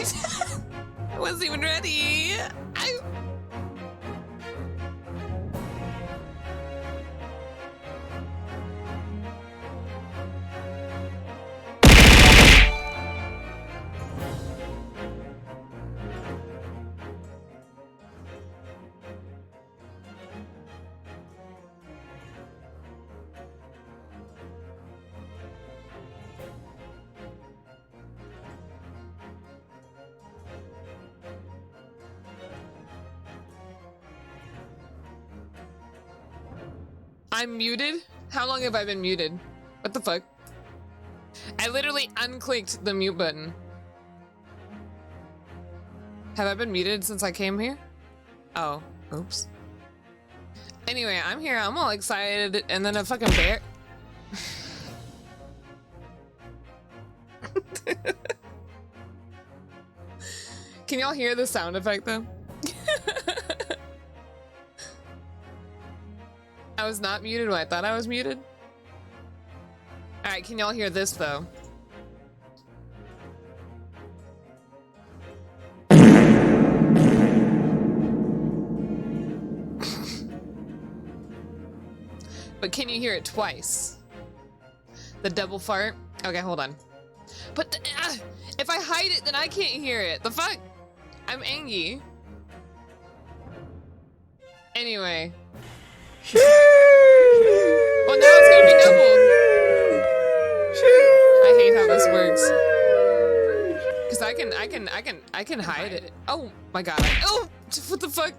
I wasn't even ready. I'm muted? How long have I been muted? What the fuck? I literally unclicked the mute button. Have I been muted since I came here? Oh, oops. Anyway, I'm here, I'm all excited, and then a fucking bear. Can y'all hear the sound effect though? I was not muted when I thought I was muted. Alright, can y'all hear this though? But can you hear it twice? The double fart? Okay, hold on. But if I hide it, then I can't hear it. The fuck? I'm angry. Anyway. Well, now it's gonna be doubled. I hate how this works. Cause I can hide it. Oh my god. Oh, what the fuck?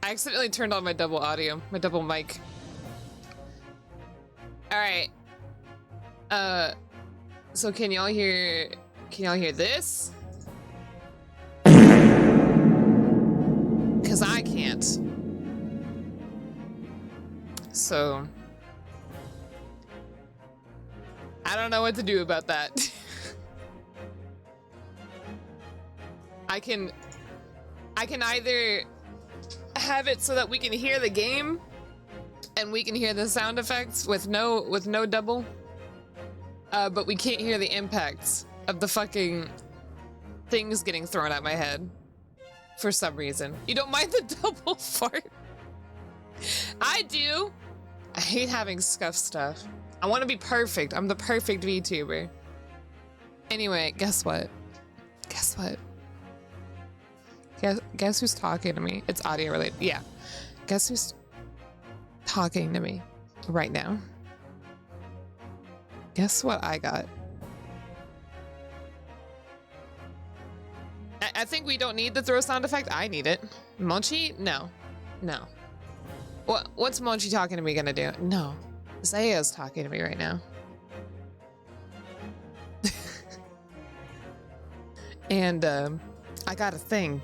I accidentally turned on my double audio, my double mic. All right. So can y'all hear this? Cause I can't. So I don't know what to do about that. I can either have it so that we can hear the game and we can hear the sound effects with no double, but we can't hear the impacts of the fucking things getting thrown at my head for some reason. You don't mind the double fart? I do. I hate having scuff stuff. I want to be perfect. I'm the perfect VTuber. Anyway, guess what? Guess what? Guess who's talking to me? It's audio related. Yeah. Guess who's talking to me right now? Guess what I got? I think we don't need the throw sound effect. I need it. Monchi? No. No. What's Monchi talking to me gonna do? No. Zaya's talking to me right now. And I got a thing.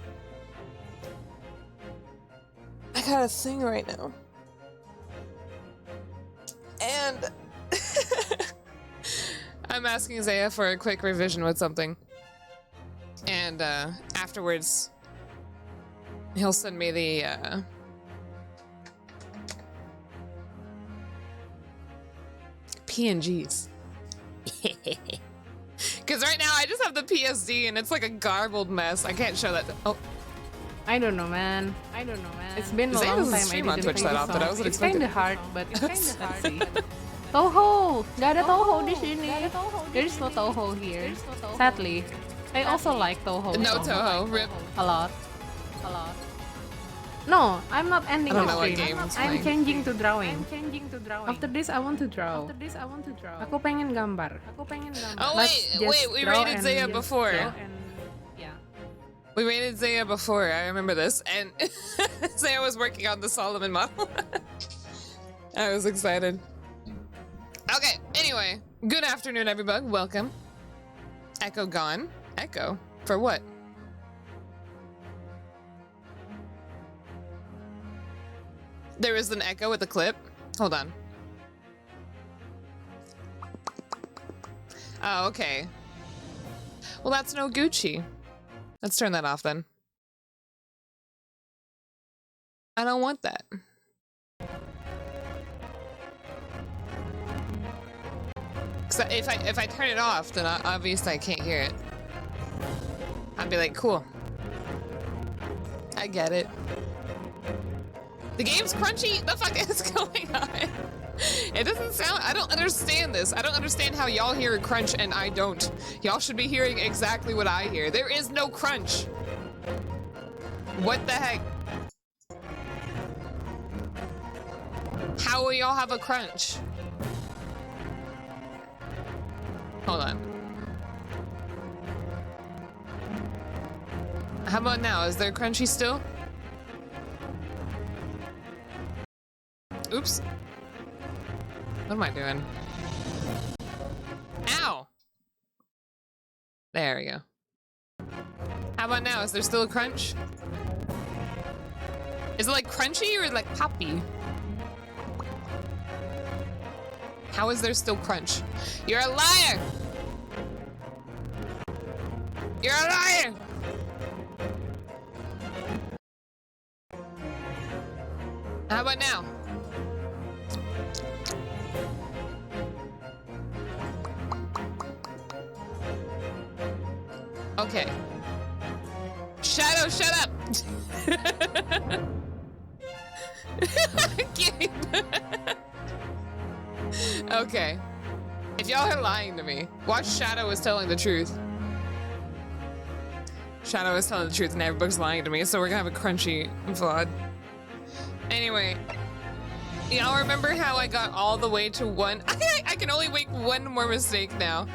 I got a thing right now. And I'm asking Zaya for a quick revision with something. And afterwards, he'll send me the PNGs. Because right now I just have the PSD and it's like a garbled mess. I can't show that. Oh, I don't know, man. It's been a long time I didn't play this song. It's kind of hard, but it's kind of hard. Toho! Gak ada Toho di sini. There's no Toho here. Sadly. I also like Toho. No Toho. Rip. A lot. No, I'm not ending the stream. I'm changing to drawing. After this, I want to draw. Aku pengen gambar. Oh wait, we rated Zaya before. We rated Zaya before, I remember this. And Zaya was working on the Solomon model. I was excited. Okay, anyway. Good afternoon, everybody. Welcome. Echo gone. Echo? For what? There is an echo with the clip. Hold on. Oh, okay. Well, that's no Gucci. Let's turn that off then. I don't want that. So if I turn it off, then obviously I can't hear it. I'm be like, cool. I get it. The game's crunchy? The fuck is going on? It doesn't sound, I don't understand this. I don't understand how y'all hear a crunch and I don't. Y'all should be hearing exactly what I hear. There is no crunch. What the heck? How will y'all have a crunch? Hold on. How about now? Is there crunchy still? Oops. What am I doing? Ow! There we go. How about now? Is there still a crunch? Is it like crunchy or like poppy? How is there still crunch? You're a liar! You're a liar! How about now? Okay. Shadow, shut up! Okay. If y'all are lying to me, watch Shadow is telling the truth. Shadow is telling the truth and everybody's lying to me, so we're gonna have a crunchy VOD. Anyway, y'all remember how I got all the way to one? I can only make one more mistake now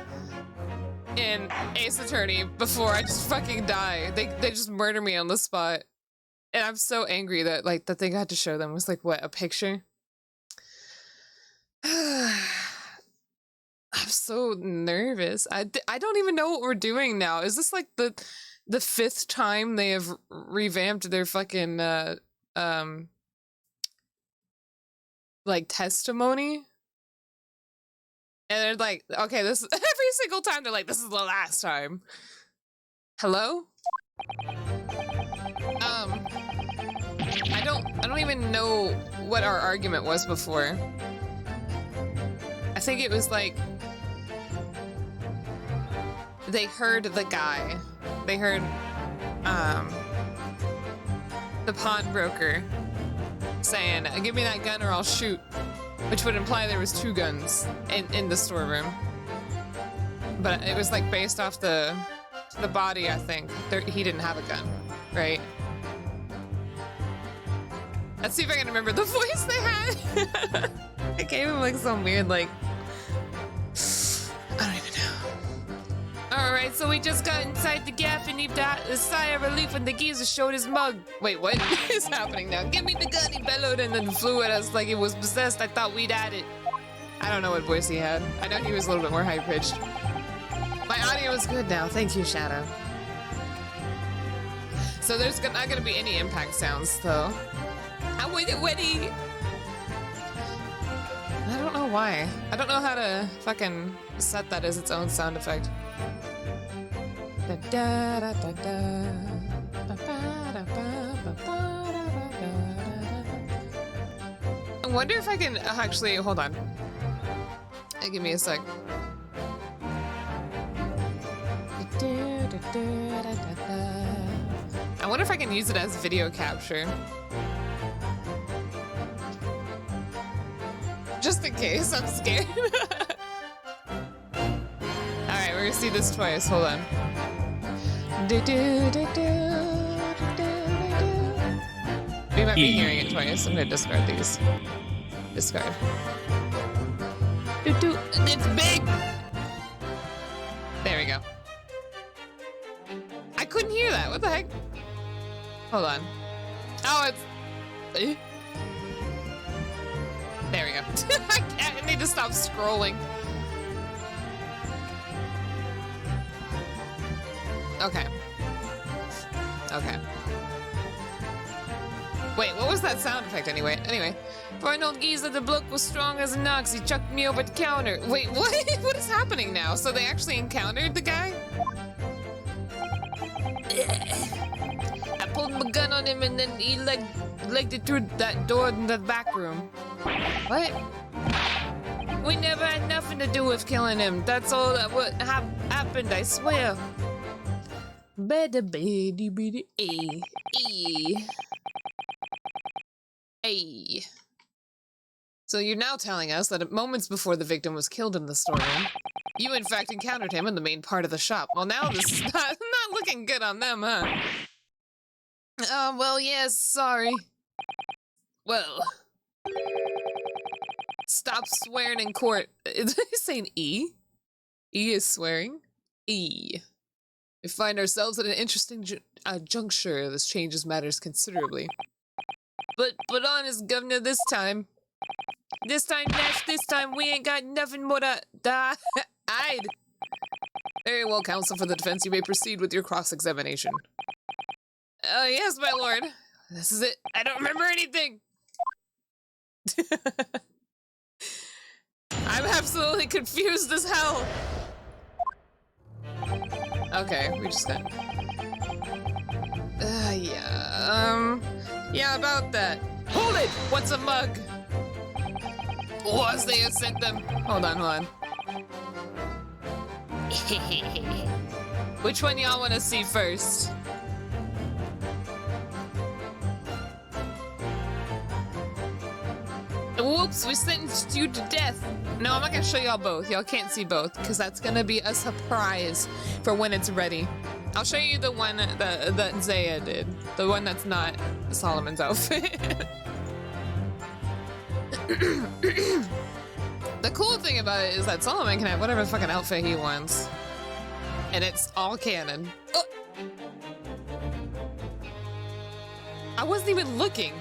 in Ace Attorney before I just fucking die. They just murder me on the spot. And I'm so angry that like the thing I had to show them was like, what, a picture? I'm so nervous. I don't even know what we're doing now. Is this like the 5th time they have revamped their fucking like testimony? And they're like, okay, this is every single time they're like, this is the last time. Hello? I don't even know what our argument was before. I think it was like they heard the guy. They heard the pawnbroker saying, give me that gun or I'll shoot. Which would imply there was 2 guns in the storeroom. But it was like based off the body, I think. He didn't have a gun, right? Let's see if I can remember the voice they had. It gave him like some weird, like, I don't even know. Alright, so we just got inside the gap and he got a sigh of relief when the geezer showed his mug. Wait, what is happening now? Give me the gun, he bellowed and then flew at us like it was possessed. I thought we'd had it. I don't know what voice he had. I know he was a little bit more high-pitched. My audio is good now. Thank you, Shadow. So there's not gonna be any impact sounds, though. I'm with it, Weddy! I don't know why. I don't know how to fucking set that as its own sound effect. I wonder if I can actually, hold on. Give me a sec. I wonder if I can use it as video capture. Just in case, I'm scared. Alright, we're gonna see this twice. Hold on. We might be hearing it twice. I'm gonna discard these. Discard. It's big! There we go. I couldn't hear that. What the heck? Hold on. Oh, it's... There we go. I need to stop scrolling. Okay. Okay. Wait, what was that sound effect anyway? Anyway. For an old geezer, the bloke was strong as an ox. He chucked me over the counter. Wait, what? What is happening now? So they actually encountered the guy? I pulled my gun on him and then he legged it through that door in the back room. What? We never had nothing to do with killing him. That's all that what happened, I swear. A. So you're now telling us that at moments before the victim was killed in the storeroom, you in fact encountered him in the main part of the shop. Well, now this is not looking good on them, huh? Well, yes, sorry. Well, stop swearing in court. Is he saying E? E is swearing? E. We find ourselves at an interesting juncture. This changes matters considerably. But honest, Governor, this time, Nash, this time, we ain't got nothing more to hide. Very well, counsel for the defense. You may proceed with your cross-examination. Yes, my lord. This is it. I don't remember anything. I'm absolutely confused as hell. Okay, we just got... yeah, about that. Hold it! What's a mug? Was they have sent them? Hold on. Which one y'all want to see first? Whoops, we sentenced you to death. No, I'm not gonna show y'all both. Y'all can't see both, because that's gonna be a surprise for when it's ready. I'll show you the one that Zaya did. The one that's not Solomon's outfit. The cool thing about it is that Solomon can have whatever fucking outfit he wants. And it's all canon. Oh. I wasn't even looking.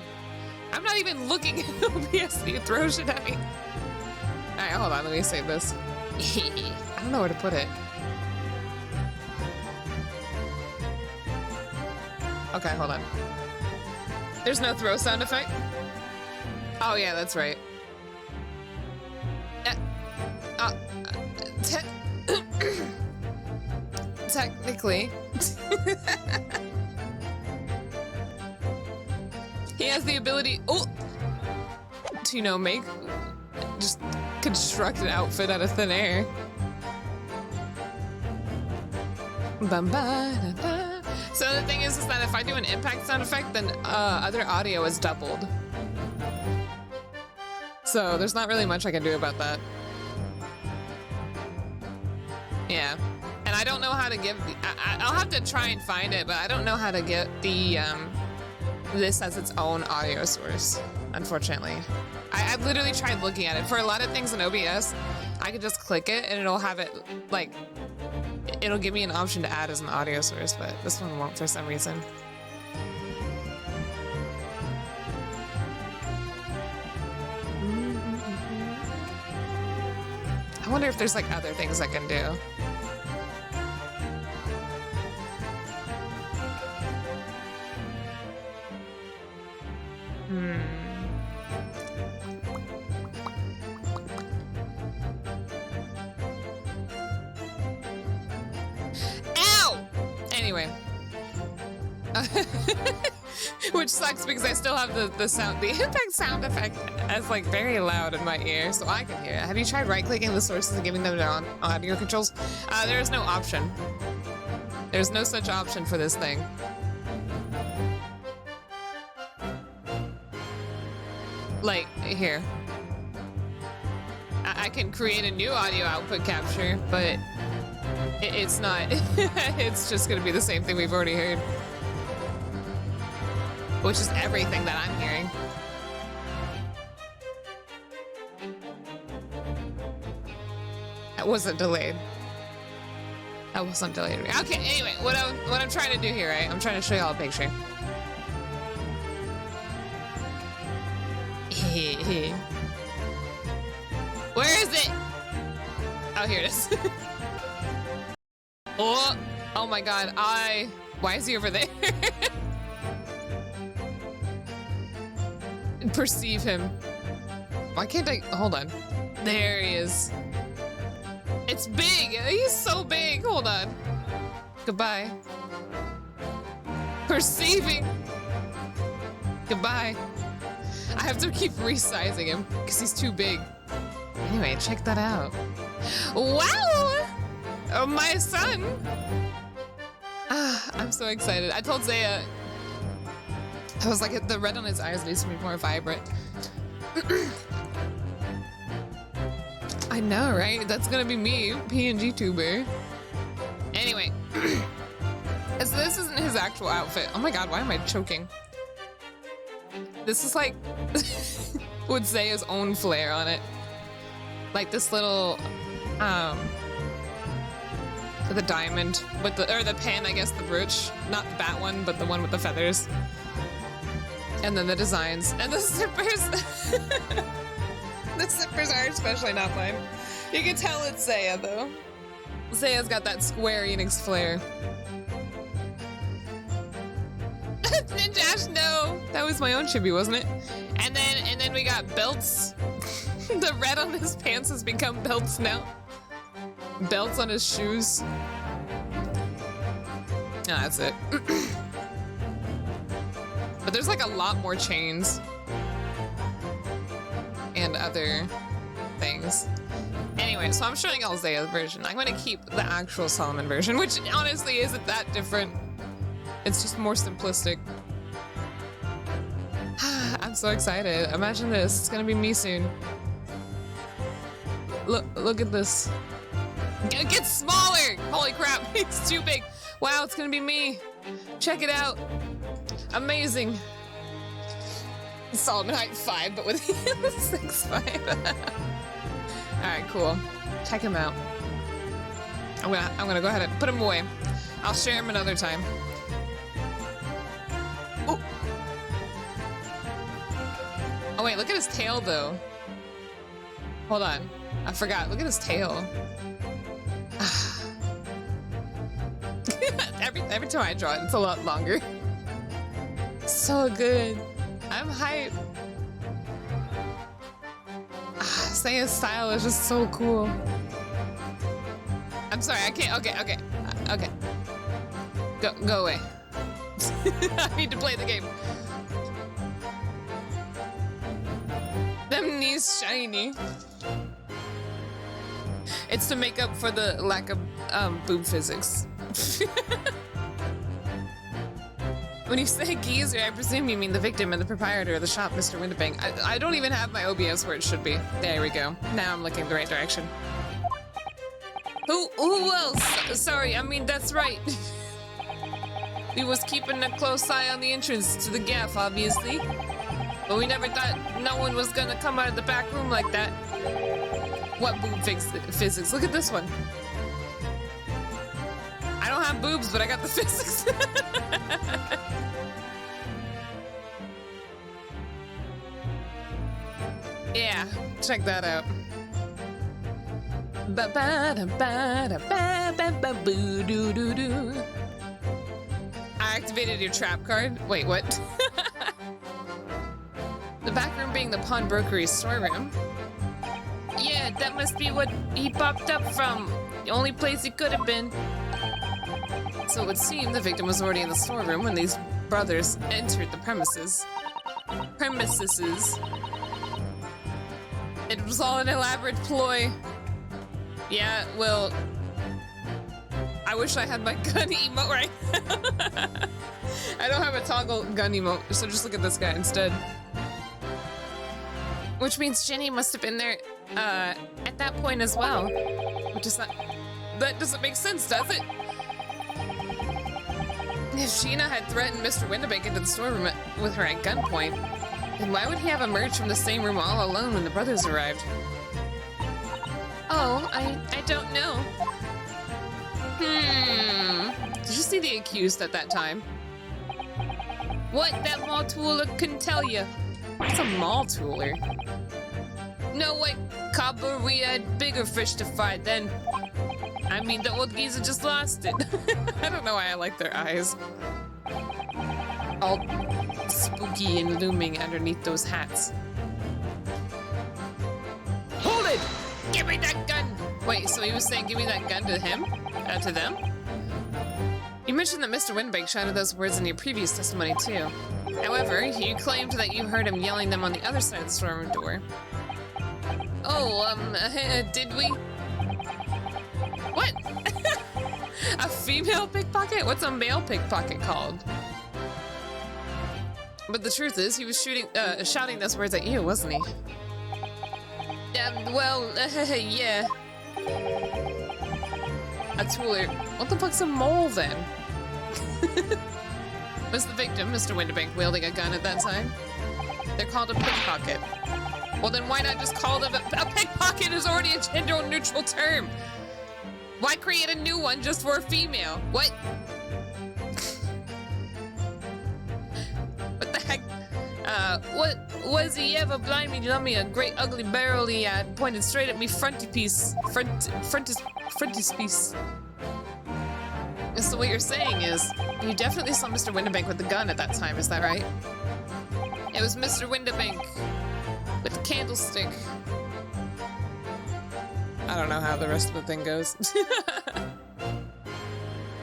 I'm not even looking at OBS. You throw shit at me. Alright, hold on. Let me save this. I don't know where to put it. Okay, hold on. There's no throw sound effect? Oh, yeah, that's right. Technically. He has the ability, to, you know, just construct an outfit out of thin air. So the thing is that if I do an impact sound effect, then other audio is doubled. So there's not really much I can do about that. Yeah. And I don't know how to give, I'll have to try and find it, but I don't know how to get the, this as its own audio source, unfortunately. I literally tried looking at it. For a lot of things in OBS, I could just click it and it'll have it, like, it'll give me an option to add as an audio source, but this one won't for some reason. I wonder if there's like other things I can do. Ow! Anyway. Which sucks because I still have the impact sound effect as like very loud in my ear, so I can hear it. Have you tried right-clicking the sources and giving them down audio controls? There is no option. There's no such option for this thing. Like, here. I can create a new audio output capture, but it's not. It's just gonna be the same thing we've already heard. Which is everything that I'm hearing. That wasn't delayed. That wasn't delayed. Okay, anyway, what I'm trying to do here, right? I'm trying to show y'all a picture. Where is it? Oh, here it is. Oh my god, why is he over there? Perceive him. Why can't I? Hold on. There he is. It's big. He's so big. Hold on. Goodbye. Perceiving. Goodbye. I have to keep resizing him because he's too big. Anyway, check that out. Wow! Oh, my son. I'm so excited. I told Zaya, I was like, the red on his eyes needs to be more vibrant. I know, right? That's gonna be me, ENVTuber. Anyway, so this isn't his actual outfit. Oh my god, why am I choking? This is like with Zaya's own flair on it. Like this little, the diamond with the pin, I guess, the brooch. Not the bat one, but the one with the feathers. And then the designs. And the zippers. The zippers are especially not mine. You can tell it's Zaya, though. Zaya's got that Square Enix flair. Ninjash, no! That was my own chibi, wasn't it? And then we got belts. The red on his pants has become belts now. Belts on his shoes. Oh, that's it. But there's like a lot more chains. And other things. Anyway, so I'm showing y'all Zaya's version. I'm gonna keep the actual Solomon version, which honestly isn't that different. It's just more simplistic. I'm so excited. Imagine this. It's gonna be me soon. Look at this. It gets smaller! Holy crap, it's too big. Wow, it's gonna be me. Check it out. Amazing. Solomon height 5, but with 6'5". Alright, cool. Check him out. I'm gonna go ahead and put him away. I'll share him another time. Ooh. Oh wait, look at his tail though. Hold on. I forgot. Look at his tail. every time I draw it, it's a lot longer. So good. I'm hyped. Saya's style is just so cool. I'm sorry, I can't. Okay. Go away. I need to play the game. Them knees shiny. It's to make up for the lack of boob physics. When you say geezer, I presume you mean the victim and the proprietor of the shop, Mr. Winterbank. I don't even have my OBS where it should be. There we go. Now I'm looking the right direction. Who else? Sorry, I mean, that's right. We was keeping a close eye on the entrance to the gaff, obviously. But we never thought no one was gonna come out of the back room like that. What boob physics? Look at this one. I don't have boobs, but I got the physics. Yeah, check that out. I activated your trap card. Wait, what? The back room being the pawnbrokery storeroom. Yeah, that must be what he popped up from. The only place he could have been. So it would seem the victim was already in the storeroom when these brothers entered the premises. It was all an elaborate ploy. Yeah, well, I wish I had my gun emote right now. I don't have a toggle gun emote, so just look at this guy instead. Which means Jenny must have been there at that point as well. Which is not... That doesn't make sense, does it? If Sheena had threatened Mr. Winterbank into the storeroom with her at gunpoint, then why would he have emerged from the same room all alone when the brothers arrived? Oh, I don't know. Did you see the accused at that time? What? That mall tooler couldn't tell you. What's a mall tooler? No, wait, Copper, we had bigger fish to fry then. I mean, the old geezer just lost it. I don't know why I like their eyes. All spooky and looming underneath those hats. Hold it! Give me that gun! Wait, so he was saying give me that gun to him? To them? You mentioned that Mr. Winterbank shouted those words in your previous testimony, too. However, you claimed that you heard him yelling them on the other side of the storeroom door. Oh, did we? What? A female pickpocket? What's a male pickpocket called? But the truth is, he was shouting those words at you, wasn't he? Well, yeah. A tooler. What the fuck's a mole, then? Was the victim, Mr. Winterbank, wielding a gun at that time? They're called a pickpocket. Well, then why not just call them a pickpocket is already a gender-neutral term? Why create a new one just for a female? What? What the heck? What was he ever blind me, lummy, a great ugly barrel he had pointed straight at me frontispiece. So what you're saying is, you definitely saw Mr. Winterbank with the gun at that time, is that right? It was Mr. Winterbank with the candlestick. I don't know how the rest of the thing goes.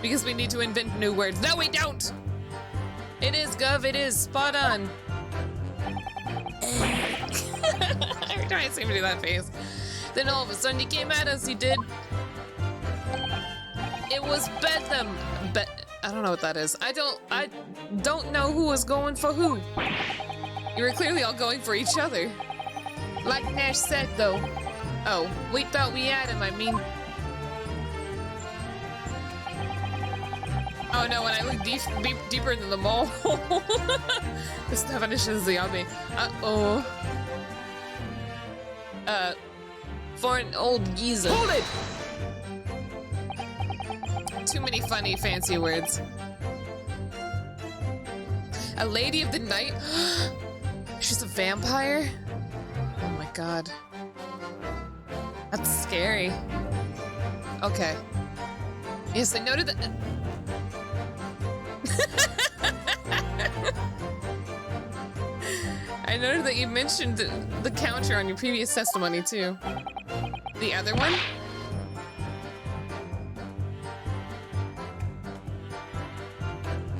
Because we need to invent new words. No, we don't! It is, Gov, it is. Spot on. Every time I seem to do that face. Then all of a sudden he came at us, he did. It was Bedlam. I don't know what that is. I don't know who was going for who. You were clearly all going for each other. Like Nash said, though. Oh, we thought we had him, I mean. Oh no, when I look deeper into the mole. This definition is the obby. Uh-oh. For an old geezer. Hold it! Too many funny, fancy words. A lady of the night? She's a vampire? Oh my god. That's scary. Okay. Yes, I noted that. I noted that you mentioned the counter on your previous testimony, too. The other one?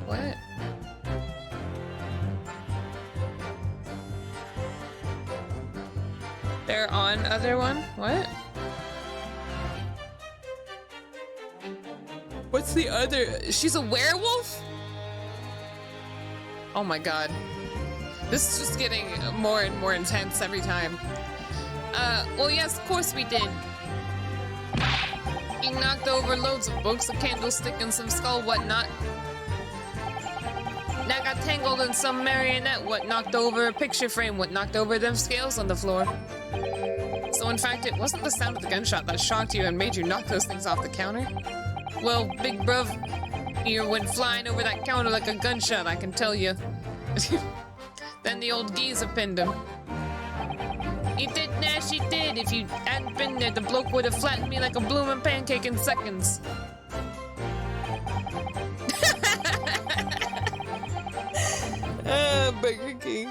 What? They're on other one? What? What's the other? She's a werewolf? Oh my god. This is just getting more and more intense every time. Well yes, of course we did. He knocked over loads of books, a candlestick, and some skull whatnot. Now got tangled in some marionette what knocked over a picture frame what knocked over them scales on the floor. So in fact, it wasn't the sound of the gunshot that shocked you and made you knock those things off the counter. Well, big bruv, you went flying over that counter like a gunshot, I can tell you. Then the old geezer pinned him. He did, Nash, he did. If you hadn't been there, the bloke would have flattened me like a bloomin' pancake in seconds. Burger King.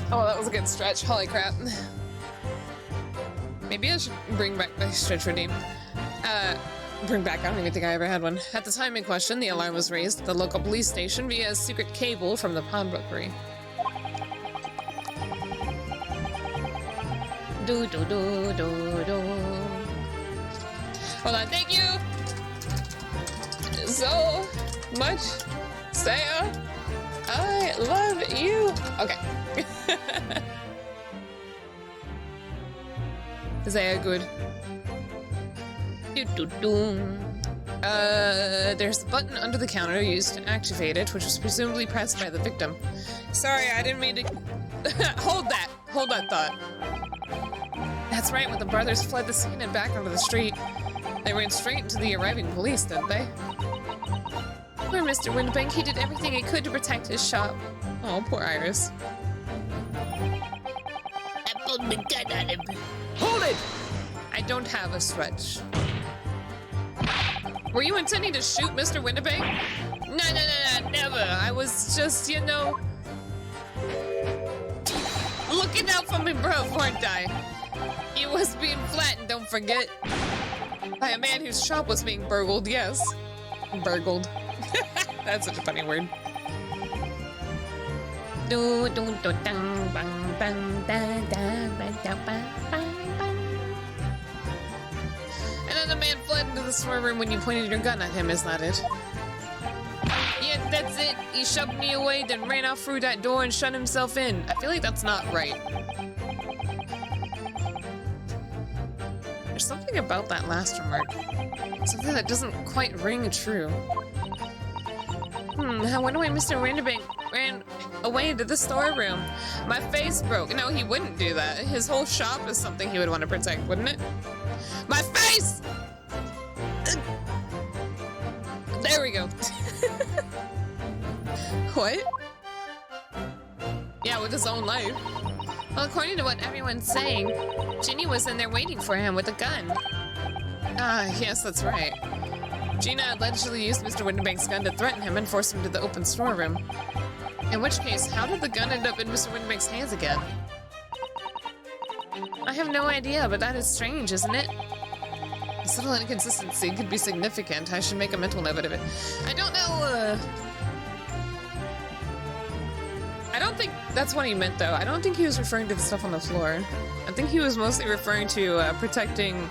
Oh, that was a good stretch. Holy crap. Maybe I should bring back my stretch redeem. Bring back, I don't even think I ever had one. At the time in question, the alarm was raised at the local police station via a secret cable from the pawnbrokery. Do. Hold on, thank you so much, Saya. I love you. Okay. Saya, good. There's the button under the counter used to activate it, which was presumably pressed by the victim. Sorry, I didn't mean to... Hold that thought. That's right, when the brothers fled the scene and back onto the street, they ran straight into the arriving police, didn't they? Poor Mr. Winterbank, he did everything he could to protect his shop. Oh, poor Iris. I pulled the gun on him. Hold it! I don't have a stretch. Were you intending to shoot Mr. Winterbank? No, never. I was just, you know... looking out for me, bro, weren't I? He was being flattened, don't forget. By a man whose shop was being burgled, yes. Burgled. That's such a funny word. Another man fled into the storeroom when you pointed your gun at him, is that it? Yeah, that's it. He shoved me away, then ran out through that door and shut himself in. I feel like that's not right. There's something about that last remark. Something that doesn't quite ring true. I wonder why Mr. Winterbank ran away into the storeroom. My face broke. No, he wouldn't do that. His whole shop is something he would want to protect, wouldn't it? My face! There we go. What? Yeah, with his own life. Well, according to what everyone's saying, Ginny was in there waiting for him with a gun. Ah, yes, that's right. Gina allegedly used Mr. Winterbank's gun to threaten him and force him to the open storeroom. In which case, how did the gun end up in Mr. Winterbank's hands again? I have no idea, but that is strange, isn't it? A subtle inconsistency could be significant. I should make a mental note of it. I don't know, I don't think that's what he meant, though. I don't think he was referring to the stuff on the floor. I think he was mostly referring to protecting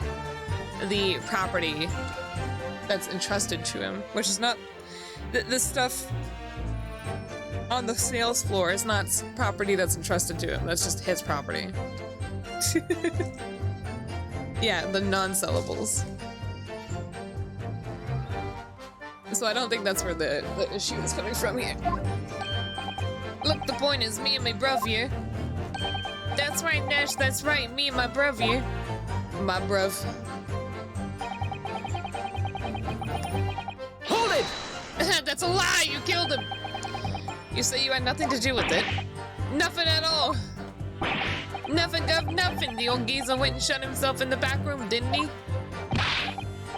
the property that's entrusted to him, which is not... the stuff on the sales floor is not property that's entrusted to him. That's just his property. Yeah, the non-sellables. So I don't think that's where the issue is coming from here. Look, the point is me and my bruv here. That's right, Nash, that's right, me and my bruv here. My bruv. Hold it! That's a lie, you killed him! You say you had nothing to do with it? Nothing at all! Nothing of nothing! The old geezer went and shut himself in the back room, didn't he?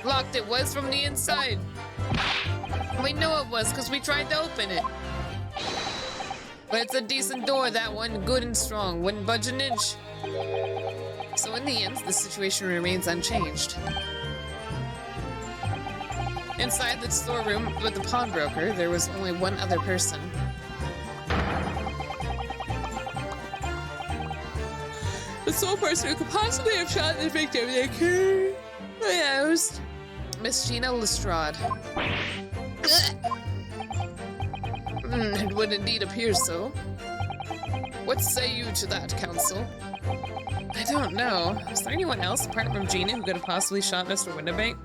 Locked it was from the inside. We know it was, because we tried to open it. But it's a decent door, that one, good and strong, wouldn't budge an inch. So in the end, the situation remains unchanged. Inside the storeroom with the pawnbroker, there was only one other person. The sole person who could possibly have shot the victim, the host, Miss Gina Lestrade. It would indeed appear so. What say you to that, counsel? I don't know. Is there anyone else apart from Gina who could have possibly shot Mr. Winterbank?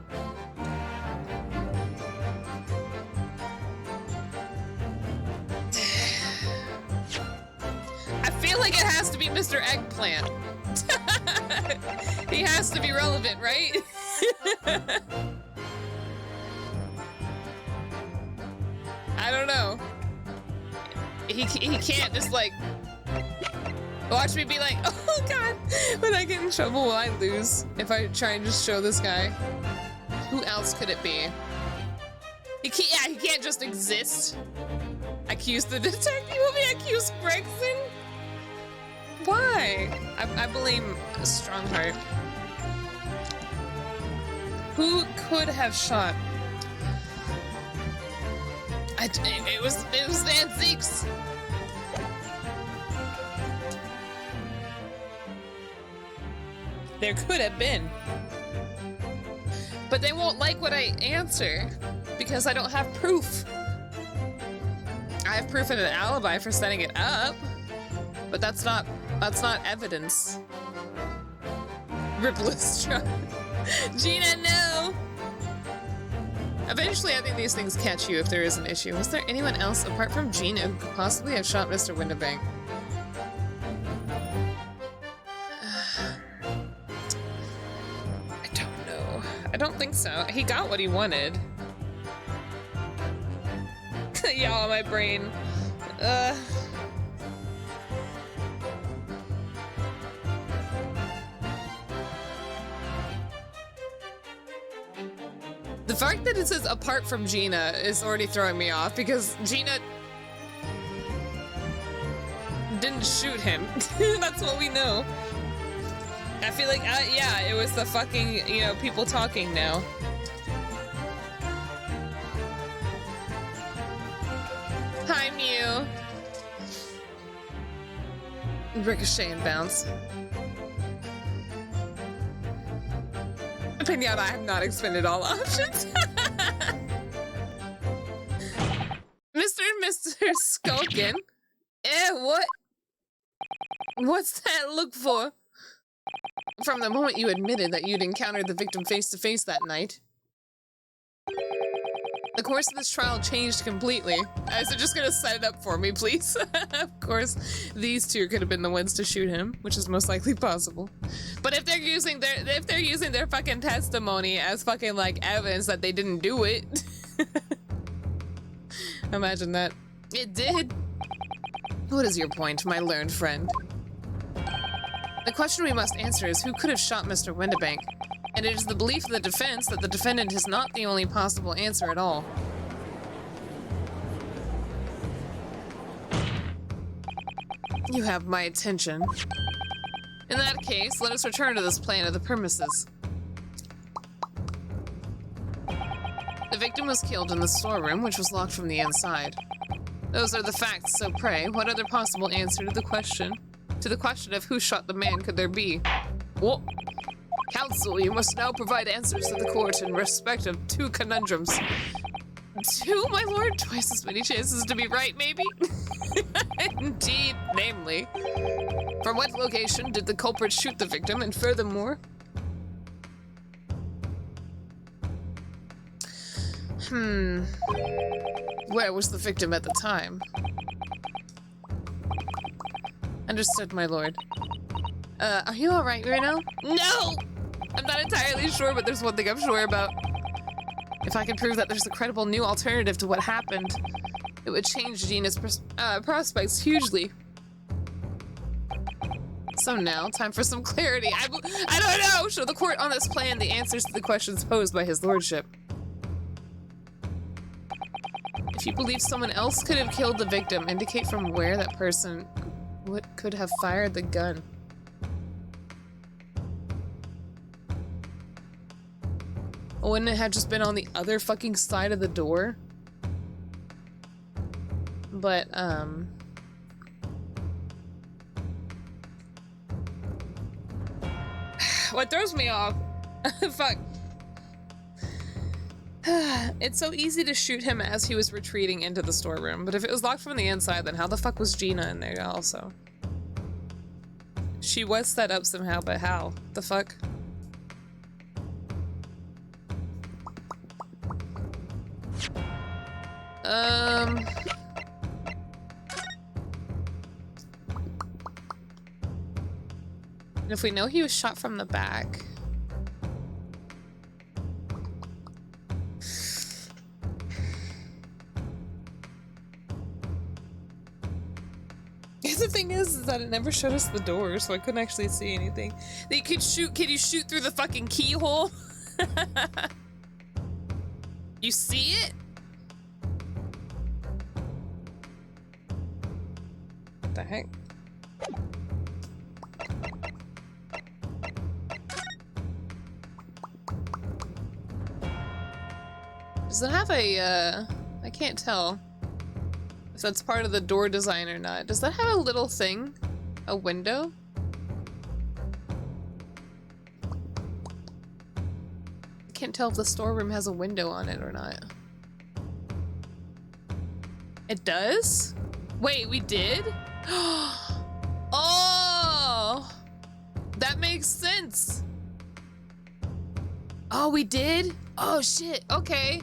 I feel like it has to be Mr. Eggplant. He has to be relevant, right? I don't know. He can't just like watch me be like, oh god, but I get in trouble will I lose if I try and just show this guy. Who else could it be? He can't just exist. Accuse the detective. Will be accused Gregson? Why? I blame Strongheart. Who could have shot? It was Van Zeeks. There could have been. But they won't like what I answer because I don't have proof. I have proof of an alibi for setting it up, but that's not evidence. Ripplestra. Gina, no! Eventually, I think these things catch you if there is an issue. Was there anyone else apart from Gina who could possibly have shot Mr. Winterbank? I don't know. I don't think so. He got what he wanted. Y'all, my brain. The fact that it says apart from Gina is already throwing me off because Gina didn't shoot him. That's what we know. I feel like, yeah, it was the fucking, people talking now. Hi, Mew. Ricochet and bounce. Pinata, I have not expended all options. Mr. Skulkin. What? What's that look for? From the moment you admitted that you'd encountered the victim face to face that night. The course of this trial changed completely. Is it just gonna set it up for me, please? Of course, these two could have been the ones to shoot him, which is most likely possible. But if they're using their fucking testimony as fucking like evidence that they didn't do it, imagine that. It did. What is your point, my learned friend? The question we must answer is who could have shot Mr. Windibank? And it is the belief of the defense that the defendant is not the only possible answer at all. You have my attention. In that case, let us return to this plan of the premises. The victim was killed in the storeroom, which was locked from the inside. Those are the facts, so pray, what other possible answer to the question of who shot the man could there be? What? Counsel, you must now provide answers to the court in respect of two conundrums. Two, my lord? Twice as many chances to be right, maybe? Indeed, namely. From what location did the culprit shoot the victim, and furthermore? Where was the victim at the time? Understood, my lord. Are you alright right now? No! I'm not entirely sure, but there's one thing I'm sure about. If I can prove that there's a credible new alternative to what happened, it would change Gina's prospects hugely. So now, time for some clarity. I don't know! Show the court on this plan the answers to the questions posed by his lordship. If you believe someone else could have killed the victim, indicate from where that person could have fired the gun. Wouldn't it have just been on the other fucking side of the door? But, what throws me off? Fuck. It's so easy to shoot him as he was retreating into the storeroom, but if it was locked from the inside, then how the fuck was Gina in there also? She was set up somehow, but how? The fuck? And if we know he was shot from the back... The thing is that it never showed us the door, so I couldn't actually see anything. They could shoot. Can you shoot through the fucking keyhole? You see it? What the heck? Does it have a, I can't tell if that's part of the door design or not. Does that have a little thing? A window? I can't tell if the storeroom has a window on it or not. It does? Wait, we did? Oh! That makes sense! Oh, we did? Oh shit, okay.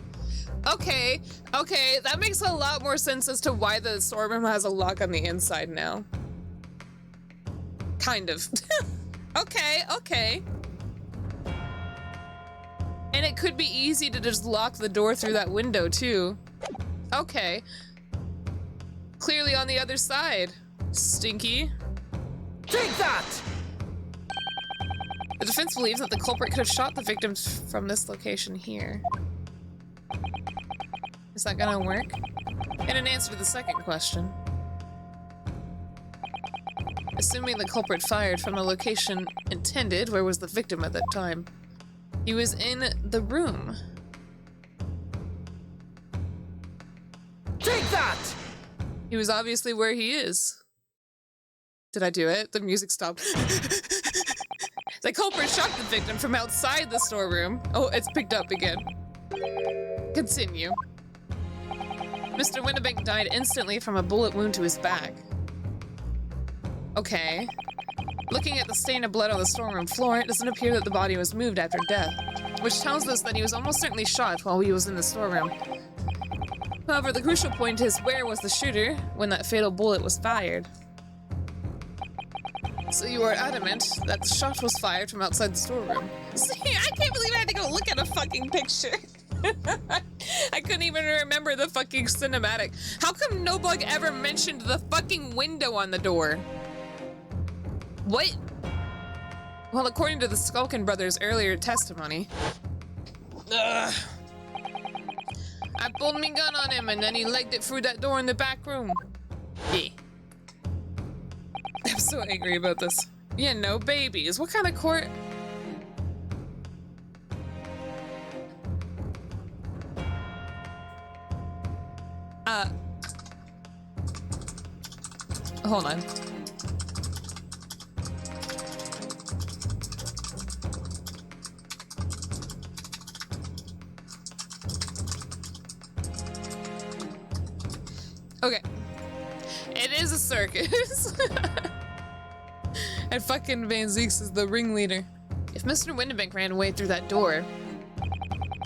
Okay, that makes a lot more sense as to why the storeroom has a lock on the inside now. Kind of. Okay. And it could be easy to just lock the door through that window too. Okay. Clearly on the other side. Stinky. Take that! The defense believes that the culprit could have shot the victims from this location here. Is that gonna work? And in answer to the second question. Assuming the culprit fired from the location intended, where was the victim at that time? He was in the room. Take that! He was obviously where he is. Did I do it? The music stopped. The culprit shot the victim from outside the storeroom. Oh, it's picked up again. Continue. Mr. Winnebank died instantly from a bullet wound to his back. Okay. Looking at the stain of blood on the storeroom floor, it doesn't appear that the body was moved after death, which tells us that he was almost certainly shot while he was in the storeroom. However, the crucial point is, where was the shooter when that fatal bullet was fired? So you are adamant that the shot was fired from outside the storeroom. See, I can't believe I had to go look at a fucking picture. I couldn't even remember the fucking cinematic. How come no bug ever mentioned the fucking window on the door? What? Well, according to the Skulkin brothers' earlier testimony, I pulled my gun on him and then he legged it through that door in the back room. Yeah. I'm so angry about this. Yeah, no babies. What kind of court? Hold on. Okay. It is a circus. And fucking Van Zeeks is the ringleader. If Mr. Winnebank ran away through that door,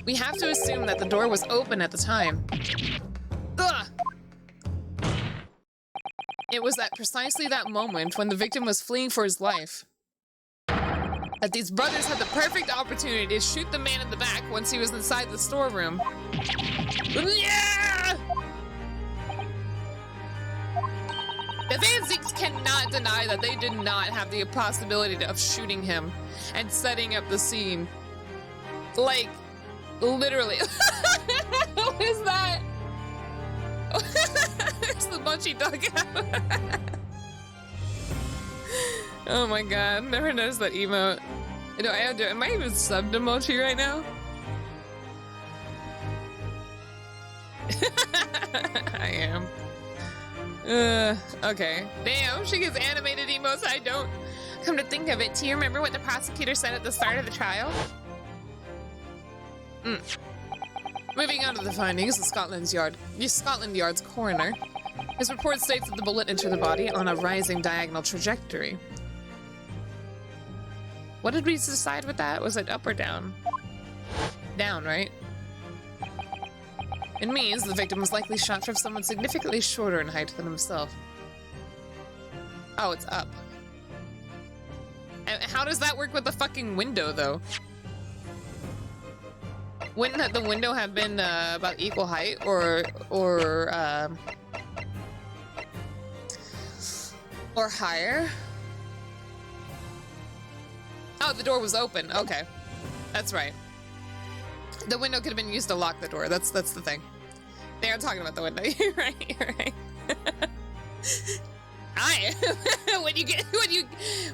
we have to assume that the door was open at the time. Ugh! It was at precisely that moment when the victim was fleeing for his life that these brothers had the perfect opportunity to shoot the man in the back once he was inside the storeroom. Yeah! The Van Zeeks cannot deny that they did not have the possibility of shooting him and setting up the scene. Like, literally. What is that? There's the Bunchy dugout. Oh my god, never noticed that emote. Am I even subbed to Mochi right now? I am. Okay. Damn, she gets animated emotes, I don't. Come to think of it, do you remember what the prosecutor said at the start of the trial? Moving on to the findings of Scotland Yard's coroner. His report states that the bullet entered the body on a rising diagonal trajectory. What did we decide with that? Was it up or down? Down, right? It means the victim was likely shot from someone significantly shorter in height than himself. Oh, it's up. And how does that work with the fucking window, though? Wouldn't the window have been about equal height, or higher? Oh, the door was open. Okay, that's right. The window could have been used to lock the door. That's the thing. They are talking about the window. You're right. You're right.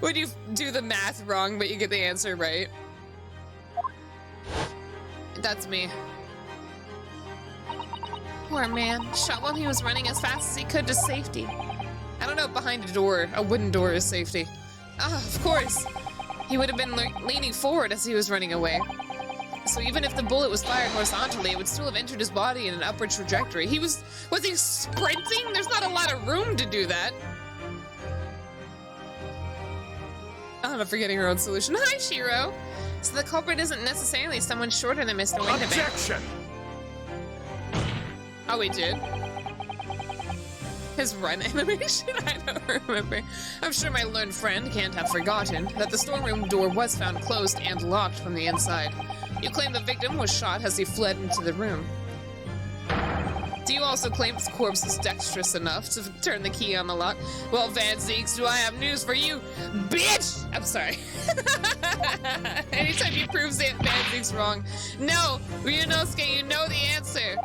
when you do the math wrong, but you get the answer right. That's me. Poor man, shot while he was running as fast as he could to safety. I don't know if behind a wooden door is safety. Ah, of course. He would have been leaning forward as he was running away. So even if the bullet was fired horizontally, it would still have entered his body in an upward trajectory. Was he sprinting? There's not a lot of room to do that. Oh, I'm forgetting her own solution. Hi, Shiro. So the culprit isn't necessarily someone shorter than Mr. Winnebank. Objection! Oh, we did? His run animation? I don't remember. I'm sure my learned friend can't have forgotten that the storeroom door was found closed and locked from the inside. You claim the victim was shot as he fled into the room. Do you also claim his corpse is dexterous enough to turn the key on the lock? Well, Van Zeeks, do I have news for you, bitch! I'm sorry. Anytime you prove Van Zeeks wrong. No, Ryunosuke, you know the answer.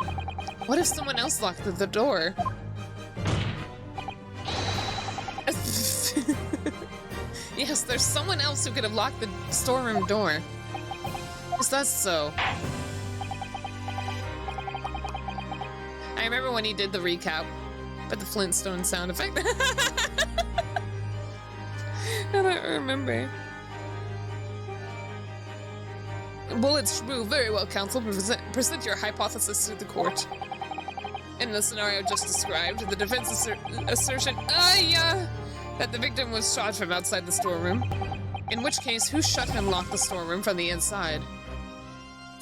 What if someone else locked the door? Yes, there's someone else who could have locked the storeroom door. Is that so? I remember when he did the recap, but the Flintstone sound effect. I don't remember. Bullets move very well, counsel. Present your hypothesis to the court. In the scenario just described, the defense assertion that the victim was shot from outside the storeroom. In which case, who shut and locked the storeroom from the inside?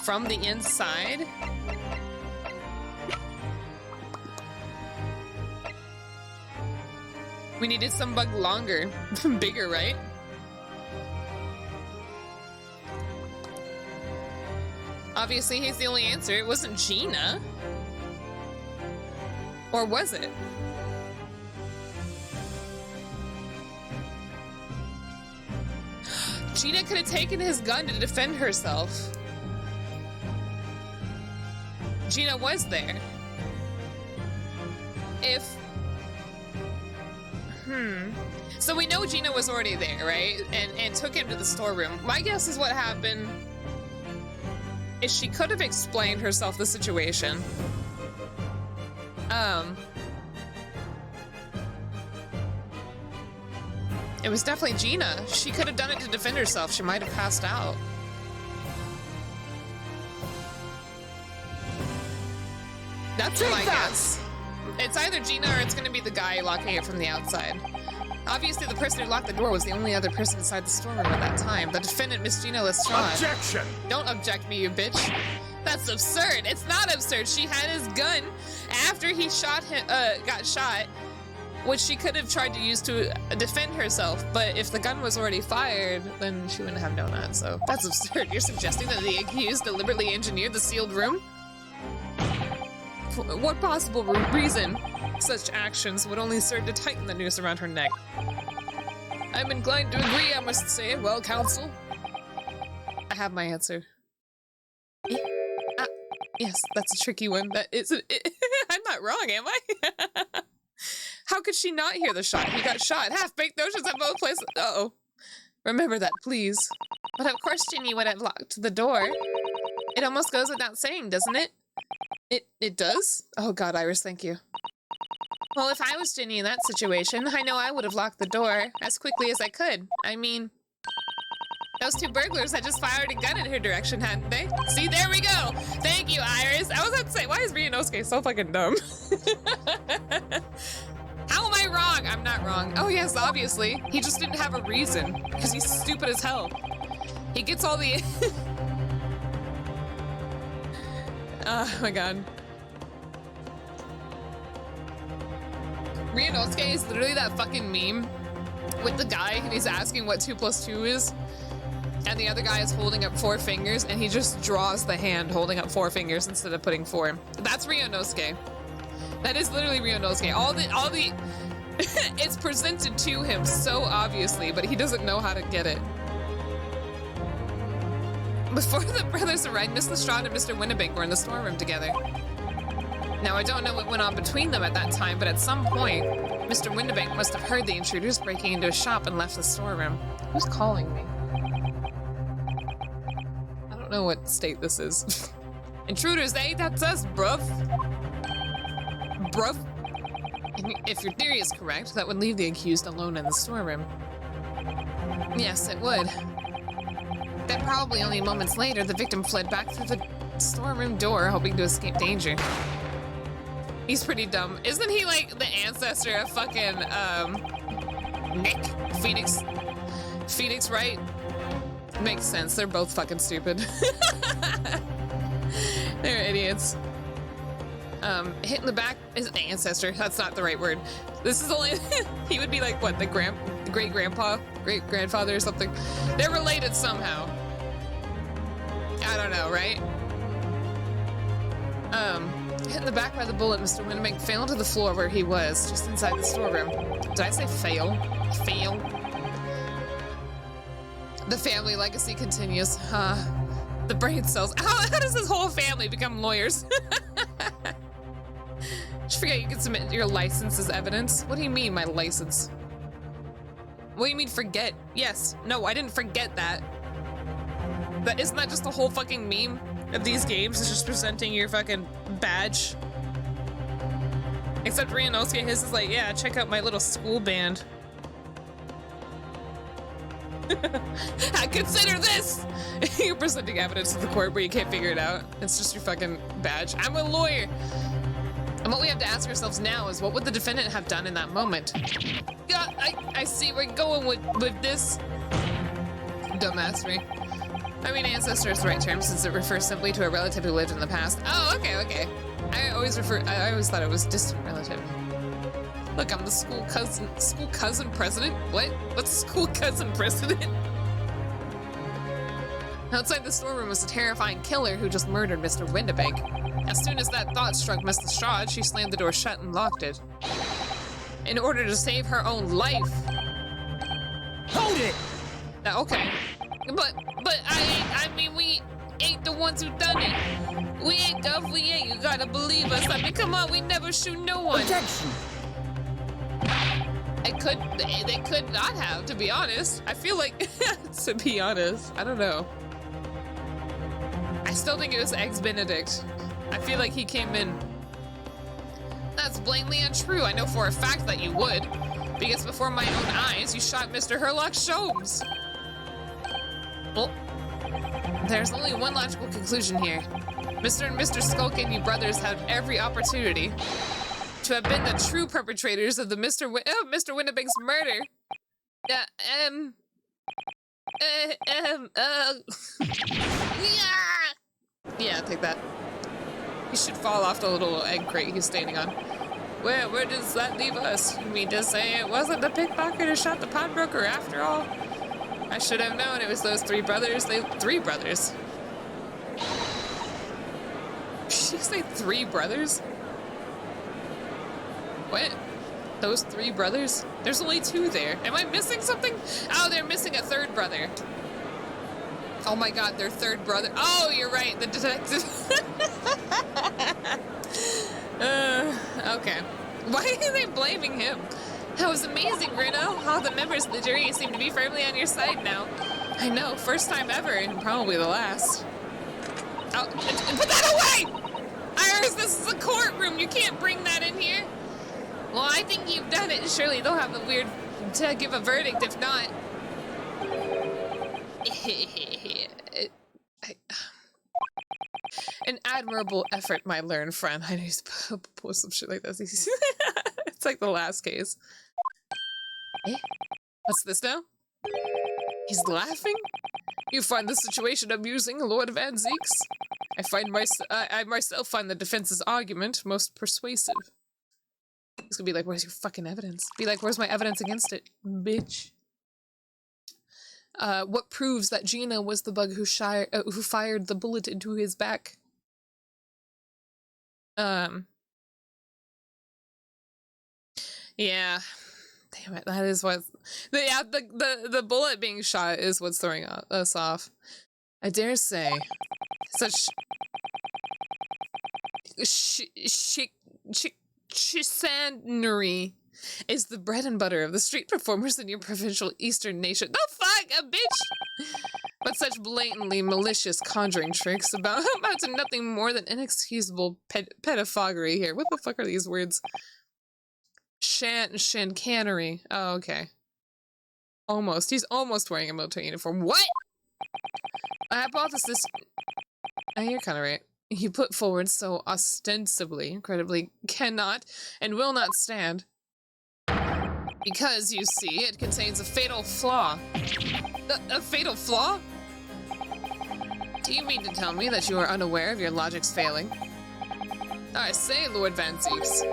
From the inside? We needed some bug longer. Bigger, right? Obviously, he's the only answer. It wasn't Gina. Or was it? Gina could have taken his gun to defend herself. Gina was there. So we know Gina was already there, right? And took him to the storeroom. My guess is what happened is she could have explained herself the situation. It was definitely Gina. She could have done it to defend herself. She might have passed out. That's my guess. It's either Gina or it's gonna be the guy locking it from the outside. Obviously, the person who locked the door was the only other person inside the storeroom at that time. The defendant, Miss Gina Lestrade. Objection! Don't object me, you bitch. That's absurd. It's not absurd. She had his gun after he shot him, got shot, which she could have tried to use to defend herself. But if the gun was already fired, then she wouldn't have known that. So that's absurd. You're suggesting that the accused deliberately engineered the sealed room? For what possible reason? Such actions would only serve to tighten the noose around her neck. I'm inclined to agree, I must say. Well, counsel, I have my answer. Yes, that's a tricky one. That is, I'm not wrong, am I? How could she not hear the shot? He got shot. Half-baked notions at both places. Uh-oh. Remember that, please. But of course Ginny would have locked the door. It almost goes without saying, doesn't it? It does? Oh god, Iris, thank you. Well, if I was Ginny in that situation, I know I would have locked the door as quickly as I could. I mean, those two burglars had just fired a gun in her direction, hadn't they? See, there we go! Thank you, Iris! I was about to say, why is Ryunosuke so fucking dumb? How am I wrong? I'm not wrong. Oh yes, obviously. He just didn't have a reason, because he's stupid as hell. He gets all the... Oh my god. Ryunosuke is literally that fucking meme with the guy and he's asking what 2 + 2 is. And the other guy is holding up 4 fingers and he just draws the hand holding up 4 fingers instead of putting 4. That's Ryunosuke. That is literally Ryunosuke. All the it's presented to him so obviously, but he doesn't know how to get it. Before the brothers arrived, Miss Lestrade and Mr. Winnebank were in the storeroom together. Now, I don't know what went on between them at that time, but at some point, Mr. Winnebank must have heard the intruders breaking into a shop and left the storeroom. Who's calling me? I don't know what state this is. Intruders, eh? That's us, bruv. Bruv. If your theory is correct, that would leave the accused alone in the storeroom. Yes, it would. Then probably only moments later, the victim fled back through the storeroom door, hoping to escape danger. He's pretty dumb. Isn't he like the ancestor of fucking, Nick? Phoenix? Phoenix, right? Makes sense. They're both fucking stupid. They're idiots. Hit in the back is ancestor. That's not the right word. This is only, he would be like, what, the great-grandpa? Great-grandfather or something? They're related somehow. I don't know, right? Hit in the back by the bullet, Mr. Winnebank fell to the floor where he was, just inside the storeroom. Did I say fail? Fail? The family legacy continues. The brain cells. How does this whole family become lawyers? Just forget you can submit your license as evidence. What do you mean, my license? What do you mean forget? Yes. No, I didn't forget that. Isn't that just the whole fucking meme of these games? Is just presenting your fucking badge. Except Ryunosuke, his is like, yeah, check out my little school band. Consider this! You're presenting evidence to the court, but you can't figure it out. It's just your fucking badge. I'm a lawyer! And what we have to ask ourselves now is, what would the defendant have done in that moment? Yeah, I see where you're going with this. Dumbassery. I mean, ancestor is the right term since it refers simply to a relative who lived in the past. Oh, okay. I always thought it was distant relative. Look, I'm the school cousin president? What? What's a school cousin president? Outside the storeroom was a terrifying killer who just murdered Mr. Windibank. As soon as that thought struck Miss Lestrade, she slammed the door shut and locked it. In order to save her own life. Hold it! Okay. But I mean, we ain't the ones who done it. We ain't Gov, we ain't. You gotta believe us. I mean, come on, we never shoot no one. Protection! They could not have, to be honest. I feel like, to be honest, I don't know. I still think it was Eggs Benedict. I feel like he came in. That's blatantly untrue. I know for a fact that you would. Because before my own eyes, you shot Mr. Herlock Sholmes. Well, there's only one logical conclusion here. Mr. and Mr. Skullcandy brothers had every opportunity to have been the true perpetrators of the Mr. Windibank's murder. Yeah, take that. He should fall off the little egg crate he's standing on. Where does that leave us? You mean to say it wasn't the pickpocket who shot the pawnbroker after all? I should have known it was those three brothers. Three brothers? Did you say three brothers? What? Those three brothers? There's only two there. Am I missing something? Oh, they're missing a third brother. Oh my god, their third brother. Oh, you're right, the detective. Okay. Why are they blaming him? That was amazing, Bruno. All the members of the jury seem to be firmly on your side now. I know, first time ever, and probably the last. Oh, put that away! Iris, this is a courtroom. You can't bring that in here. Well, I think you've done it. Surely they'll have the weird to give a verdict if not. An admirable effort, my learned friend. I need to post some shit like this. It's like the last case. Eh? What's this now? He's laughing? You find the situation amusing, Lord Van Zeeks? I myself find the defense's argument most persuasive. It's gonna be like, where's your fucking evidence? Be like, where's my evidence against it, bitch? What proves that Gina was the bug who fired the bullet into his back? Yeah. Damn it, that is what... the bullet being shot is what's throwing us off. I dare say, such... chicanery is the bread and butter of the street performers in your provincial eastern nation. The fuck, a bitch! But such blatantly malicious conjuring tricks amount to nothing more than inexcusable pedophagy here. What the fuck are these words? Shancanery. Oh, okay. Almost. He's almost wearing a military uniform. What? A hypothesis... Oh, you're kind of right. You put forward so ostensibly, incredibly, cannot and will not stand. Because, you see, it contains a fatal flaw. A fatal flaw? Do you mean to tell me that you are unaware of your logic's failing? I say, Lord Van Zeeks.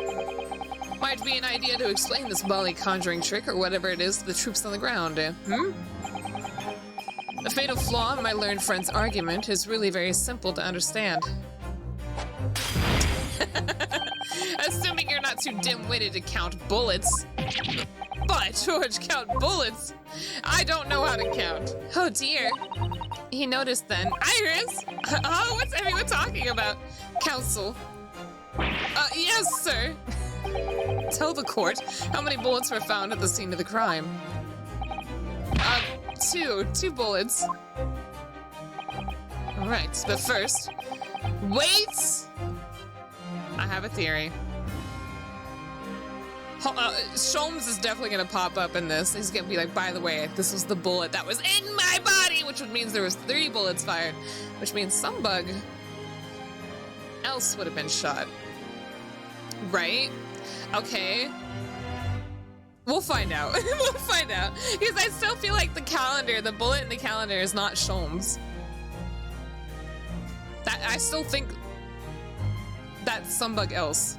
Might be an idea to explain this bally conjuring trick or whatever it is to the troops on the ground, hmm? The fatal flaw in my learned friend's argument is really very simple to understand. Assuming you're not too dim-witted to count bullets. By George, count bullets? I don't know how to count. Oh dear. He noticed then. Iris! Oh, what's everyone talking about? Counsel. Yes, sir. Tell the court how many bullets were found at the scene of the crime. Two bullets. Alright, but first... Wait! I have a theory. Sholmes is definitely gonna pop up in this. He's gonna be like, by the way, this was the bullet that was in my body, which means there was 3 bullets fired, which means some bug else would have been shot. Right? Okay. We'll find out. We'll find out. Because I still feel like the bullet in the calendar is not Sholmes. I still think that's some bug else.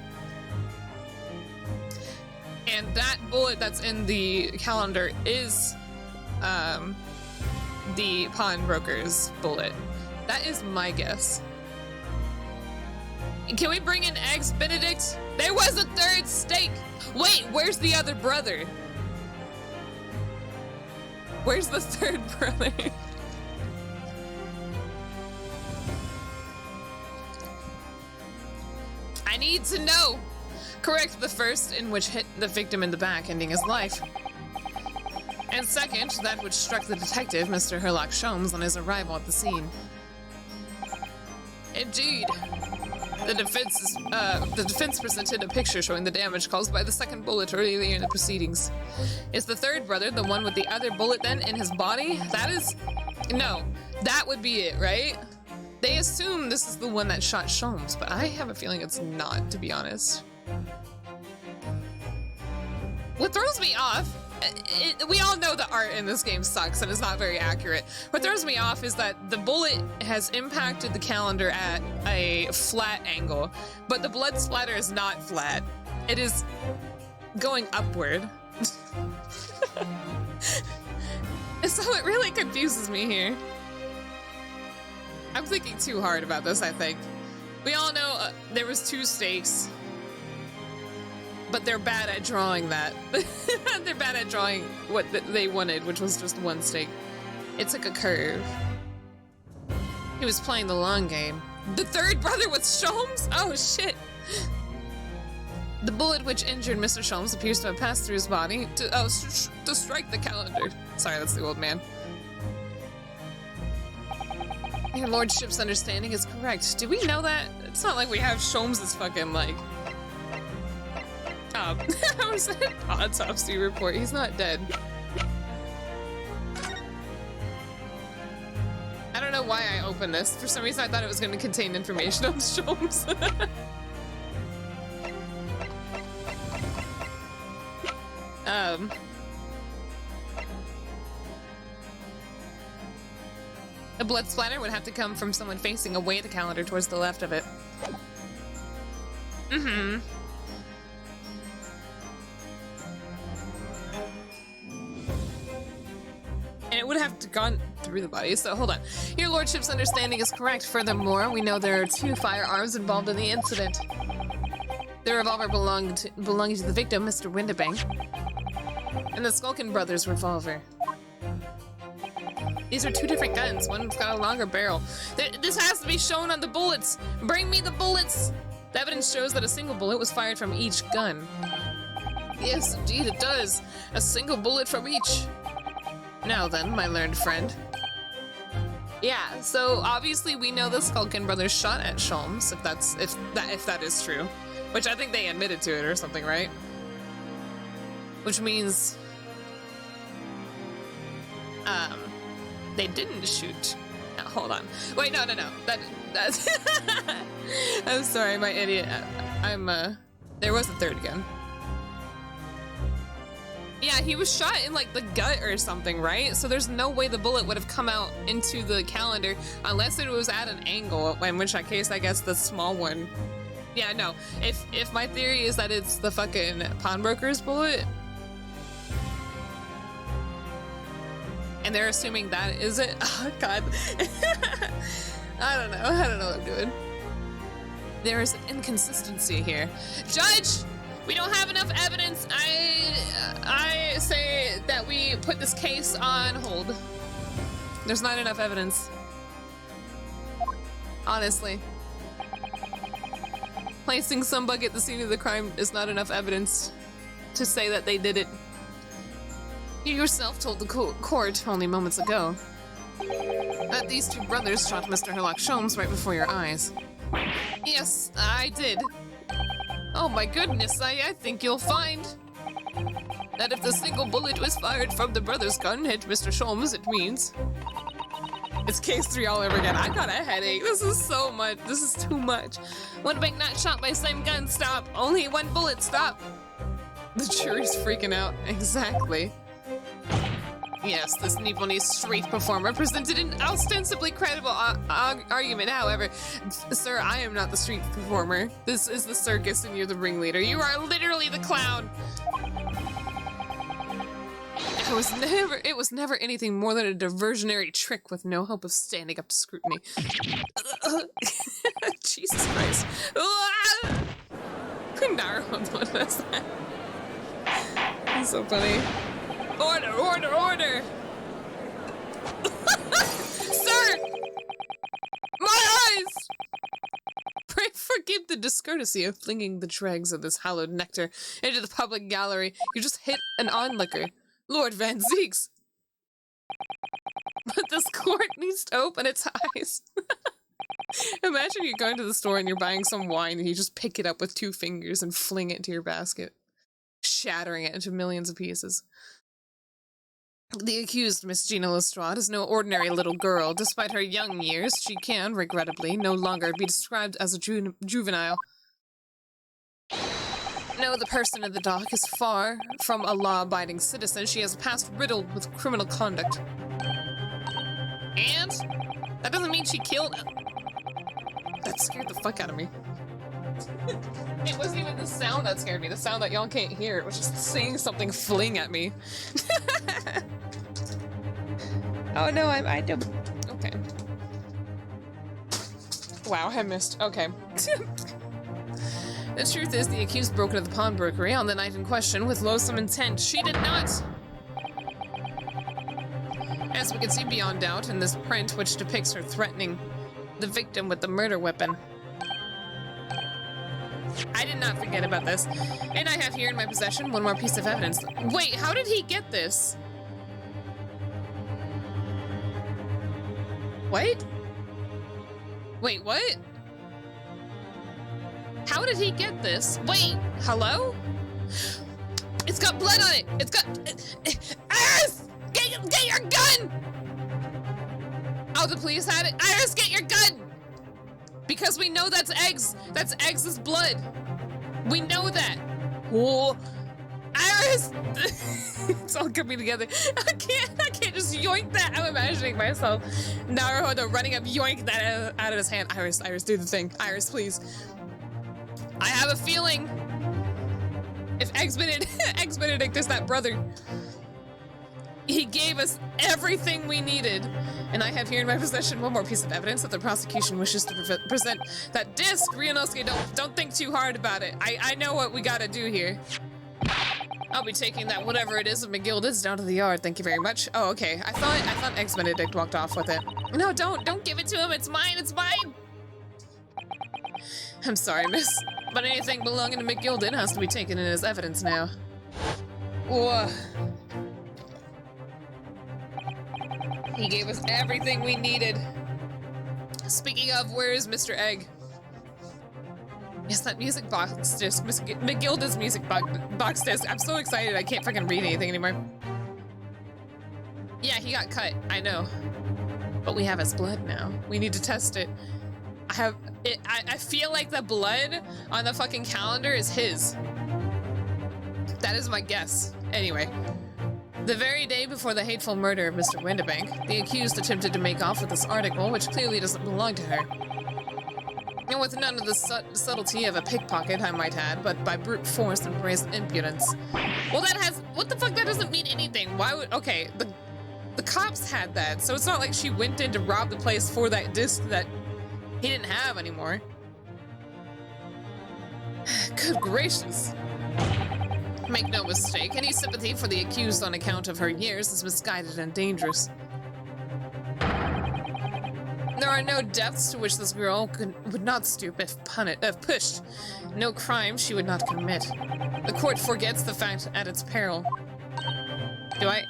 And that bullet that's in the calendar is the pawnbroker's bullet. That is my guess. Can we bring in Eggs Benedict? There was a 3rd steak! Wait, where's the other brother? Where's the 3rd brother? I need to know! Correct the first, in which hit the victim in the back, ending his life. And second, that which struck the detective, Mr. Herlock Sholmes, on his arrival at the scene. Indeed. The defense presented a picture showing the damage caused by the 2nd bullet earlier in the proceedings. Is the 3rd brother the one with the other bullet then in his body? No, that would be it, right? They assume this is the one that shot Sholmes, but I have a feeling it's not, to be honest. What throws me off, we all know the art in this game sucks and is not very accurate. What throws me off is that the bullet has impacted the calendar at a flat angle, but the blood splatter is not flat. It is going upward. So it really confuses me here. I'm thinking too hard about this, I think. We all know there was 2 stakes. But they're bad at drawing that. They're bad at drawing what they wanted, which was just 1 stake. It took a curve. He was playing the long game. The 3rd brother was Sholmes? Oh, shit. The bullet which injured Mr. Sholmes appears to have passed through his body to strike the calendar. Sorry, that's the old man. Your lordship's understanding is correct. Do we know that? It's not like we have Sholmes' fucking, like... How was that? Autopsy report. He's not dead. I don't know why I opened this. For some reason I thought it was going to contain information on Sholmes. A blood splatter would have to come from someone facing away the calendar towards the left of it. Mm-hmm. And it would have to gone through the body, so hold on. Your lordship's understanding is correct. Furthermore, we know there are 2 firearms involved in the incident. The revolver belonging to the victim, Mr. Windibank, and the Skulkin brothers' revolver. These are 2 different guns. One's got a longer barrel. This has to be shown on the bullets. Bring me the bullets. The evidence shows that a single bullet was fired from each gun. Yes, indeed it does. A single bullet from each. Now then, my learned friend. Yeah, so obviously we know the Skulkin brothers shot at Sholmes, if that is true. Which I think they admitted to it or something, right? Which means they didn't shoot. No, hold on. Wait, no. That's I'm sorry, my idiot. There was a 3rd gun. Yeah, he was shot in, like, the gut or something, right? So there's no way the bullet would have come out into the calendar unless it was at an angle, in which case, I guess, the small one. Yeah, no. If my theory is that it's the fucking pawnbroker's bullet, and they're assuming that is it, oh, God. I don't know what I'm doing. There is an inconsistency here. Judge! We don't have enough evidence. I say that we put this case on hold. There's not enough evidence. Honestly. Placing some bug at the scene of the crime is not enough evidence to say that they did it. You yourself told the court only moments ago that these 2 brothers shot Mr. Herlock Sholmes right before your eyes. Yes, I did. Oh my goodness, I think you'll find that if the single bullet was fired from the brother's gun hit Mr. Sholmes, it means it's case 3 all over again. I got a headache. This is so much. This is too much. One bank not shot by same gun. Stop. Only one bullet. Stop. The jury's freaking out. Exactly. Yes, this Nipponiese street performer presented an ostensibly credible argument. However, sir, I am not the street performer. This is the circus and you're the ringleader. You are literally the clown. It was never anything more than a diversionary trick with no hope of standing up to scrutiny. Jesus Christ. Naruto, what was that? That's so funny. Order, order, order! Sir! My eyes! Pray forgive the discourtesy of flinging the dregs of this hallowed nectar into the public gallery. You just hit an onlooker. Lord Van Zeeks. But this court needs to open its eyes. Imagine you're going to the store and you're buying some wine and you just pick it up with 2 fingers and fling it into your basket, shattering it into millions of pieces. The accused, Miss Gina Lestrade, is no ordinary little girl. Despite her young years, she can, regrettably, no longer be described as a juvenile. No, the person in the dock is far from a law-abiding citizen. She has a past riddled with criminal conduct. And that doesn't mean she killed... That scared the fuck out of me. It wasn't even the sound that scared me. The sound that y'all can't hear. It was just seeing something fling at me. Oh no, I don't... Okay. Wow, I missed. Okay. The truth is, the accused broke into the pawnbrokery on the night in question with loathsome intent. She did not! As we can see beyond doubt in this print, which depicts her threatening the victim with the murder weapon. I did not forget about this. And I have here in my possession one more piece of evidence. Wait, how did he get this? What? Wait, what? How did he get this? Wait, hello? It's got blood on it! It's got... Iris! Get your gun! Oh, the police had it? Iris, get your gun! Because we know that's eggs. That's eggs' blood. We know that. Oh, Iris! It's all coming together. I can't just yoink that. I'm imagining myself Naruto running up, yoink that out of his hand. Iris, do the thing. Iris, please. I have a feeling if Eggs Benedict is that brother, he gave us everything we needed. And I have here in my possession one more piece of evidence that the prosecution wishes to present that disc. Ryunosuke, don't think too hard about it. I know what we gotta do here. I'll be taking that whatever it is of McGilda's down to the yard. Thank you very much. Oh, okay. I thought Eggs Benedict walked off with it. No, don't give it to him. It's mine. It's mine. I'm sorry, miss, but anything belonging to McGilden has to be taken in as evidence now. Whoa. He gave us everything we needed. Speaking of, where is Mr. Egg? Yes, that music box disc, McGilda's music box disc. I'm so excited I can't fucking read anything anymore. Yeah, he got cut, I know. But we have his blood now. We need to test it. I feel like the blood on the fucking calendar is his. That is my guess. Anyway. The very day before the hateful murder of Mr. Windibank, the accused attempted to make off with this article, which clearly doesn't belong to her. And with none of the subtlety of a pickpocket, I might add, but by brute force and brazen impudence. Well, that has... What the fuck? That doesn't mean anything. Why would... Okay, the cops had that, so it's not like she went in to rob the place for that disc that he didn't have anymore. Good gracious. Make no mistake, any sympathy for the accused on account of her years is misguided and dangerous. There are no depths to which this girl would not stoop if pushed. No crime she would not commit. The court forgets the fact at its peril. Do I?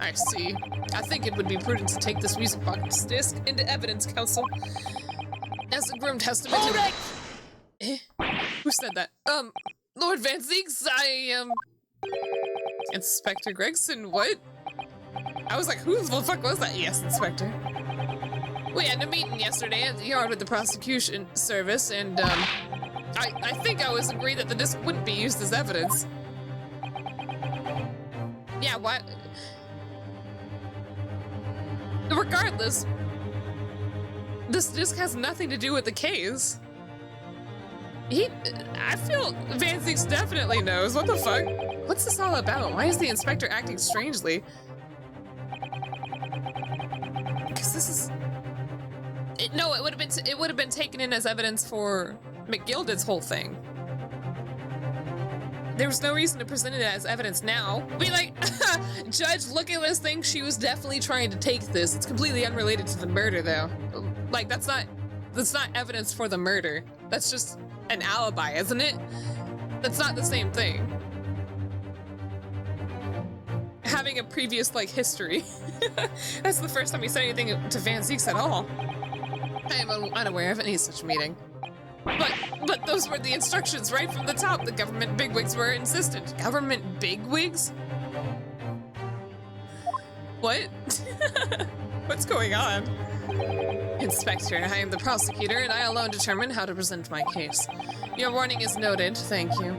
I see. I think it would be prudent to take this music box disc into evidence, counsel. As a grim testament to... Eh? Who said that? Lord Van Zeeks, Inspector Gregson, what? I was like, who the fuck was that? Yes, Inspector. We had a meeting yesterday at the yard with the prosecution service, and, I think I was agreed that the disc wouldn't be used as evidence. Yeah, what? Regardless, this disc has nothing to do with the case. I feel Van Zieks definitely knows. What the fuck? What's this all about? Why is the inspector acting strangely? Because this is... No, it would have been taken in as evidence for McGilded's whole thing. There was no reason to present it as evidence now. Be like, Judge, look at this thing. She was definitely trying to take this. It's completely unrelated to the murder, though. Like, that's not evidence for the murder. That's just an alibi, isn't it? That's not the same thing. Having a previous, like, history. That's the first time we said anything to Van Zieks at all. I am unaware of any such meeting. But those were the instructions right from the top. The government bigwigs were insistent. Government bigwigs? What? What's going on? Inspector, I am the prosecutor, and I alone determine how to present my case. Your warning is noted. Thank you.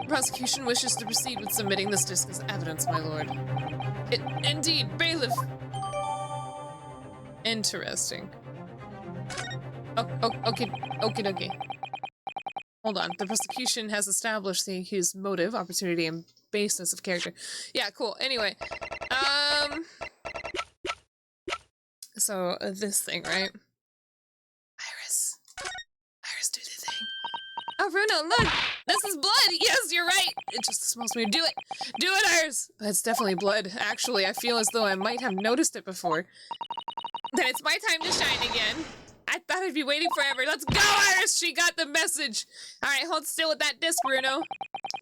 Prosecution wishes to proceed with submitting this disc as evidence, my lord. Indeed, bailiff. Interesting. Okay. Hold on. The prosecution has established the accused's motive, opportunity, and baseness of character. Yeah, cool. Anyway, so this thing, right? Iris, do the thing. Oh, Bruno, look! This is blood! Yes, you're right! It just smells weird. Do it! Do it, Iris! That's definitely blood. Actually, I feel as though I might have noticed it before. Then it's my time to shine again. I thought I'd be waiting forever. Let's go, Iris! She got the message! Alright, hold still with that disc, Bruno.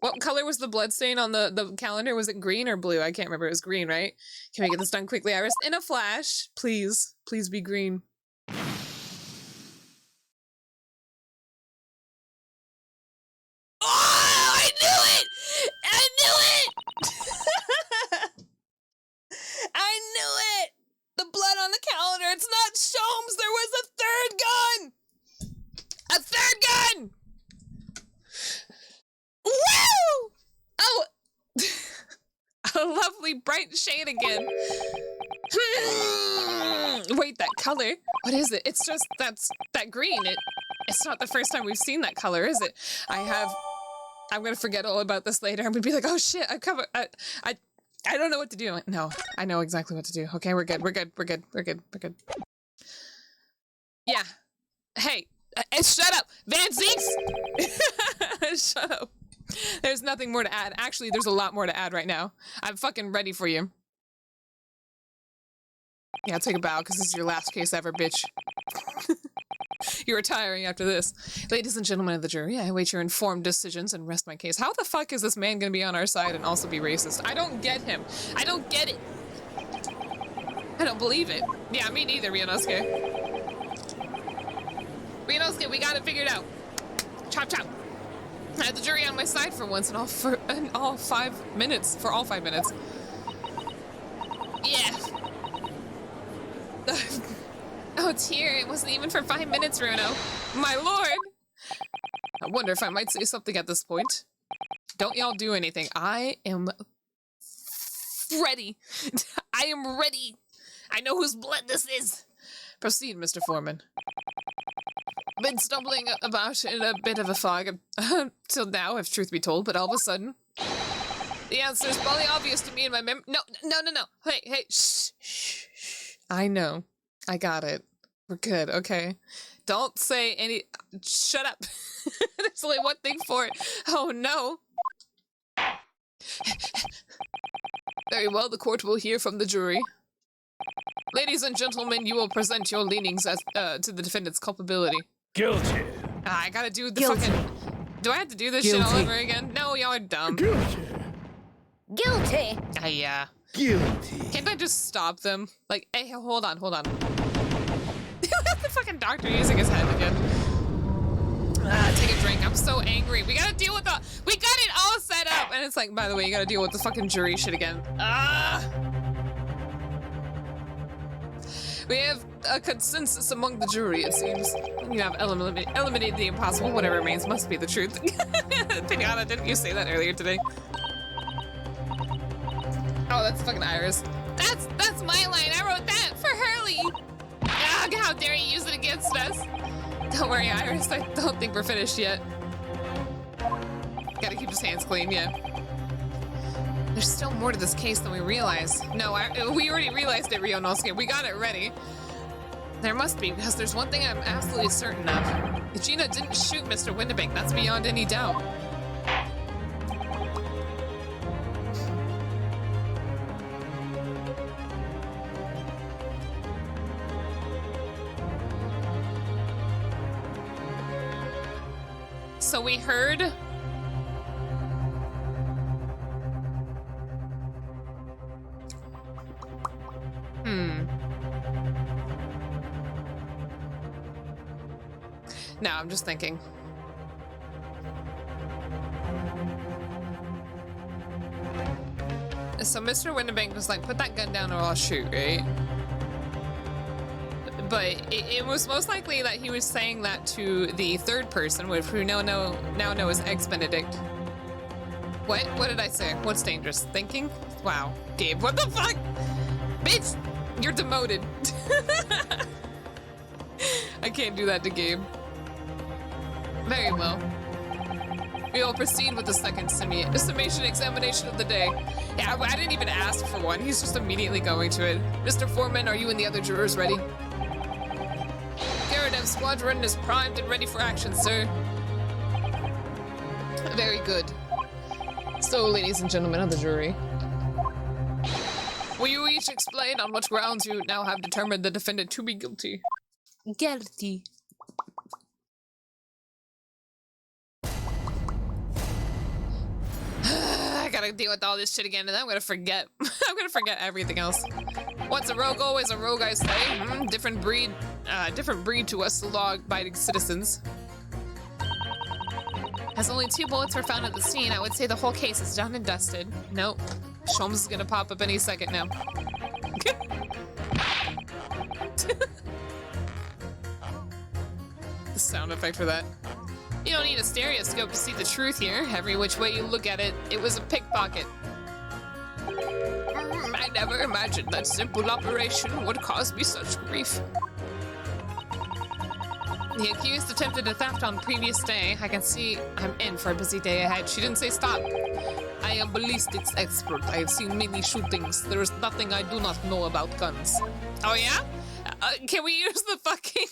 What color was the blood stain on the calendar? Was it green or blue? I can't remember. It was green, right? Can we get this done quickly, Iris? In a flash. Please. Please be green. Oh, I knew it! I knew it! I knew it! The blood on the calendar. It's not Sholmes. There was a third gun! A third gun! Woo! Oh! A lovely bright shade again. Wait, that color? What is it? It's just that green. It's not the first time we've seen that color, is it? I'm gonna forget all about this later. I'm gonna be like, oh shit, I don't know what to do. No, I know exactly what to do. Okay, we're good. Yeah. Hey, shut up, Van Zieks! Shut up. There's nothing more to add. Actually, there's a lot more to add right now. I'm fucking ready for you. Yeah, take a bow, because this is your last case ever, bitch. You're retiring after this. Ladies and gentlemen of the jury, I await your informed decisions and rest my case. How the fuck is this man gonna be on our side and also be racist? I don't get him. I don't get it. I don't believe it. Yeah, me neither, Ryunosuke. Ryunosuke, we got it figured out. Chop chop. I had the jury on my side for once in all 5 minutes. For all 5 minutes. Yeah. Oh dear, it wasn't even for 5 minutes, Runo. My lord! I wonder if I might say something at this point. Don't y'all do anything. I am ready. I am ready. I know whose blood this is. Proceed, Mr. Foreman. Been stumbling about in a bit of a fog till now, if truth be told, but all of a sudden, the answer is probably obvious to me in my No. Hey, shh. I know. I got it. We're good, okay? Don't say any... Shut up. There's only one thing for it. Oh, no. Very well, the court will hear from the jury. Ladies and gentlemen, you will present your leanings as to the defendant's culpability. Guilty. I gotta do the Guilty. fucking... Do I have to do this shit all over again? No, y'all are dumb. Guilty. Guilty. Yeah. Guilty. Can't I just stop them? Like, hey, hold on. The fucking doctor using his head again. Take a drink. I'm so angry. We gotta deal with we got it all set up, and it's like, by the way, you gotta deal with the fucking jury shit again. We have a consensus among the jury, it seems. You have eliminated the impossible. Whatever remains must be the truth. Pinata, didn't you say that earlier today? Oh, that's fucking Iris. That's my line. I wrote that for Hurley. Ugh, how dare you use it against us? Don't worry, Iris. I don't think we're finished yet. Gotta keep his hands clean, yeah. There's still more to this case than we realize. No, we already realized it, Ryonosuke. We got it ready. There must be, because there's one thing I'm absolutely certain of. Gina didn't shoot Mr. Windibank. That's beyond any doubt. So we heard... No, I'm just thinking. So Mr. Windibank was like, put that gun down or I'll shoot, right? But it was most likely that he was saying that to the third person, which we now know as Ex-Benedict. What did I say? What's dangerous? Thinking? Wow. Gabe, what the fuck? Bitch, you're demoted. I can't do that to Gabe. Very well. We will proceed with the second summation examination of the day. Yeah, I didn't even ask for one. He's just immediately going to it. Mr. Foreman, are you and the other jurors ready? Garadev Squadron is primed and ready for action, sir. Very good. So, ladies and gentlemen of the jury, will you each explain on what grounds you now have determined the defendant to be guilty? Guilty. I gotta deal with all this shit again, and then I'm gonna forget. I'm gonna forget everything else. Once a rogue, always a rogue, I say. Different breed to us law-abiding citizens. As only 2 bullets were found at the scene, I would say the whole case is done and dusted. Nope. Sholmes is gonna pop up any second now. The sound effect for that. You don't need a stereoscope to see the truth here. Every which way you look at it, it was a pickpocket. I never imagined that simple operation would cause me such grief. The accused attempted a theft on the previous day. I can see I'm in for a busy day ahead. She didn't say stop. I am ballistics expert. I have seen many shootings. There is nothing I do not know about guns. Oh yeah? Can we use the fucking...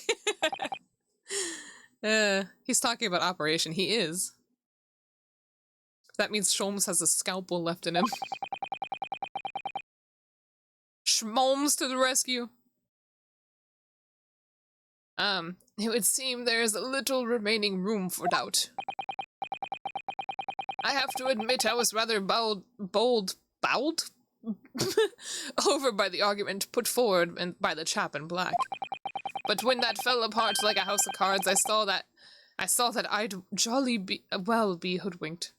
he's talking about operation. He is. That means Sholmes has a scalpel left in him. Schmolmes to the rescue. It would seem there is little remaining room for doubt. I have to admit I was rather bowled over by the argument put forward by the chap in black. But when that fell apart like a house of cards, I saw that I'd jolly be hoodwinked.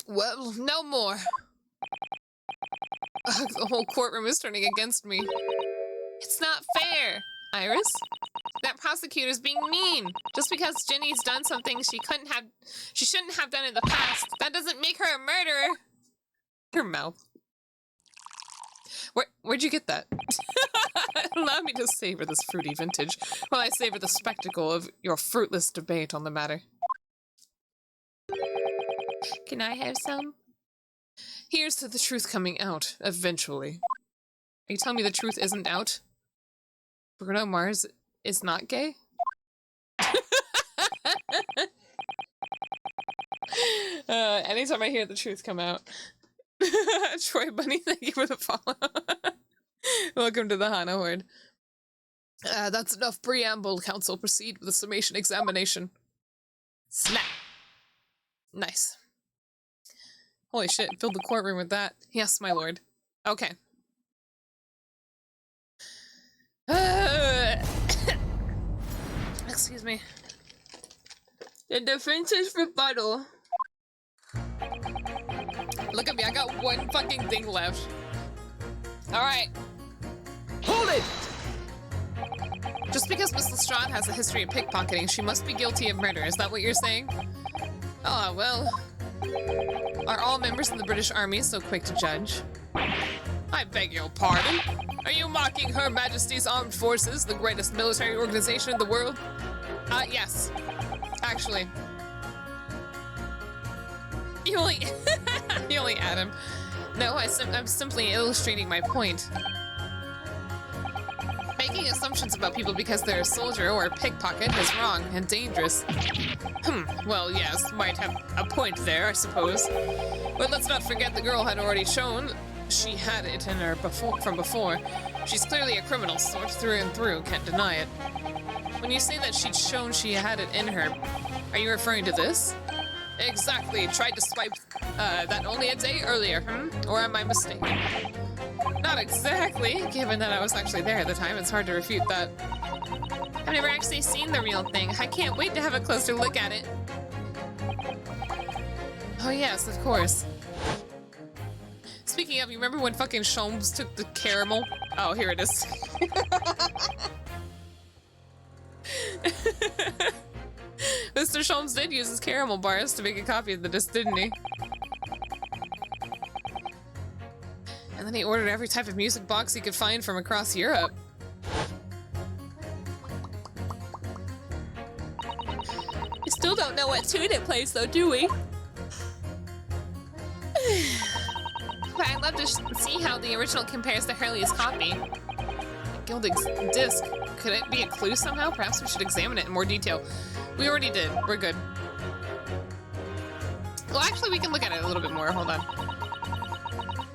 Well, no more. The whole courtroom is turning against me. It's not fair, Iris. That prosecutor's being mean. Just because Jenny's done something she shouldn't have done in the past, that doesn't make her a murderer. Her mouth. Where'd you get that? Allow me to savor this fruity vintage while I savor the spectacle of your fruitless debate on the matter. Can I have some? Here's to the truth coming out, eventually. Are you telling me the truth isn't out? Bruno Mars is not gay? Anytime I hear the truth come out. Troy Bunny, thank you for the follow. Welcome to the Hana Horde. That's enough preamble. Council, proceed with the summation examination. Snap. Nice. Holy shit, filled the courtroom with that. Yes, my lord. Okay. excuse me. The defense's rebuttal. Look at me, I got one fucking thing left. Alright. Hold it! Just because Miss Lestrade has a history of pickpocketing, she must be guilty of murder. Is that what you're saying? Ah, well. Are all members of the British Army so quick to judge? I beg your pardon? Are you mocking Her Majesty's Armed Forces, the greatest military organization in the world? Yes. Actually. You only add him. No, I'm simply illustrating my point. Making assumptions about people because they're a soldier or a pickpocket is wrong and dangerous. Well, yes, might have a point there, I suppose. But let's not forget the girl had already shown she had it in her from before. She's clearly a criminal sort through and through, can't deny it. When you say that she'd shown she had it in her, are you referring to this? Exactly, tried to swipe that only a day earlier, Or am I mistaken? Not exactly, given that I was actually there at the time, it's hard to refute that. I've never actually seen the real thing. I can't wait to have a closer look at it. Oh yes, of course. Speaking of, you remember when fucking Sholmes took the caramel? Oh, here it is. Mr. Sholmes did use his caramel bars to make a copy of the disc, didn't he? And then he ordered every type of music box he could find from across Europe. We still don't know what tune it plays though, do we? But I'd love to see how the original compares to Hurley's copy. Gilding's disc. Could it be a clue somehow? Perhaps we should examine it in more detail. We already did. We're good. Well, actually, we can look at it a little bit more. Hold on.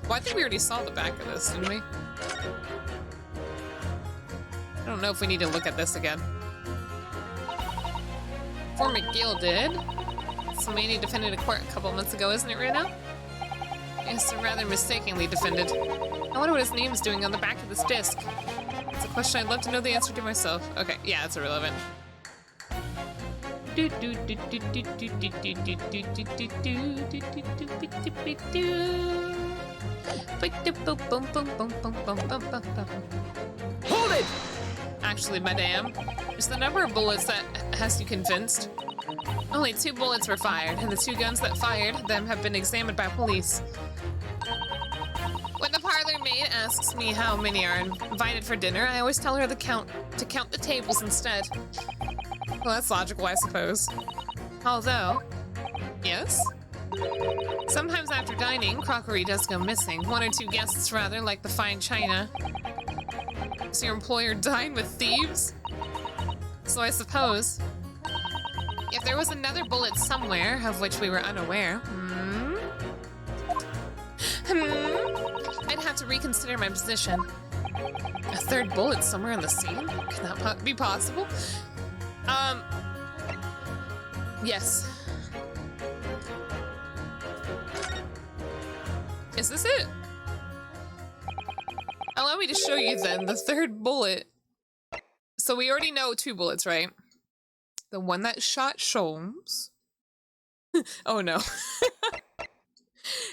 Well, I think we already saw the back of this, didn't we? I don't know if we need to look at this again. Before McGill did. Somebody defended a court a couple months ago, isn't it, right now? Yes, rather mistakenly defended. I wonder what his name's doing on the back of this disc. It's a question I'd love to know the answer to myself. Okay, yeah, it's irrelevant. Hold it! Actually, madame, is the number of bullets that has you convinced? Only 2 bullets were fired, and the 2 guns that fired them have been examined by police. When the parlor maid asks me how many are invited for dinner, I always tell her to count the tables instead. Well, that's logical, I suppose. Although, yes? Sometimes after dining, crockery does go missing. 1 or 2 guests, rather, like the fine china. Does your employer dine with thieves? So I suppose, if there was another bullet somewhere of which we were unaware, I'd have to reconsider my position. A 3rd bullet somewhere on the scene? Can that be possible? Yes. Is this it? Allow me to show you then the 3rd bullet. So we already know 2 bullets, right? The one that shot Sholmes. Oh no.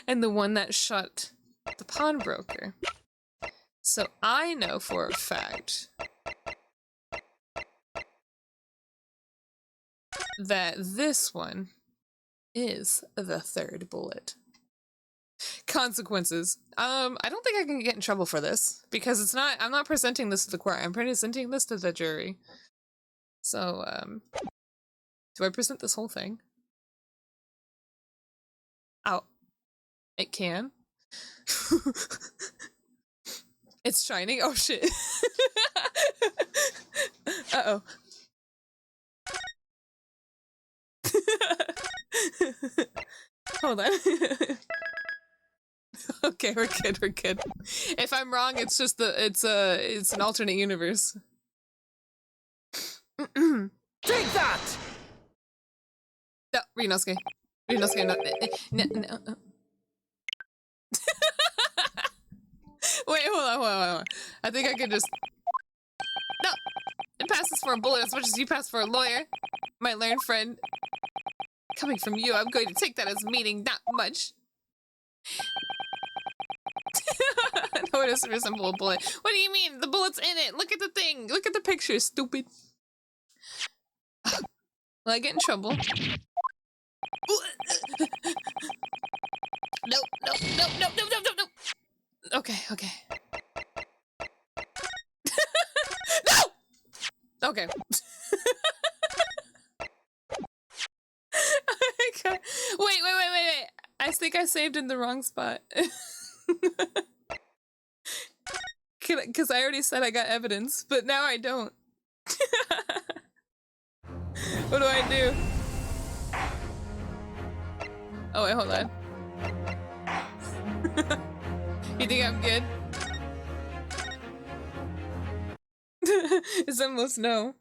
And the one that shot the pawnbroker. So I know for a fact that this one is the 3rd bullet. Consequences. I don't think I can get in trouble for this because it's not, I'm not presenting this to the court. I'm presenting this to the jury. So, do I present this whole thing? Oh, it can. It's shining. Oh shit. Uh-oh. Hold on. Okay, we're good, we're good. If I'm wrong, it's just it's an alternate universe. Take that! No, Rinosuke. Rinosuke, no. No. Wait, hold on. I think I can just... No! It passes for a bullet as much as you pass for a lawyer. My learned friend. Coming from you, I'm going to take that as meaning not much. No, it doesn't resemble a bullet. What do you mean? The bullet's in it. Look at the thing. Look at the picture, stupid. Will I get in trouble? No. Okay. No! Okay. Wait. I think I saved in the wrong spot. Because I already said I got evidence, but now I don't. What do I do? Oh wait, hold on. You think I'm good? It's almost no.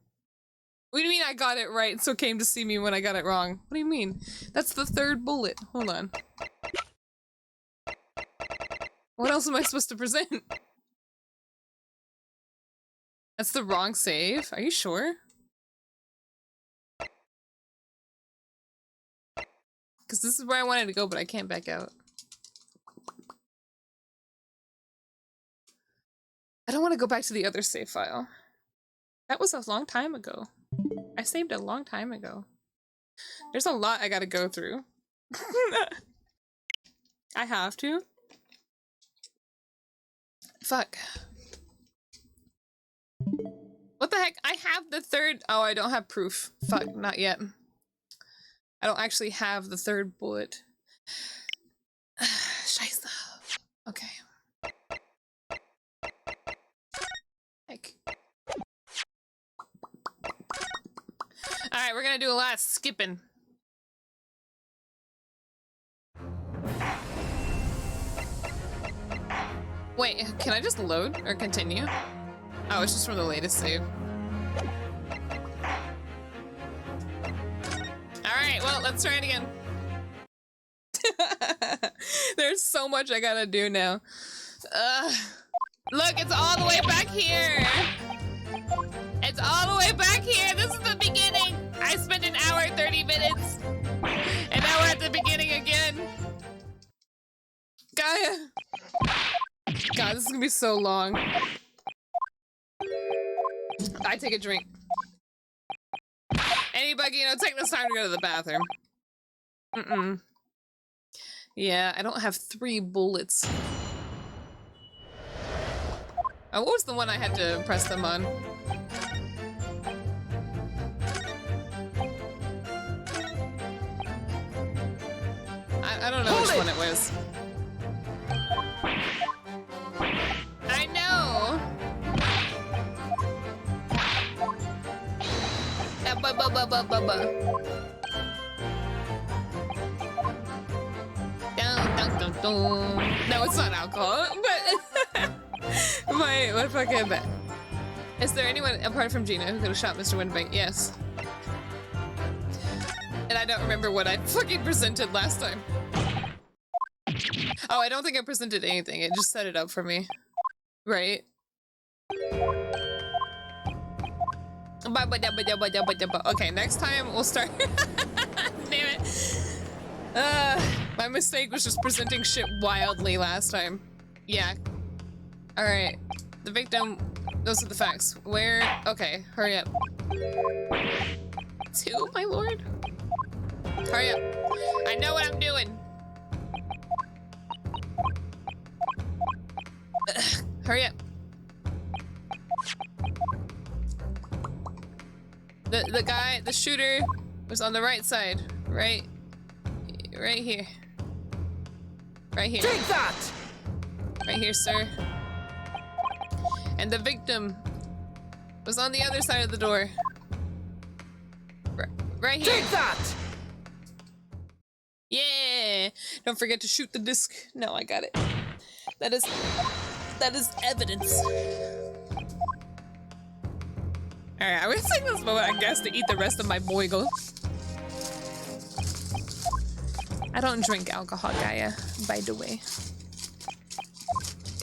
What do you mean I got it right, so came to see me when I got it wrong? What do you mean? That's the third bullet. Hold on. What else am I supposed to present? That's the wrong save? Are you sure? Because this is where I wanted to go, but I can't back out. I don't want to go back to the other save file. That was a long time ago. I saved a long time ago. There's a lot I gotta go through. I have to. Fuck. What the heck? I have the third. Oh, I don't have proof. Fuck, not yet. I don't actually have the third bullet. Scheiße. Okay. Heck. Alright, we're gonna do a lot of skipping. Wait, can I just load or continue? Oh, it's just from the latest save. Alright, well, let's try it again. There's so much I gotta do now. Look, it's all the way back here! It's all the way back here! This is the beginning! I spent an hour and 30 minutes! And now we're at the beginning again! Gaia! God, this is gonna be so long. I take a drink. Anybody, take this time to go to the bathroom. Yeah, I don't have 3 bullets. Oh, what was the one I had to press them on? I don't know which one it was. I know! No, it's not alcohol, but my fucking bet. Is there anyone apart from Gina who could have shot Mr. Windbank? Yes. And I don't remember what I fucking presented last time. Oh, I don't think I presented anything. It just set it up for me. Right? Okay, next time we'll start. Damn it. My mistake was just presenting shit wildly last time. Yeah. Alright. The victim, those are the facts. Where? Okay, hurry up. 2, my lord? Hurry up. I know what I'm doing. Hurry up. The guy, the shooter, was on the right side. Right here. Right here. Take that! Right here, sir. And the victim was on the other side of the door. Right here. Take that! Yeah! Don't forget to shoot the disc. No, I got it. That is evidence. Alright, I'm gonna take this moment, I guess, to eat the rest of my boigel. I don't drink alcohol, Gaia, by the way.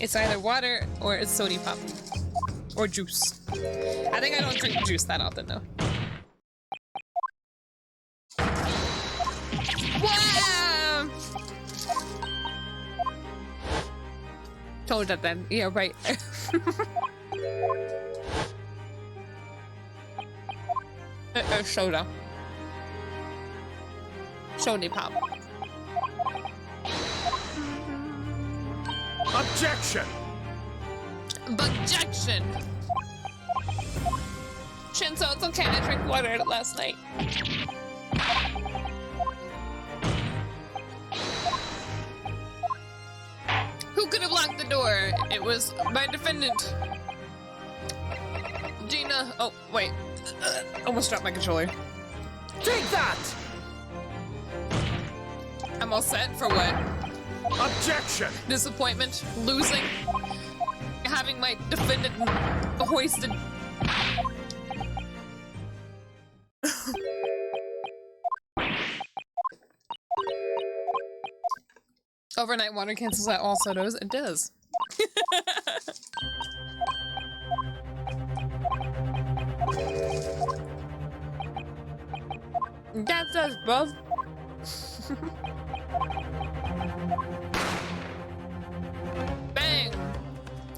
It's either water or it's soda pop. Or juice. I think I don't drink juice that often, though. Wow! Told that then. Yeah, right. Soda. Soda pop. Objection! Objection! Shinzo, it's okay, I drank water last night. Who could have locked the door? It was my defendant. Gina. Oh, wait. Almost dropped my controller. Take that! I'm all set for what? Objection! Disappointment, losing, having my defendant hoisted. Overnight water cancels out all sodas. It does. That does, bro. Bang!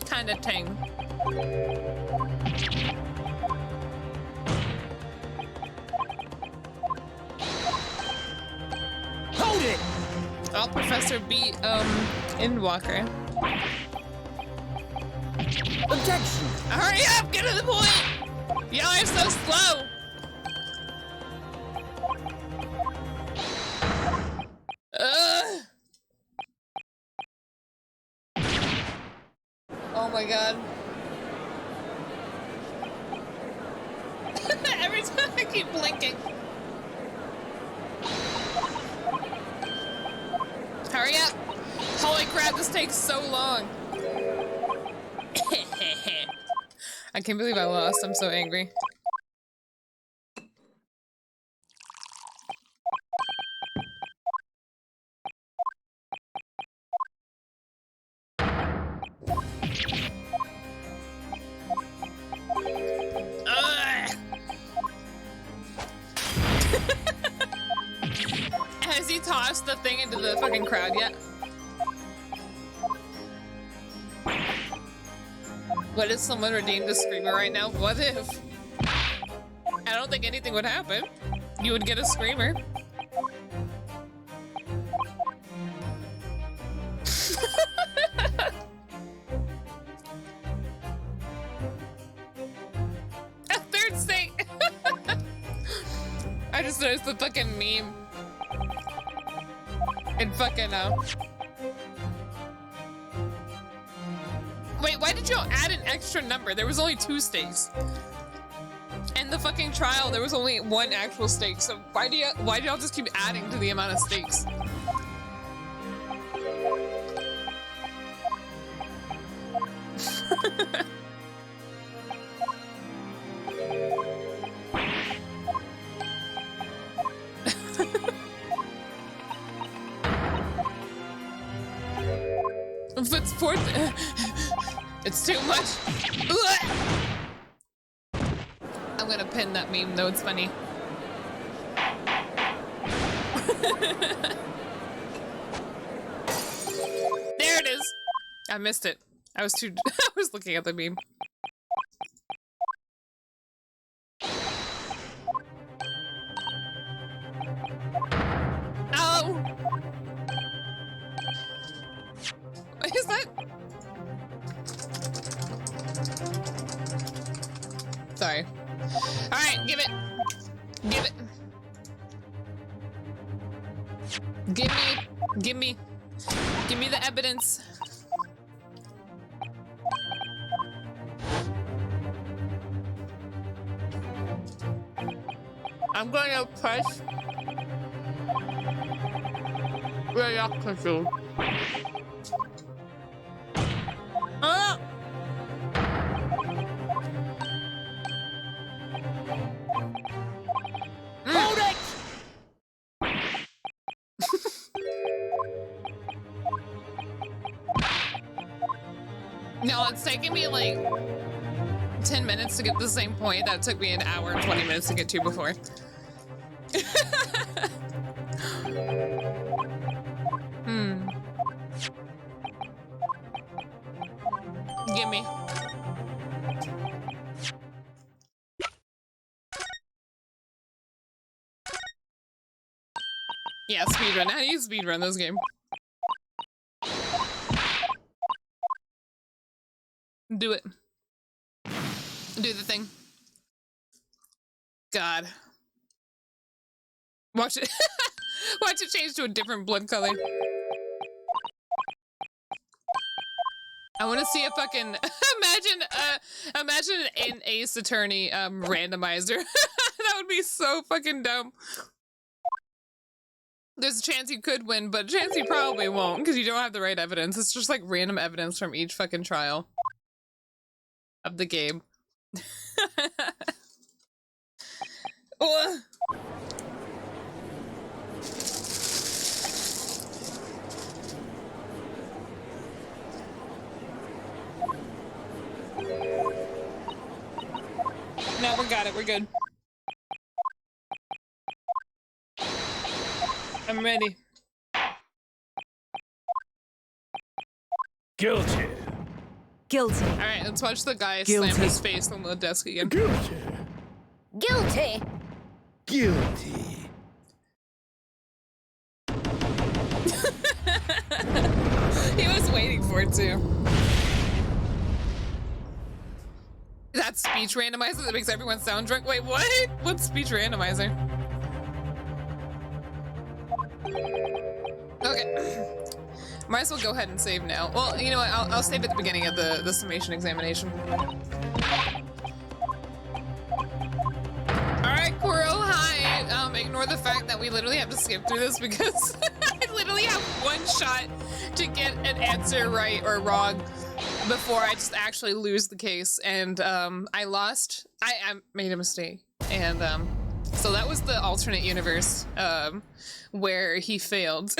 Kinda ting. Hold it! Oh, Professor B, Endwalker. Objection! Hurry up! Get to the point! Y'all are so slow! Oh my god. Every time I keep blinking. Hurry up! Holy crap, this takes so long. I can't believe I lost. I'm so angry. Has he tossed the thing into the fucking crowd yet? What if someone redeemed the screamer right now? What if? I don't think anything would happen. You would get a screamer. A third state! I just noticed the fucking meme. And fucking Wait, why did y'all add an extra number? There was only 2 stakes. In the fucking trial, there was only 1 actual stake. So why do y'all just keep adding to the amount of stakes? If it's 4th, it's too much. I'm gonna pin that meme though, it's funny. There it is. I missed it. I was looking at the meme. Oh! What is that? Sorry. Alright, give it. Give it. Give me the evidence. I'm going to press reaction. Ah! Hold it! No, it's taking me like 10 minutes to get to the same point that took me an hour and 20 minutes to get to before. Gimme. Yeah, speedrun. How do you speedrun this game? Do it. Do the thing. God. Watch it. Watch it change to a different blood color. I want to see a fucking imagine an Ace Attorney randomizer. That would be so fucking dumb. There's a chance you could win, but a chance you probably won't because you don't have the right evidence. It's just like random evidence from each fucking trial of the game. Ugh. No, we got it. We're good. I'm ready. Guilty. Guilty. All right, let's watch the guy slam his face on the desk again. Guilty. Guilty. Guilty. He was waiting for it too. That speech randomizer that makes everyone sound drunk. Wait, what? What speech randomizer? Okay. Might as well go ahead and save now. Well, you know what? I'll save at the beginning of the summation examination. Alright, Kuro, hi. Ignore the fact that we literally have to skip through this because I literally have one shot to get an answer right or wrong before I just actually lose the case. And I lost. I made a mistake. And so that was the alternate universe where he failed.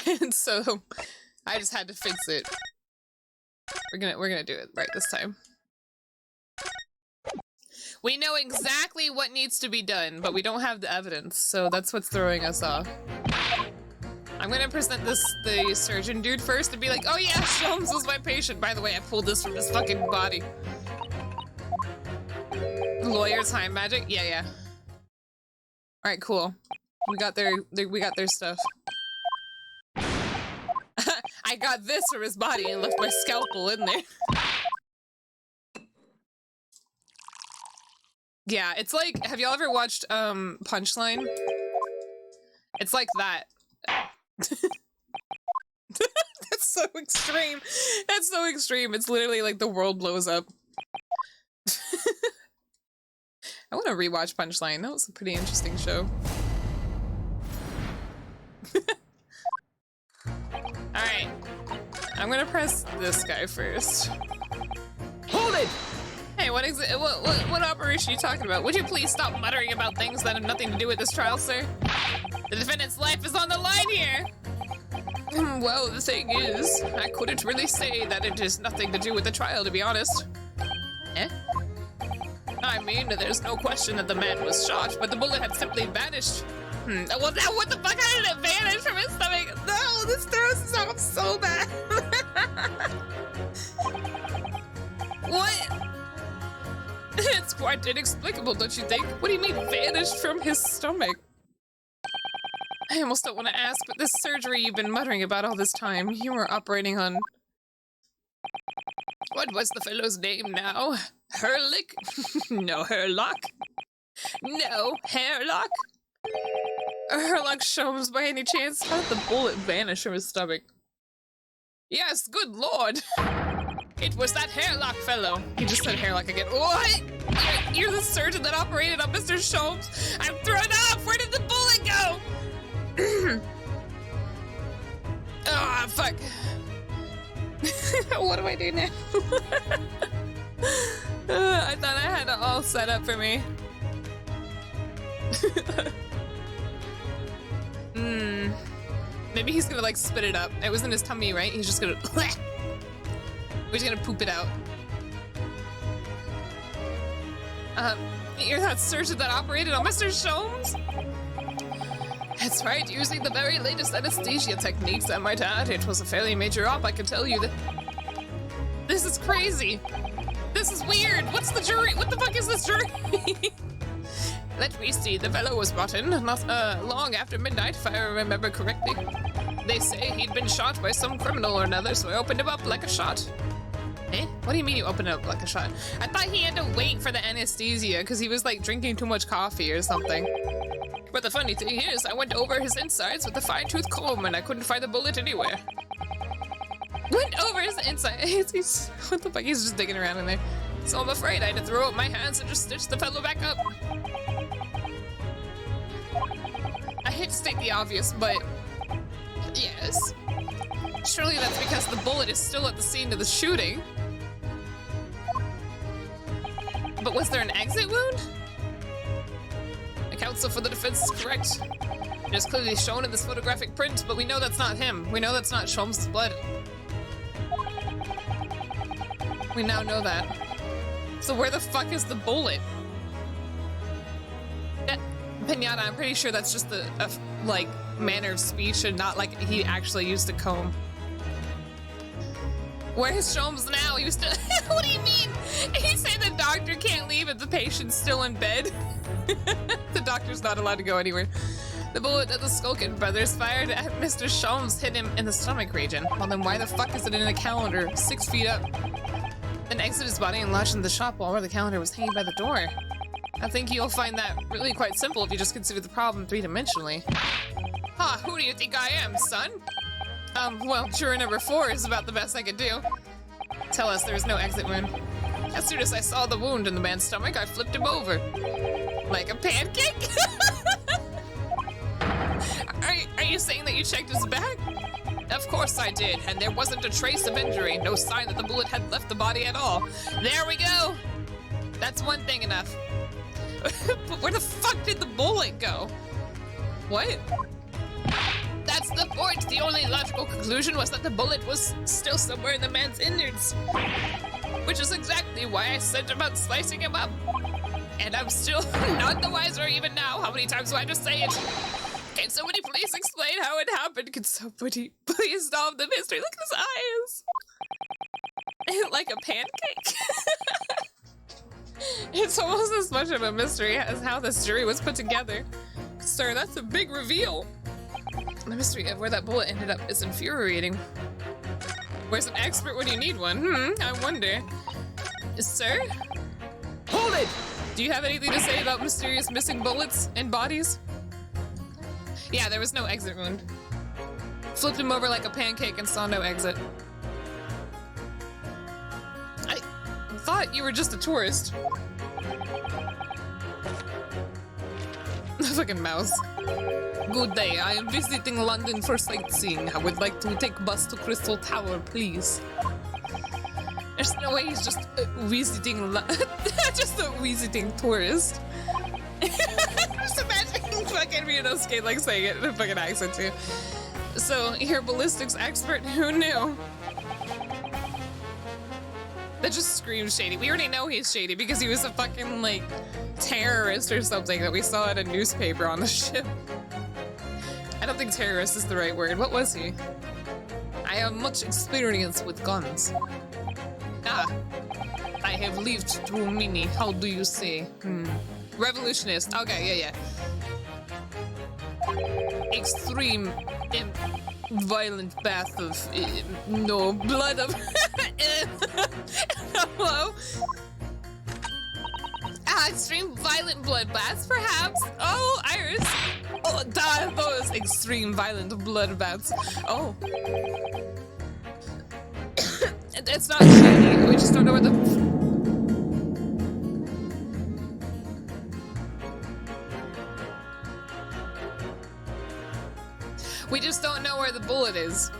And so I just had to fix it. We're gonna do it right this time. We know exactly what needs to be done, but we don't have the evidence, so that's what's throwing us off. I'm gonna present the surgeon dude first and be like, oh yeah, Sholmes was my patient. By the way, I pulled this from his fucking body. Lawyer time magic? Yeah. Alright, cool. We got their stuff. I got this from his body and left my scalpel in there. Yeah, it's like, have y'all ever watched Punchline? It's like that. That's so extreme. That's so extreme. It's literally like the world blows up. I want to rewatch Punchline. That was a pretty interesting show. Alright. I'm gonna press this guy first. Hold it! Hey, what operation are you talking about? Would you please stop muttering about things that have nothing to do with this trial, sir? The defendant's life is on the line here! Well, the thing is, I couldn't really say that it has nothing to do with the trial, to be honest. Eh? I mean, there's no question that the man was shot, but the bullet had simply vanished. Well, now what the fuck? How did it vanish from his stomach? No, this throws us off so bad. What? It's quite inexplicable, don't you think? What do you mean, vanished from his stomach? I almost don't want to ask, but this surgery you've been muttering about all this time, you were operating on... What was the fellow's name now? Herlick? No, Herlock? No, Herlock? Herlock Sholmes, by any chance? How did the bullet vanish from his stomach? Yes, good lord! It was that Hairlock fellow. He just said Hairlock again. What? You're the surgeon that operated on Mr. Sholmes? I'm thrown off! Where did the bullet go? Ah, oh, fuck. What do I do now? I thought I had it all set up for me. Maybe he's gonna like spit it up. It was in his tummy, right? He's just gonna... We're just gonna poop it out. You're that surgeon that operated on Mr. Sholmes? That's right, using the very latest anesthesia techniques, I might add. It was a fairly major op, I can tell you that. This is crazy. This is weird. What's the jury? What the fuck is this jury? Let me see. The fellow was brought in not long after midnight, if I remember correctly. They say he'd been shot by some criminal or another, so I opened him up like a shot. Eh? What do you mean you opened it up like a shot? I thought he had to wait for the anesthesia because he was like drinking too much coffee or something. But the funny thing is, I went over his insides with a fine-tooth comb and I couldn't find the bullet anywhere. Went over his insides. What the fuck? He's just digging around in there. So I'm afraid I had to throw up my hands and just stitch the fellow back up. I hate to state the obvious, but yes. Surely that's because the bullet is still at the scene of the shooting. But was there an exit wound? The counsel for the defense is correct. It is clearly shown in this photographic print, but we know that's not him. We know that's not Sholmes' blood. We now know that. So where the fuck is the bullet? Pinata, I'm pretty sure that's just a like, manner of speech and not like he actually used a comb. Where is Sholmes now? He was still. What do you mean? He said the doctor can't leave if the patient's still in bed. The doctor's not allowed to go anywhere. The bullet that the Skulkin brothers fired at Mr. Sholmes hit him in the stomach region. Well, then why the fuck is it in a calendar 6 feet up? Then exited his body and lodged in the shop wall where the calendar was hanging by the door. I think you'll find that really quite simple if you just consider the problem three-dimensionally. Huh, who do you think I am, son? Well, juror number 4 is about the best I could do. Tell us there is no exit wound. As soon as I saw the wound in the man's stomach, I flipped him over. Like a pancake? Are you saying that you checked his back? Of course I did, and there wasn't a trace of injury. No sign that the bullet had left the body at all. There we go! That's one thing enough. But where the fuck did the bullet go? What? That's the point. The only logical conclusion was that the bullet was still somewhere in the man's innards. Which is exactly why I set about slicing him up. And I'm still not the wiser even now. How many times do I have to say it? Can somebody please explain how it happened? Can somebody please solve the mystery? Look at his eyes. Like a pancake. It's almost as much of a mystery as how this jury was put together. Sir, that's a big reveal. The mystery of where that bullet ended up is infuriating. Where's an expert when you need one? I wonder. Sir? Hold it! Do you have anything to say about mysterious missing bullets and bodies? Yeah, there was no exit wound. Flipped him over like a pancake and saw no exit. I thought you were just a tourist. The fucking mouse. Good day, I am visiting London for sightseeing. I would like to take bus to Crystal Tower, please. There's no way he's just visiting just a visiting tourist. Just imagine fucking Ryunosuke like saying it in a fucking accent too. So, you're a ballistics expert, who knew? That just screams shady. We already know he's shady because he was a fucking, like, terrorist or something that we saw in a newspaper on the ship. I don't think terrorist is the right word. What was he? I have much experience with guns. Ah, I have lived through many. How do you say? Revolutionist. Okay, yeah. Extreme violent bath of no blood of hello. Extreme violent blood baths, perhaps. Oh, Iris. Oh, those extreme violent blood baths. Oh. It's not shady. We just don't know where the. We just don't know where the bullet is.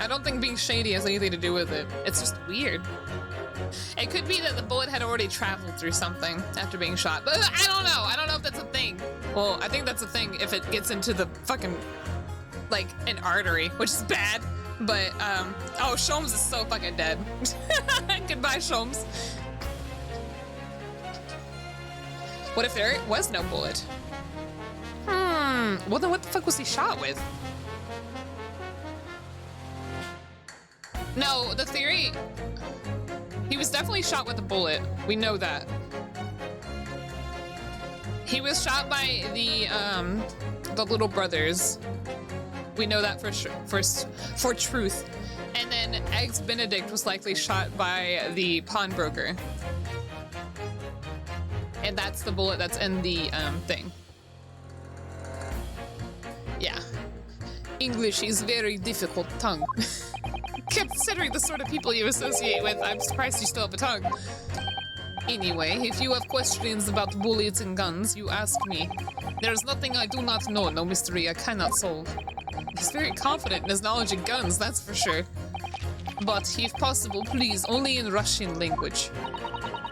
I don't think being shady has anything to do with it. It's just weird. It could be that the bullet had already traveled through something after being shot, but I don't know. I don't know if that's a thing. Well, I think that's a thing if it gets into the fucking, like, an artery, which is bad. But, oh, Sholmes is so fucking dead. Goodbye, Sholmes. What if there was no bullet? Well then what the fuck was he shot with? No, the theory... He was definitely shot with a bullet. We know that. He was shot by the little brothers. We know that for sure, for truth. And then Eggs Benedict was likely shot by the pawnbroker. And that's the bullet that's in the thing. Yeah. English is very difficult tongue. Considering the sort of people you associate with, I'm surprised you still have a tongue. Anyway, if you have questions about bullets and guns, you ask me. There's nothing I do not know, no mystery I cannot solve. He's very confident in his knowledge of guns, that's for sure. But, if possible, please, only in Russian language.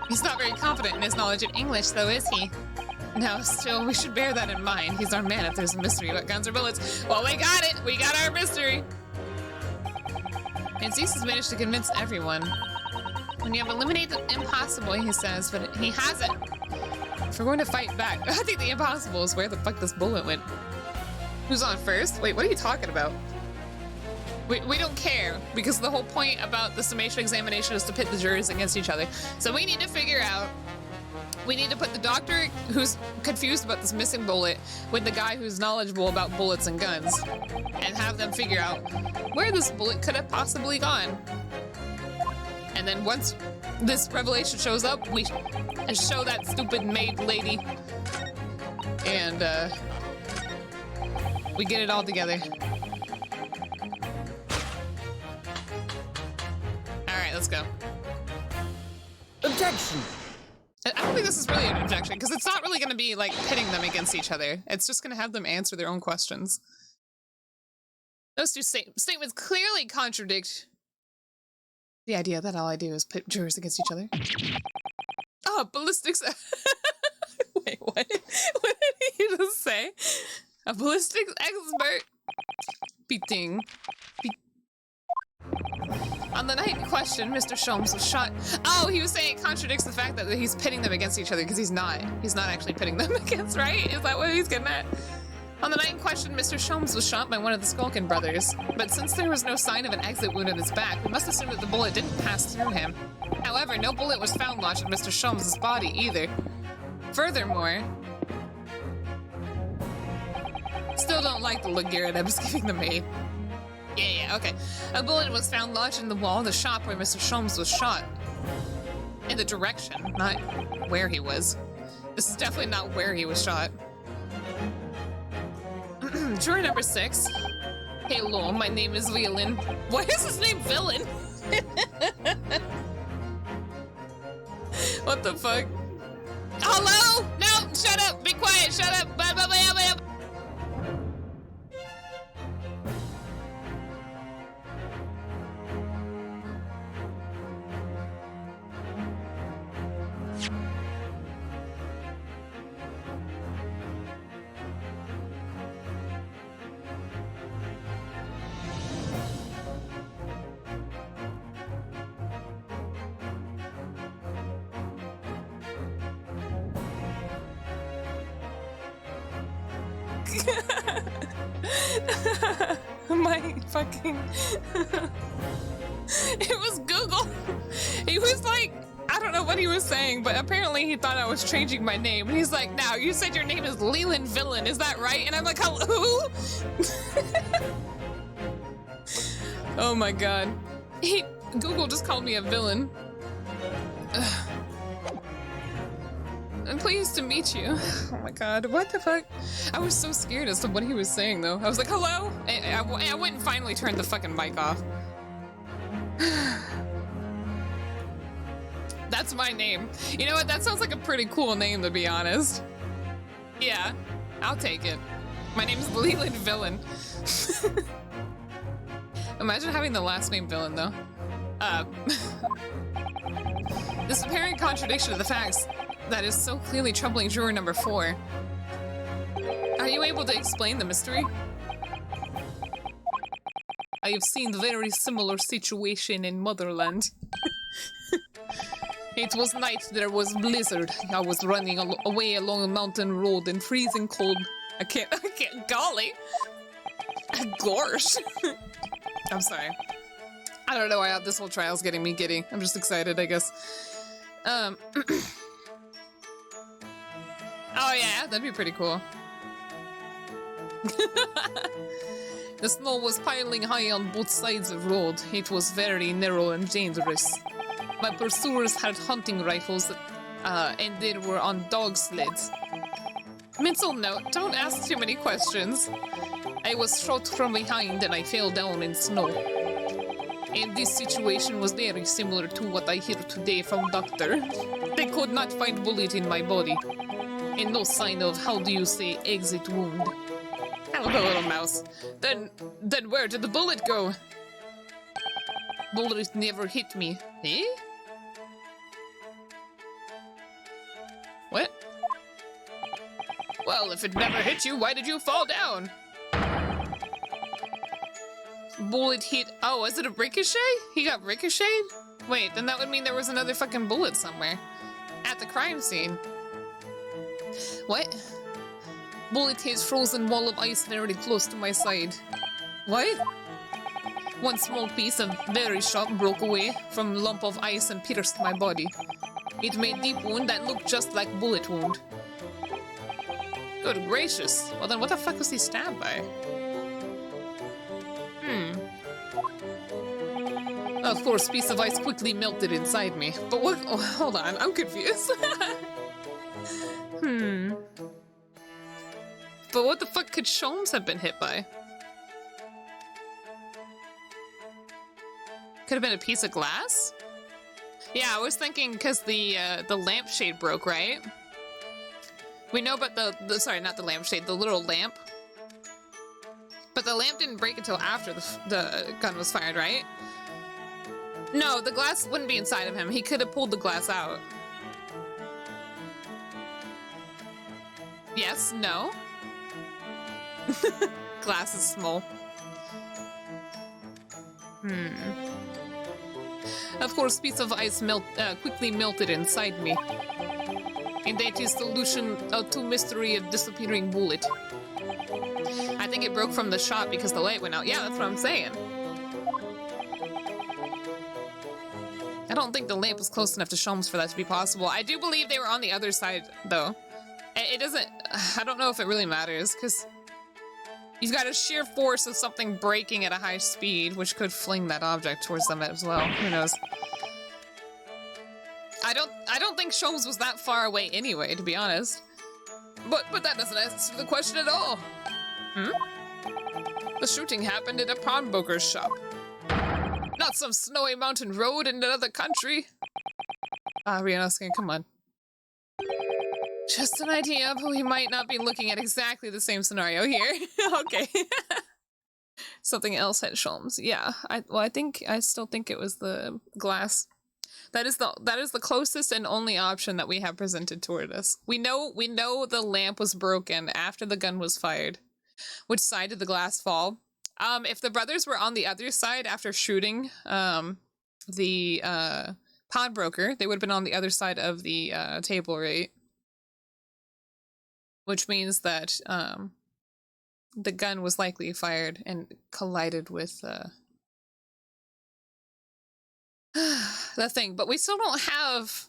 He's not very confident in his knowledge of English, though, is he? No, still, we should bear that in mind. He's our man if there's a mystery about guns or bullets. Well, we got it! We got our mystery! And Zeus has managed to convince everyone. When you have eliminated the impossible, he says, but he hasn't. If we're going to fight back, I think the impossible is where the fuck this bullet went. Who's on first? Wait, what are you talking about? We don't care, because the whole point about the summation examination is to pit the jurors against each other. So we need to figure out, we need to put the doctor who's confused about this missing bullet with the guy who's knowledgeable about bullets and guns, and have them figure out where this bullet could have possibly gone. And then once this revelation shows up, we show that stupid maid lady, and we get it all together. Alright, let's go. Objection! I don't think this is really an objection, because it's not really going to be, like, pitting them against each other. It's just going to have them answer their own questions. Those two statements clearly contradict the idea that all I do is pit jurors against each other. Oh, ballistics... Wait, what? What did he just say? A ballistics expert? Beating. On the night in question, Mr. Sholmes was shot. Oh, he was saying it contradicts the fact that he's pitting them against each other because he's not. He's not actually pitting them against, right? Is that what he's getting at? On the night in question, Mr. Sholmes was shot by one of the Skulkin brothers. But since there was no sign of an exit wound in his back, we must assume that the bullet didn't pass through him. However, no bullet was found lodged in Mr. Sholmes' body either. Furthermore, still don't like the look Garrett was giving the maid. Yeah, okay. A bullet was found lodged in the wall of the shop where Mr. Sholmes was shot. In the direction, not where he was. This is definitely not where he was shot. Juror number 6. Hello, my name is Villain. Why is his name Villain? What the fuck? Hello? No, shut up, be quiet, shut up. Blah, blah, blah, blah. My fucking... It was Google. He was like, I don't know what he was saying, but apparently he thought I was changing my name. And he's like, now, you said your name is Leland Villain, is that right? And I'm like, who? Oh my god. Google just called me a villain. Ugh. I'm pleased to meet you. Oh my god, what the fuck? I was so scared as to what he was saying, though. I was like, hello? I went and finally turned the fucking mic off. That's my name. You know what? That sounds like a pretty cool name, to be honest. Yeah, I'll take it. My name is Leland Villain. Imagine having the last name Villain, though. This apparent contradiction of the facts that is so clearly troubling juror number 4. Are you able to explain the mystery? I have seen the very similar situation in Motherland. It was night, there was blizzard. I was running away along a mountain road in freezing cold. I can't, golly. Gosh. I'm sorry. I don't know why this whole trial's getting me giddy. I'm just excited, I guess. Oh yeah, that'd be pretty cool. The snow was piling high on both sides of the road. It was very narrow and dangerous. My pursuers had hunting rifles, and they were on dog sleds. Mental note, don't ask too many questions. I was shot from behind and I fell down in snow. And this situation was very similar to what I hear today from doctor. They could not find bullet in my body. And no sign of, how do you say, exit wound. Hello, little mouse. Then where did the bullet go? Bullet never hit me. Eh? What? Well, if it never hit you, why did you fall down? Bullet hit... Oh, was it a ricochet? He got ricocheted? Wait, then that would mean there was another fucking bullet somewhere. At the crime scene. What? Bullet hit frozen wall of ice very close to my side. What? One small piece of very sharp broke away from a lump of ice and pierced my body. It made deep wound that looked just like bullet wound. Good gracious. Well then what the fuck was he stabbed by? Of course, piece of ice quickly melted inside me. But what? Oh, hold on, I'm confused. But what the fuck could Sholmes have been hit by? Could have been a piece of glass? Yeah, I was thinking because the lampshade broke, right? We know about the sorry, not the lampshade, the little lamp. But the lamp didn't break until after the gun was fired, right? No, the glass wouldn't be inside of him. He could have pulled the glass out. Yes, no. Glass is small. Of course, piece of ice quickly melted inside me. And that is solution to mystery of disappearing bullet. I think it broke from the shot because the light went out. Yeah, that's what I'm saying. I don't think the lamp was close enough to Sholmes for that to be possible. I do believe they were on the other side, though. It doesn't... I don't know if it really matters, because... You've got a sheer force of something breaking at a high speed, which could fling that object towards them as well. Who knows? I don't think Sholmes was that far away anyway, to be honest. But that doesn't answer the question at all. The shooting happened at a pawnbroker's shop. Not some snowy mountain road in another country. Ryunosuke, come on. Just an idea, but we might not be looking at exactly the same scenario here. Okay. Something else at Sholmes. Yeah, I still think it was the glass. That is the closest and only option that we have presented toward us. We know the lamp was broken after the gun was fired. Which side did the glass fall? If the brothers were on the other side after shooting the pawnbroker, they would have been on the other side of the table, right? Which means that the gun was likely fired and collided with that thing. But we still don't have...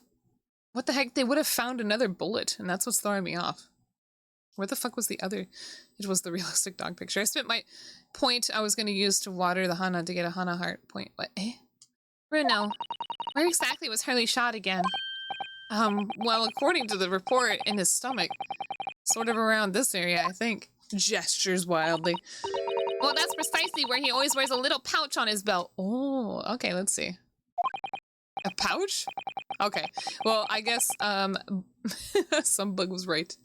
What the heck? They would have found another bullet, and that's what's throwing me off. Where the fuck was the other? It was the realistic dog picture. I spent my point I was going to use to water the Hana to get a Hana heart point. What? Eh? Bruno, where exactly was Hurley shot again? Well, according to the report, in his stomach. Sort of around this area, I think. Gestures wildly. Well, that's precisely where he always wears a little pouch on his belt. Oh, okay, let's see. A pouch? Okay. Well, I guess, some bug was right.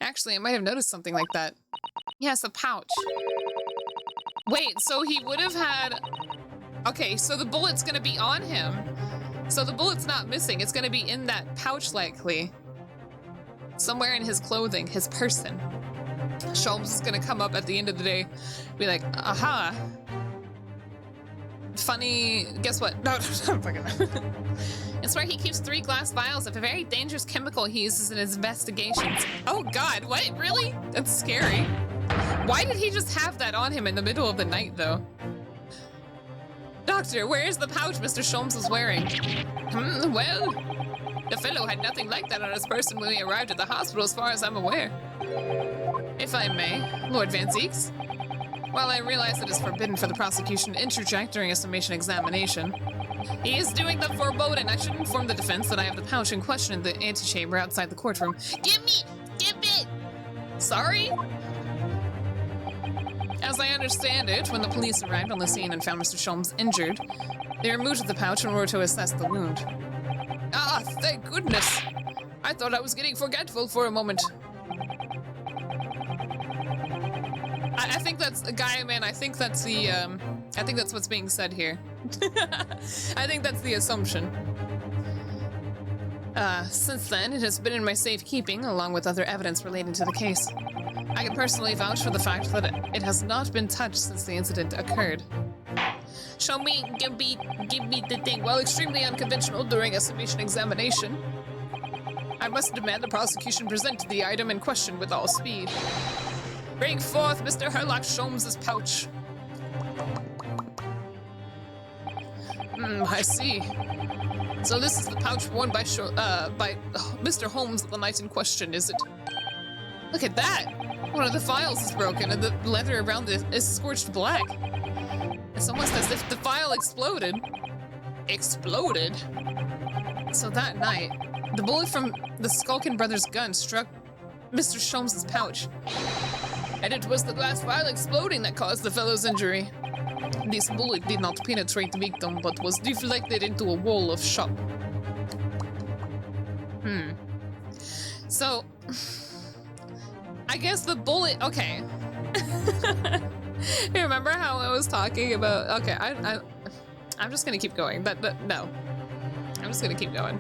Actually, I might have noticed something like that. Yes, a pouch. Wait, so he would have had... Okay, so the bullet's gonna be on him. So the bullet's not missing. It's gonna be in that pouch, likely. Somewhere in his clothing, his person. Sholmes is gonna come up at the end of the day, be like, aha. funny... Guess what? No, I'm fucking... It's where he keeps 3 glass vials of a very dangerous chemical he uses in his investigations. Oh god, what? Really? That's scary. Why did he just have that on him in the middle of the night, though? Doctor, where is the pouch Mr. Sholmes was wearing? Well, the fellow had nothing like that on his person when we arrived at the hospital, as far as I'm aware. If I may, Lord Van Zeeks. While I realize it is forbidden for the prosecution to interject during a summation examination, he is doing the foreboding. I should inform the defense that I have the pouch in question in the antechamber outside the courtroom. Give me! Give it! Sorry? As I understand it, when the police arrived on the scene and found Mr. Sholmes injured, they removed the pouch in order to assess the wound. Ah, thank goodness! I thought I was getting forgetful for a moment. I think that's Gaia Man. I think that's the I think that's what's being said here. I think that's the assumption. Since then, it has been in my safekeeping along with other evidence relating to the case. I can personally vouch for the fact that it has not been touched since the incident occurred. Show me, give me the thing. While extremely unconventional during a summation examination, I must demand the prosecution present the item in question with all speed. Bring forth Mr. Herlock Sholmes' pouch. I see. So this is the pouch worn by Mr. Holmes the night in question, is it? Look at that! One of the files is broken and the leather around it is scorched black. It's almost as if the file exploded. Exploded? So that night, the bullet from the Skulkin brothers' gun struck Mr. Sholmes' pouch. And it was the glass vial exploding that caused the fellow's injury. This bullet did not penetrate the victim, but was deflected into a wall of shop. So, I guess the bullet, okay. You remember how I was talking about, okay, I'm just gonna keep going, but no. I'm just gonna keep going.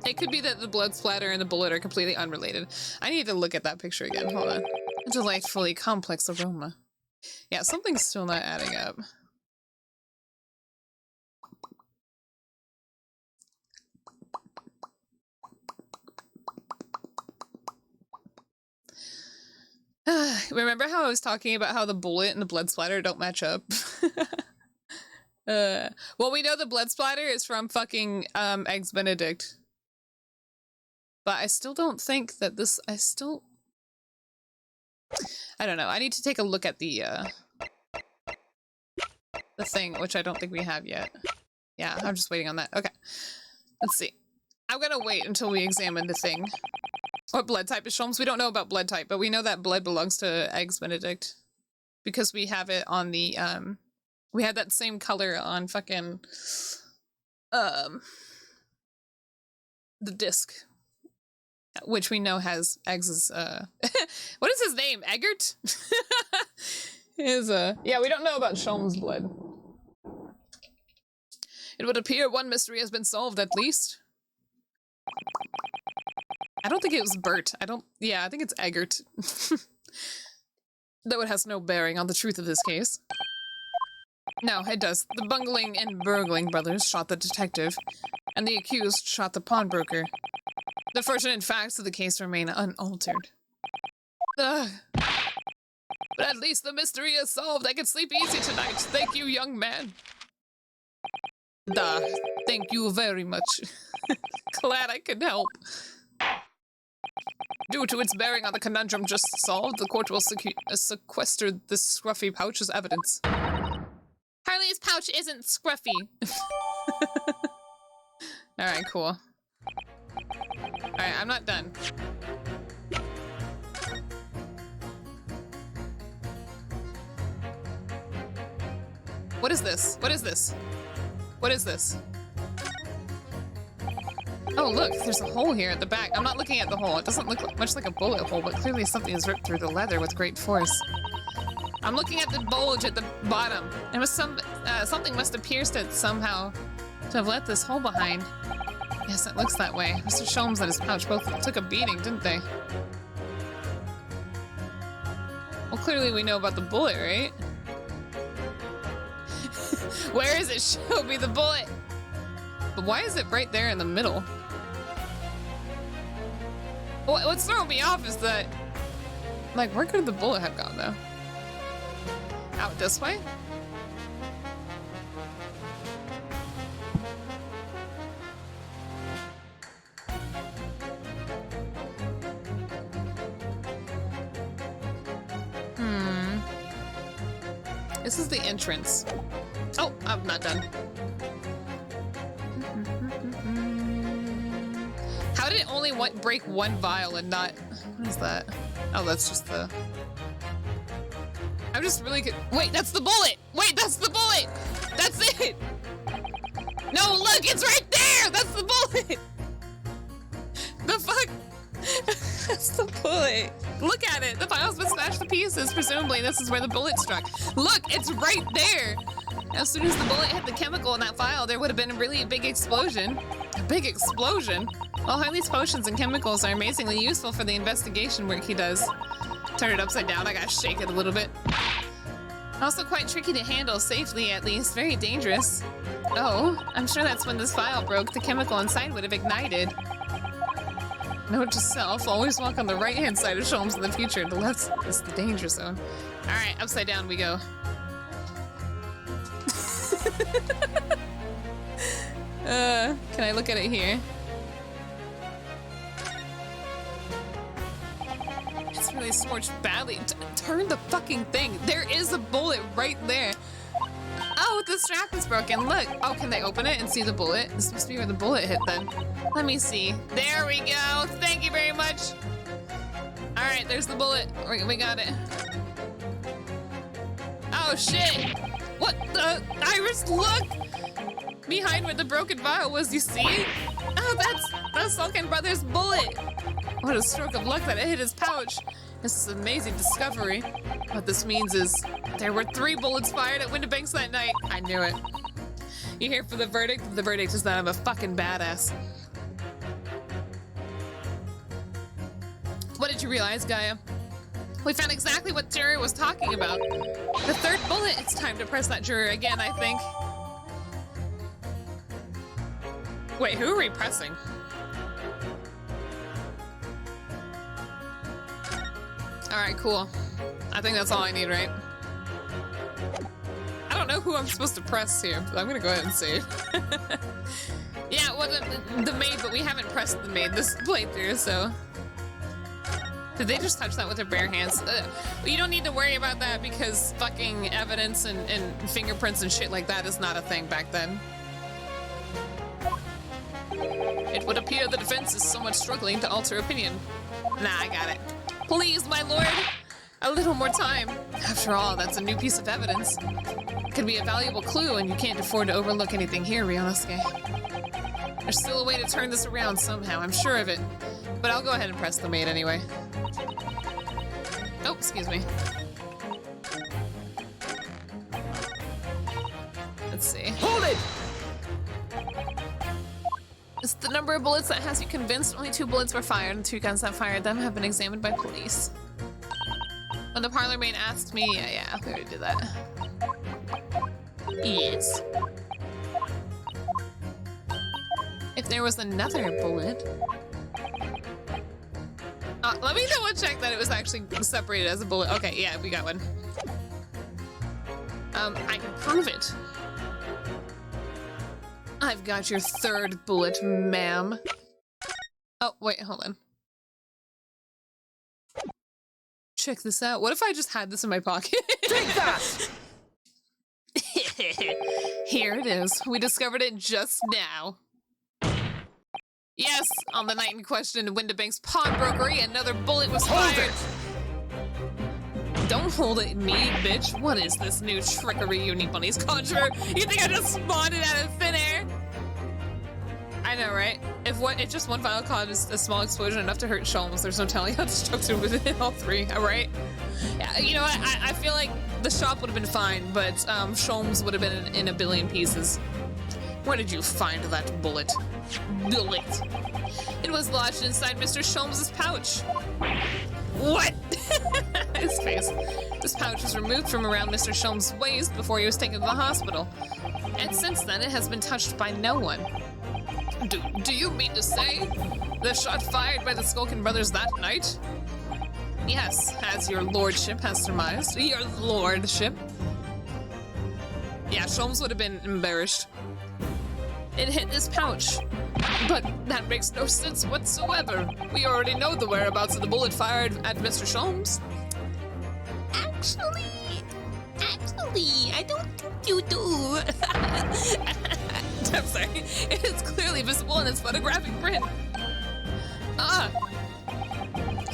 It could be that the blood splatter and the bullet are completely unrelated. I need to look at that picture again. Hold on. A delightfully complex aroma. Yeah, something's still not adding up. Remember how I was talking about how the bullet and the blood splatter don't match up? Well, we know the blood splatter is from fucking Eggs Benedict. But I still don't think that this, I don't know. I need to take a look at the thing, which I don't think we have yet. Yeah, I'm just waiting on that. Okay. Let's see. I'm gonna wait until we examine the thing. What blood type is Sholmes? We don't know about blood type, but we know that blood belongs to Eggs Benedict. Because we have it on the, we had that same color on fucking, the disc. Which we know has Eggs's, what is his name? Eggert? Yeah, we don't know about Sholmes' blood. It would appear one mystery has been solved, at least. I don't think it was Bert. I think it's Eggert. Though it has no bearing on the truth of this case. No, it does. The bungling and burgling brothers shot the detective, and the accused shot the pawnbroker. The fortunate facts of the case remain unaltered. But at least the mystery is solved. I can sleep easy tonight. Thank you, young man. Thank you very much. Glad I could help. Due to its bearing on the conundrum just solved, the court will sequester this scruffy pouch as evidence. Harley's pouch isn't scruffy. Alright, cool. Alright, I'm not done. What is this? What is this? What is this? Oh, look, there's a hole here at the back. I'm not looking at the hole. It doesn't look much like a bullet hole, but clearly something is ripped through the leather with great force. I'm looking at the bulge at the bottom. It was something must have pierced it somehow to have left this hole behind. Yes, it looks that way. Mr. Sholmes and his pouch both took a beating, didn't they? Well, clearly we know about the bullet, right? Where is it? Show me the bullet. But why is it right there in the middle? What's throwing me off is that, like, where could the bullet have gone though? Out this way? This is the entrance. Oh, I'm not done. How did it only break one vial and not... What is that? Oh, that's just the... I'm just really good. Wait, that's the bullet! Wait, that's the bullet! That's it! No, look, it's right there! That's the bullet! The fuck? That's the bullet. Look at it. The vial's been smashed to pieces. Presumably, this is where the bullet struck. Look, it's right there. As soon as the bullet hit the chemical in that vial, there would have been a really big explosion. A big explosion? Well, Harley's potions and chemicals are amazingly useful for the investigation work he does. Turn it upside down. I gotta shake it a little bit. Also quite tricky to handle safely, at least. Very dangerous. Oh, I'm sure that's when this vial broke. The chemical inside would have ignited. Note to self, always walk on the right-hand side of Sholmes in the future. The left is the danger zone. Alright, upside down we go. Can I look at it here? It's really scorched badly. Turn the fucking thing. There is a bullet right there. Oh, the strap is broken. Look. Oh, can they open it and see the bullet? This must be where the bullet hit then. Let me see. There we go. Thank you very much. All right, there's the bullet. We got it. Oh, shit. What the? Iris, look. Behind where the broken vial was, you see? Oh, that's Sulkin Brothers' bullet. What a stroke of luck that it hit his pouch. This is an amazing discovery. What this means is there were 3 bullets fired at Windibanks that night. I knew it. You here for the verdict? The verdict is that I'm a fucking badass. What did you realize, Gaia? We found exactly what Juror was talking about. The 3rd bullet. It's time to press that Juror again, I think. Wait, who are we pressing? Alright, cool. I think that's all I need, right? I don't know who I'm supposed to press here, but I'm gonna go ahead and save. Yeah, well, the maid, but we haven't pressed the maid this playthrough, so... Did they just touch that with their bare hands? You don't need to worry about that because fucking evidence and fingerprints and shit like that is not a thing back then. It would appear the defense is somewhat struggling to alter opinion. Nah, I got it. Please, my lord! A little more time. After all, that's a new piece of evidence. It could be a valuable clue, and you can't afford to overlook anything here, Ryunosuke. There's still a way to turn this around somehow, I'm sure of it. But I'll go ahead and press the maid anyway. Oh, excuse me. Let's see. Hold it! It's the number of bullets that has you convinced. Only 2 bullets were fired, and 2 guns that fired them have been examined by police. When the parlor maid asked me, yeah, we already did that. Yes. If there was another bullet... let me double check that it was actually separated as a bullet. Okay, yeah, we got one. I can prove it. I've got your 3rd bullet, ma'am. Oh, wait, hold on. Check this out. What if I just had this in my pocket? Take that! Here it is. We discovered it just now. Yes, on the night in question in Windibank's pawnbrokery, another bullet was fired. Don't hold it, me, bitch. What is this new trickery you bunnies conjure? You think I just spawned it out of thin air? I know, right? If just one vial caused a small explosion enough to hurt Sholmes, there's no telling how destructive within all 3, alright? Yeah, you know what? I feel like the shop would have been fine, but Sholmes would have been in a billion pieces. Where did you find that bullet? Bullet. It was lodged inside Mr. Sholmes' pouch. What? His face. This pouch was removed from around Mr. Sholmes' waist before he was taken to the hospital. And since then, it has been touched by no one. Do you mean to say the shot fired by the Skulkin brothers that night? Yes, as your lordship has surmised. Your lordship. Yeah, Sholmes would have been embarrassed. It hit this pouch. But that makes no sense whatsoever. We already know the whereabouts of the bullet fired at Mr. Sholmes. Actually, I don't think you do. I'm sorry. It is clearly visible in its photographic print.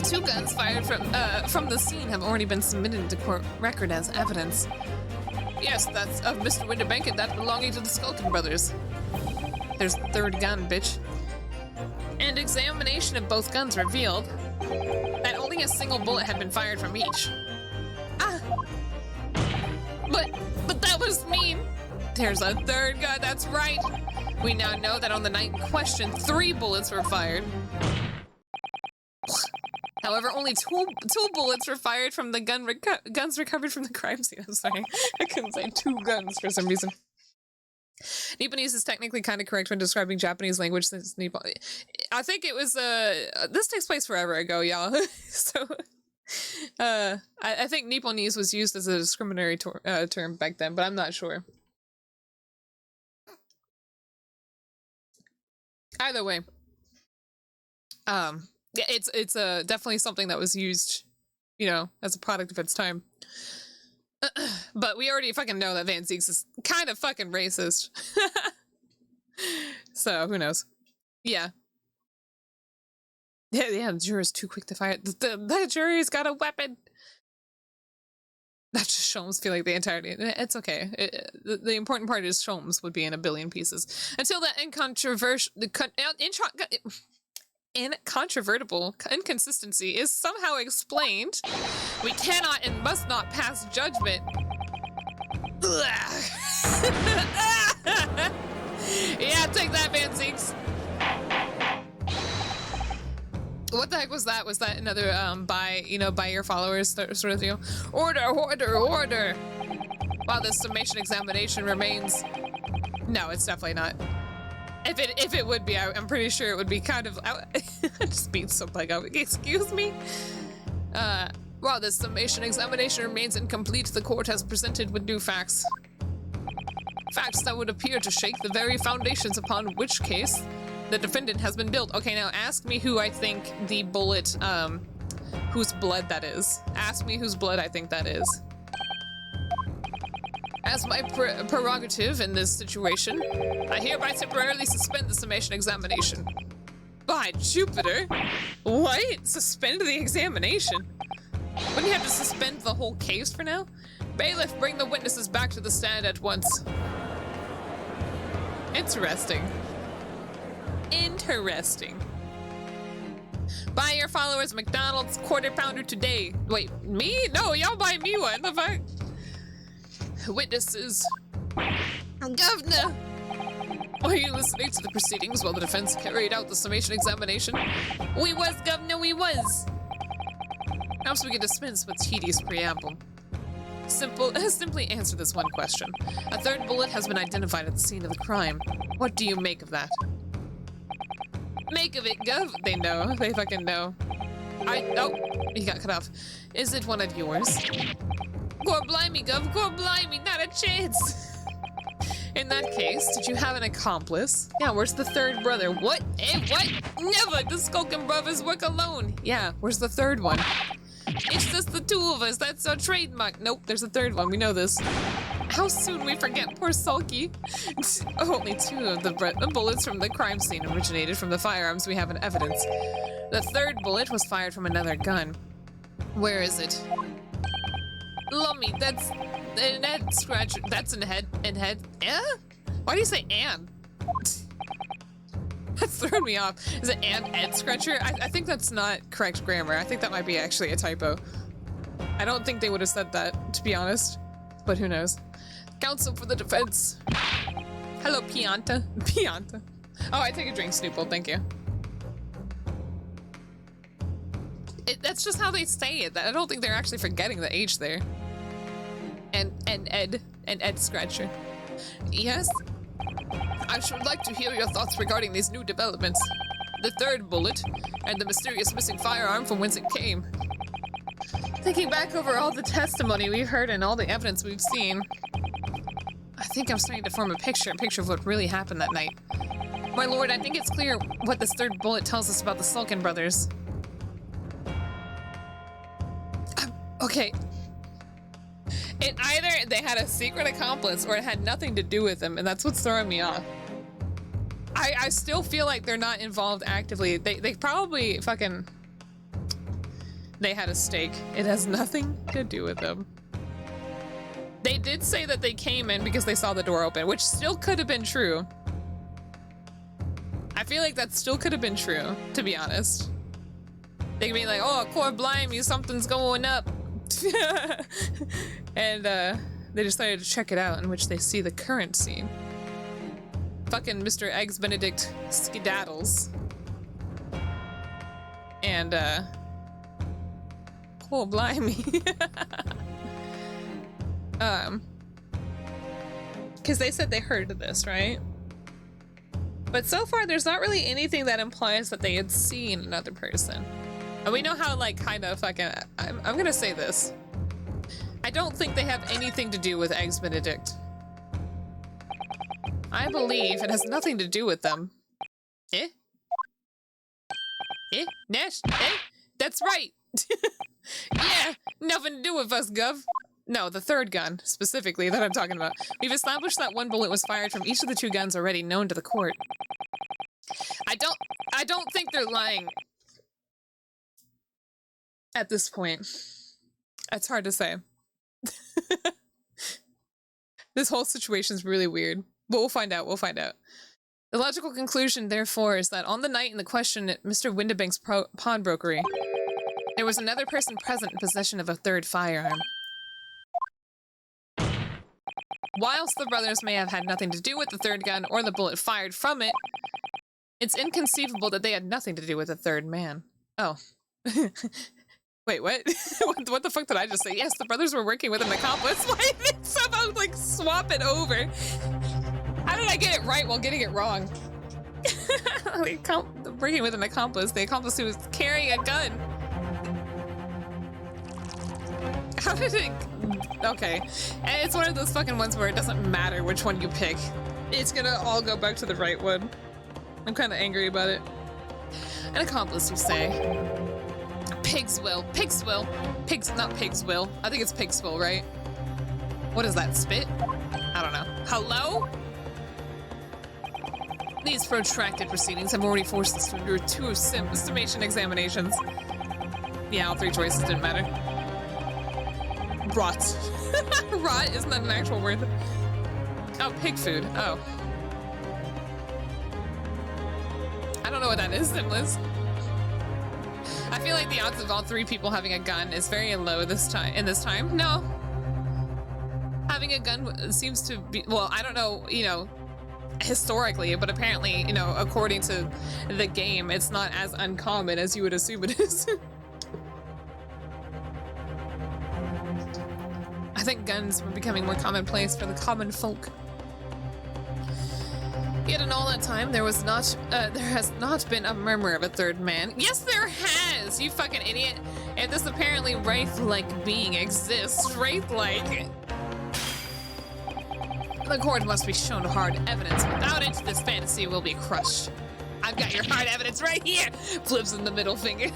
Two guns fired from the scene have already been submitted to court record as evidence. Yes, that's of Mr. Winterbank and that belonging to the Skulkin brothers. There's the third gun, bitch. And examination of both guns revealed that only a single bullet had been fired from each. But that was mean. There's a third gun, that's right. We now know that on the night in question, 3 bullets were fired. However, only two bullets were fired from the guns recovered from the crime scene. I'm sorry, I couldn't say 2 guns for some reason. Nipponese is technically kind of correct when describing Japanese language since Nippon. I think it was, this takes place forever ago, y'all. So, I think Nipponese was used as a discriminatory term back then, but I'm not sure. Either way, yeah, it's definitely something that was used, you know, as a product of its time. But we already fucking know that Van Zieks is kind of fucking racist. So, who knows? Yeah. Yeah, the juror's too quick to fire. The jury's got a weapon! That just Sholmes feel like the entirety. It's okay. The important part is Sholmes would be in a billion pieces. Until that incontrovertible inconsistency is somehow explained, we cannot and must not pass judgment. Yeah, take that, Van Zieks. What the heck was that? Was that another by your followers sort of deal? Order. While this summation examination remains, no, it's definitely not. If it would be, I'm pretty sure it would be kind of. I just beat something out. Excuse me. While this summation examination remains incomplete, the court has presented with new facts. Facts that would appear to shake the very foundations upon which case the defendant has been built. Okay, now ask me who I think the bullet, whose blood that is. Ask me whose blood I think that is. As my prerogative in this situation, I hereby temporarily suspend the summation examination. By Jupiter! What? Suspend the examination? Wouldn't you have to suspend the whole case for now? Bailiff, bring the witnesses back to the stand at once. Interesting. Buy your followers McDonald's quarter pounder today. Wait, me? No, y'all buy me one. The fuck? Witnesses. Governor! Are you listening to the proceedings while the defense carried out the summation examination? We was, Governor, we was. Perhaps we can dispense with tedious preamble. Simply answer this one question. A third bullet has been identified at the scene of the crime. What do you make of that? Make of it, Gov. They know. They fucking know. Oh, he got cut off. Is it one of yours? Gore blimey, Gov. Gore blimey, not a chance. In that case, did you have an accomplice? Yeah, where's the third brother? What? What? Never! The Skulkin brothers work alone. Yeah, where's the third one? It's just the 2 of us. That's our trademark. Nope, there's a third one. We know this. How soon we forget poor Sulky. Only 2 of the bullets from the crime scene originated from the firearms we have in evidence. The third bullet was fired from another gun. Where is it? Lummy, that's an head scratcher. That's an head. Eh? Why do you say and? That's thrown me off. Is it an head scratcher? I think that's not correct grammar. I think that might be actually a typo. I don't think they would have said that, to be honest. But who knows? Counsel for the defense. Hello, Pianta. Pianta. Oh, I take a drink, Snoople. Thank you. That's just how they say it. I don't think they're actually forgetting the H there. And Ed Scratcher. Yes? I should like to hear your thoughts regarding these new developments. The third bullet, and the mysterious missing firearm from whence it came. Thinking back over all the testimony we've heard and all the evidence we've seen, I think I'm starting to form a picture of what really happened that night. My lord, I think it's clear what this third bullet tells us about the Sulkin brothers. Okay. It either they had a secret accomplice or it had nothing to do with them, and that's what's throwing me off. I still feel like they're not involved actively. They probably fucking... They had a stake. It has nothing to do with them. They did say that they came in because they saw the door open, which still could have been true. I feel like that still could have been true, to be honest. They could be like, oh, core blimey, something's going up. And they decided to check it out, in which they see the current scene. Fucking Mr. Eggs Benedict skedaddles. And oh blimey. Because they said they heard of this, right? But so far there's not really anything that implies that they had seen another person. And we know how, like, kind of fucking... I'm gonna say this. I don't think they have anything to do with Eggs Benedict. I believe it has nothing to do with them. Eh? Eh? Nash? Eh? That's right! Yeah, nothing to do with us, Gov. No, the third gun, specifically, that I'm talking about. We've established that one bullet was fired from each of the two guns already known to the court. I don't think they're lying. At this point. It's hard to say. This whole situation's really weird. But we'll find out, The logical conclusion, therefore, is that on the night in the question at Mr. Windibank's pawnbrokery, there was another person present in possession of a third firearm. Whilst the brothers may have had nothing to do with the third gun or the bullet fired from it, it's inconceivable that they had nothing to do with the third man. Oh. Wait, what? What the fuck did I just say? Yes, the brothers were working with an accomplice. Why did they somehow, like, swap it over? How did I get it right while getting it wrong? Working with an accomplice. The accomplice who was carrying a gun. How did it... Okay. And it's one of those fucking ones where it doesn't matter which one you pick. It's gonna all go back to the right one. I'm kind of angry about it. An accomplice, you say. Pigs will. Pigs will. Pigs, not pigs will. I think it's pigs will, right? What is that, spit? I don't know. Hello? These protracted proceedings have already forced us to endure 2 summation examinations. Yeah, all 3 choices didn't matter. Rot. Rot? Isn't that an actual word? Oh, pig food. Oh. I don't know what that is, Simless. I feel like the odds of all 3 people having a gun is very low this time. No. Having a gun seems to be, well, I don't know, you know, historically, but apparently, you know, according to the game, it's not as uncommon as you would assume it is. I think guns were becoming more commonplace for the common folk. Yet in all that time, there has not been a murmur of a third man. Yes, there has, you fucking idiot. If this apparently wraith-like being exists, wraith-like, the court must be shown hard evidence. Without it, this fantasy will be crushed. I've got your hard evidence right here. Flips in the middle finger.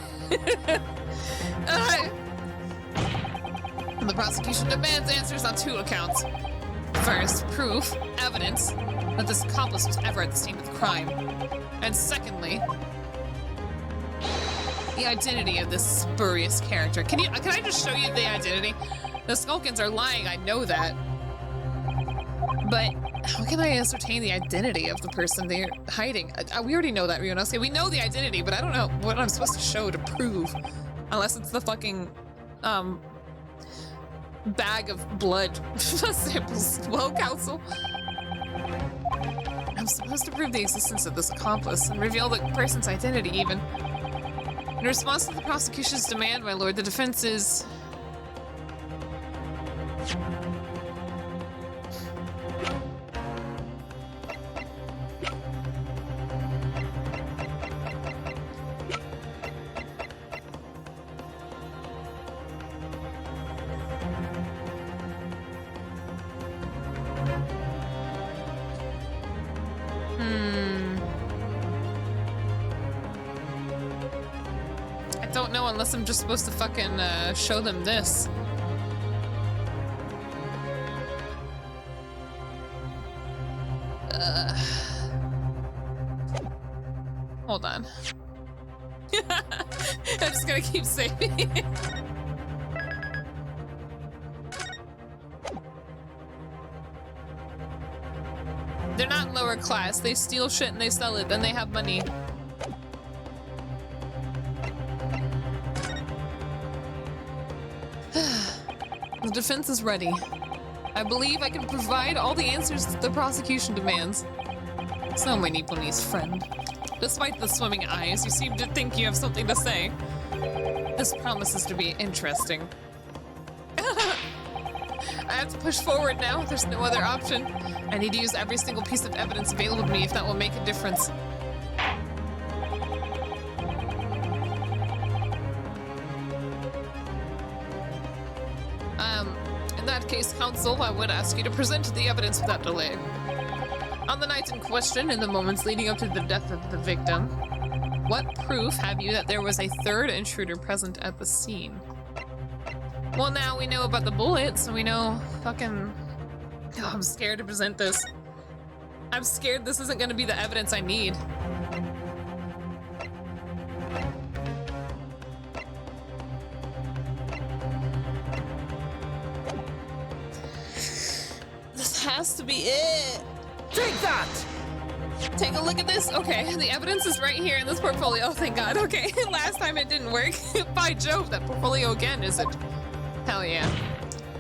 The prosecution demands answers on 2 accounts. First, proof, evidence, that this accomplice was ever at the scene of the crime. And secondly, the identity of this spurious character. Can I just show you the identity? The Skulkins are lying, I know that. But how can I ascertain the identity of the person they're hiding? We already know that, Ryunosuke. We know the identity, but I don't know what I'm supposed to show to prove. Unless it's the fucking, bag of blood samples. Well, counsel. I'm supposed to prove the existence of this accomplice and reveal the person's identity even. In response to the prosecution's demand, my lord, the defense is... Unless I'm just supposed to fucking show them this. Hold on. I'm just gonna keep saving it. They're not lower class. They steal shit and they sell it, then they have money. The defense is ready. I believe I can provide all the answers that the prosecution demands. So, my Nipponiese friend, despite the swimming eyes, you seem to think you have something to say. This promises to be interesting. I have to push forward now. There's no other option. I need to use every single piece of evidence available to me if that will make a difference. In that case, counsel, I would ask you to present the evidence without delay. On the night in question, in the moments leading up to the death of the victim, what proof have you that there was a third intruder present at the scene? Well, now we know about the bullet, so we know fucking... Oh, I'm scared to present this. I'm scared this isn't gonna be the evidence I need. Has to be it. Take that! Take a look at this. Okay, the evidence is right here in this portfolio. Oh, thank God. Okay, last time it didn't work. By Jove, that portfolio again, is it? Hell yeah.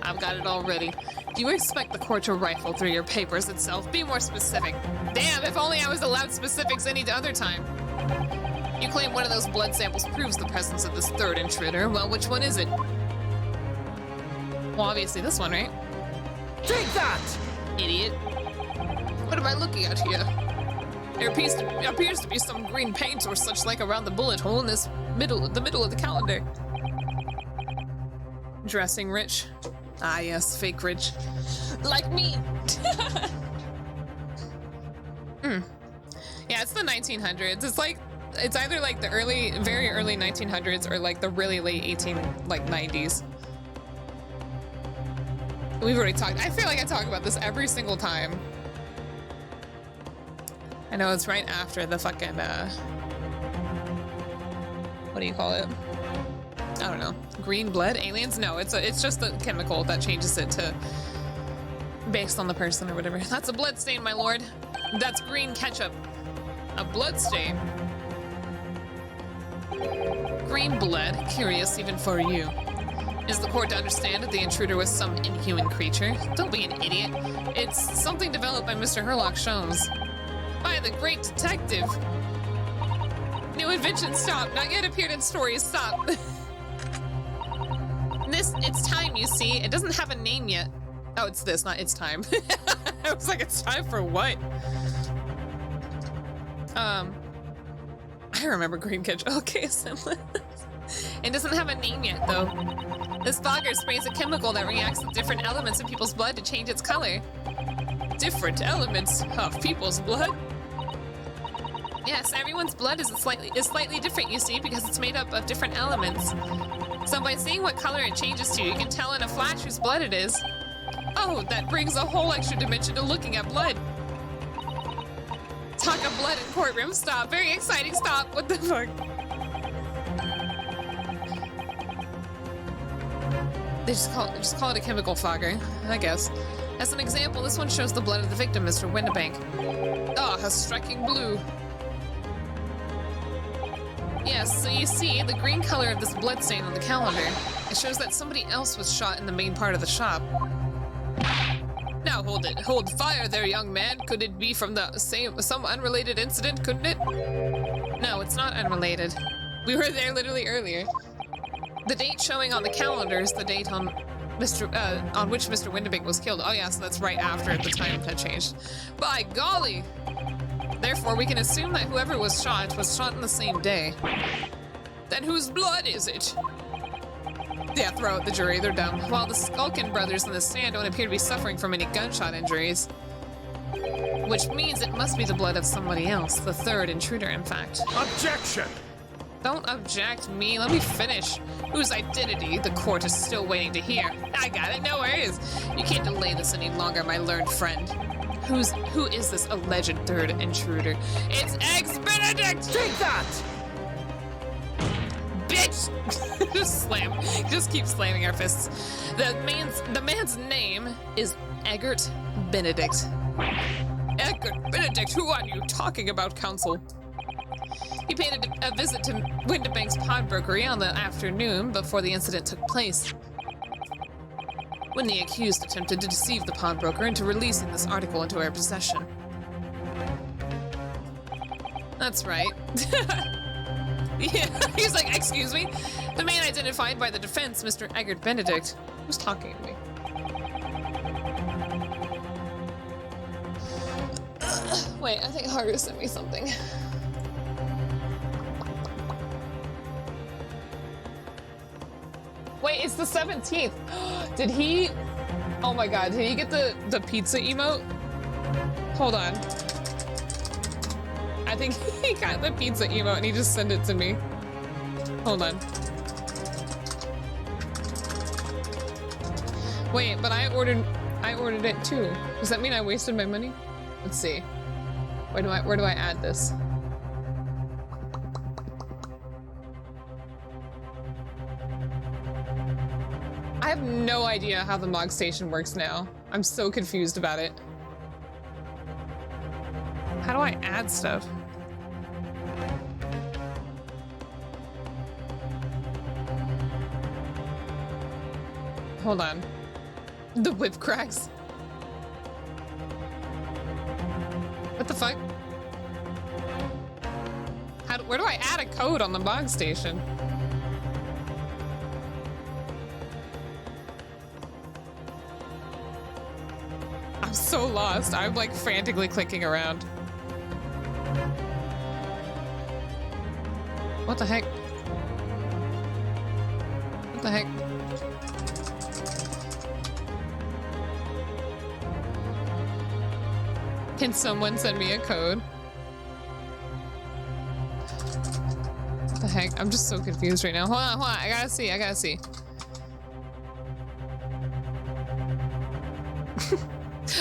I've got it all ready. Do you expect the court to rifle through your papers itself? Be more specific. Damn, if only I was allowed specifics any other time. You claim one of those blood samples proves the presence of this third intruder. Well, which one is it? Well, obviously this one, right? Take that! Idiot. What am I looking at here? There appears to be some green paint or such like around the bullet hole in this middle of the calendar. Dressing rich. Ah yes, fake rich. Like me. Yeah, it's the 1900s. It's either like the very early 1900s or like the really late 90s. We've already talked. I feel like I talk about this every single time. I know it's right after the fucking, what do you call it? I don't know. Green blood aliens? No, it's just the chemical that changes it to based on the person or whatever. That's a blood stain, my lord. That's green ketchup. A blood stain. Green blood? Curious even for you. Is the court to understand that the intruder was some inhuman creature? Don't be an idiot. It's something developed by Mr. Herlock Sholmes. By the great detective. New invention, stop. Not yet appeared in stories, stop. It's time, you see. It doesn't have a name yet. Oh, it's this, not it's time. I was like, it's time for what? I remember green ketchup. Okay, similar. It doesn't have a name yet, though. This fogger sprays a chemical that reacts with different elements in people's blood to change its color. Different elements of people's blood? Yes, everyone's blood is slightly different, you see, because it's made up of different elements. So by seeing what color it changes to, you can tell in a flash whose blood it is. Oh, that brings a whole extra dimension to looking at blood. Talk of blood in courtroom, stop. Very exciting, stop. What the fuck? They just call it a chemical fogger, I guess. As an example, this one shows the blood of the victim, Mr. Windibank. Ah, a striking blue. Yes, so you see, the green color of this blood stain on the calendar, it shows that somebody else was shot in the main part of the shop. Now hold it. Hold fire there, young man. Could it be from some unrelated incident, couldn't it? No, it's not unrelated. We were there literally earlier. The date showing on the calendar is the date on on which Mr. Windabank was killed. Oh yeah, so that's right after the time had changed. By golly! Therefore, we can assume that whoever was shot in the same day. Then whose blood is it? Yeah, throw out the jury, they're dumb. While the Skulkin brothers in the stand don't appear to be suffering from any gunshot injuries. Which means it must be the blood of somebody else, the third intruder, in fact. Objection! Don't object me, let me finish. Whose identity the court is still waiting to hear. I got it, no worries. You can't delay this any longer, my learned friend. Who is this alleged third intruder? It's Eggs Benedict! Take that! Bitch! Just keep slamming our fists. The man's name is Eggert Benedict. Eggert Benedict, who are you talking about, counsel? He paid a visit to Windabank's pawnbrokery on the afternoon before the incident took place. When the accused attempted to deceive the pawnbroker into releasing this article into our possession. That's right. Yeah, he's like, excuse me? The man identified by the defense, Mr. Eggert Benedict, who's talking to me. Wait, I think Haru sent me something. Wait, it's the 17th. Did he... Oh my god, did he get the pizza emote? Hold on. I think he got the pizza emote and he just sent it to me. Hold on. Wait, but I ordered it too. Does that mean I wasted my money? Let's see. Where do I add this? I have no idea how the Mog Station works now. I'm so confused about it. How do I add stuff? Hold on. The whip cracks. What the fuck? Where do I add a code on the Mog Station? I'm so lost. I'm like frantically clicking around. What the heck? What the heck? Can someone send me a code? What the heck? I'm just so confused right now. Hold on. I gotta see.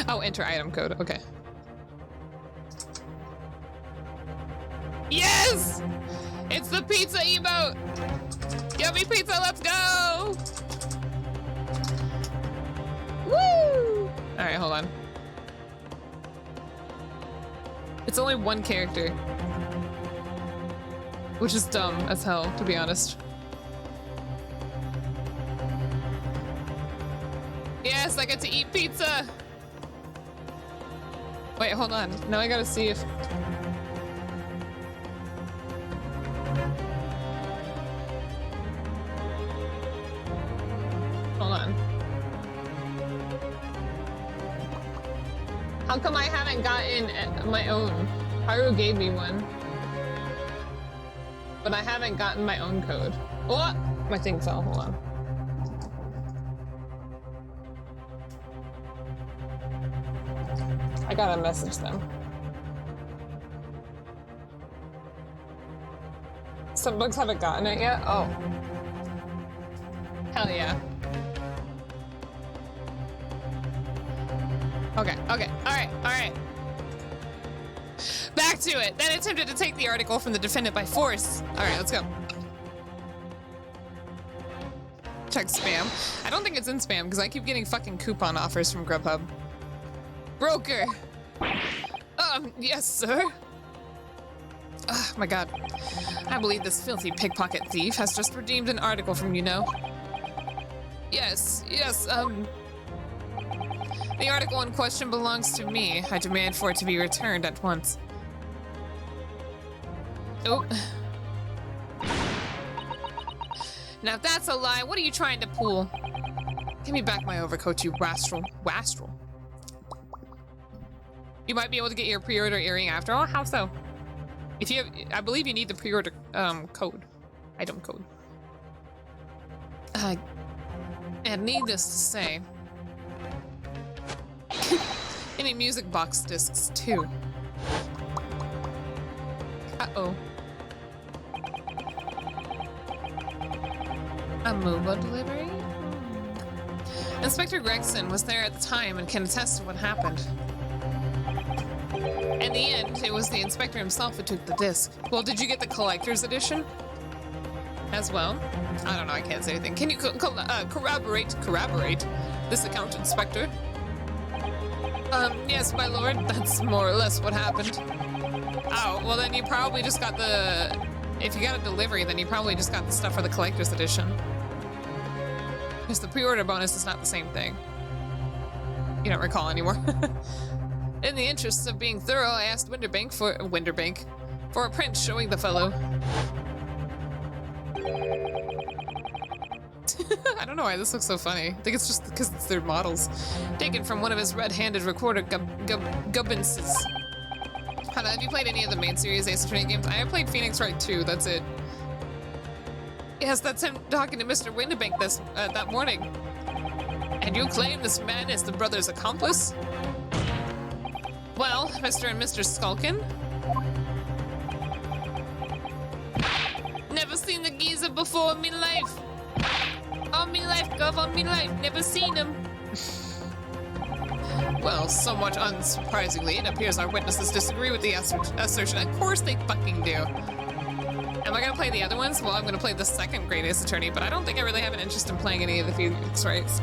Oh, enter item code. Okay. Yes! It's the pizza emote! Yummy pizza, let's go! Woo! Alright, hold on. It's only one character. Which is dumb as hell, to be honest. Yes, I get to eat pizza! Wait, hold on. Now I gotta see if... Hold on. How come I haven't gotten my own? Haru gave me one. But I haven't gotten my own code. What? My thing fell, hold on. I gotta message them. Some bugs haven't gotten it yet? Oh. Hell yeah. Okay, alright. Back to it. Then attempted to take the article from the defendant by force. Alright, let's go. Check spam. I don't think it's in spam because I keep getting fucking coupon offers from Grubhub. Broker! Yes, sir? Oh my god. I believe this filthy pickpocket thief has just redeemed an article from you know. Yes, the article in question belongs to me. I demand for it to be returned at once. Oh. Now if that's a lie, what are you trying to pull? Give me back my overcoat, you wastrel. Wastrel. You might be able to get your pre-order earring after all. How so? If you have, I believe you need the pre-order code. Item code. And needless to say, any music box discs too. Uh-oh. A mobile delivery? Inspector Gregson was there at the time and can attest to what happened. In the end, it was the inspector himself who took the disc. Well, did you get the collector's edition as well? I don't know, I can't say anything. Can you corroborate this account, Inspector? Yes, my lord, that's more or less what happened. Oh, well then you probably just got the... If you got a delivery, then you probably just got the stuff for the collector's edition. Because the pre-order bonus is not the same thing. You don't recall anymore. In the interests of being thorough, I asked Winterbank for a print showing the fellow. I don't know why this looks so funny. I think it's just because it's their models. Taken from one of his red-handed recorder gubbinses. Hannah, have you played any of the main series Ace Attorney games? I have played Phoenix Wright 2, that's it. Yes, that's him talking to Mr. Winterbank that morning. And you claim this man is the brother's accomplice? Well, Mr. and Mr. Skulkin? Never seen the geezer before in me life. On me life, Gov, on me life. Never seen him. Well, somewhat unsurprisingly, it appears our witnesses disagree with the assertion. Of course they fucking do. Am I gonna play the other ones? Well, I'm gonna play the second Great Ace Attorney, but I don't think I really have an interest in playing any of the Phoenix Wrights.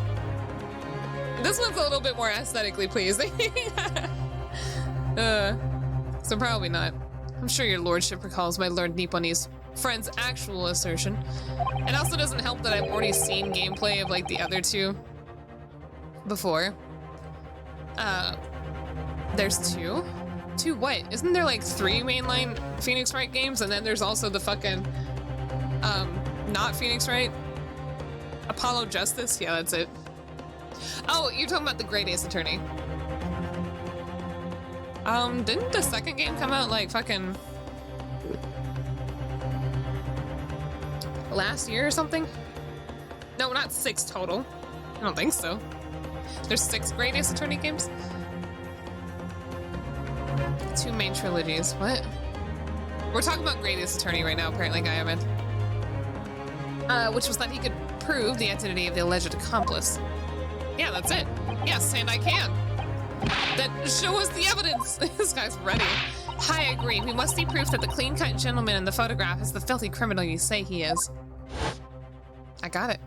This one's a little bit more aesthetically pleasing. So probably not. I'm sure your lordship recalls my Lord Nipponi's friend's actual assertion. It also doesn't help that I've already seen gameplay of like the other two before. There's two? Two what? Isn't there like 3 mainline Phoenix Wright games and then there's also the fucking, not Phoenix Wright? Apollo Justice? Yeah, that's it. Oh, you're talking about the Great Ace Attorney. Didn't the second game come out like fucking last year or something? No, not 6 total. I don't think so. There's 6 Great Ace Attorney games? 2 main trilogies. What? We're talking about Great Ace Attorney right now, apparently, Gaiaman. Which was that he could prove the identity of the alleged accomplice. Yeah, that's it. Yes, and I can. Then show us the evidence. This guy's ready. I agree. We must see proof that the clean-cut gentleman in the photograph is the filthy criminal you say he is. I got it.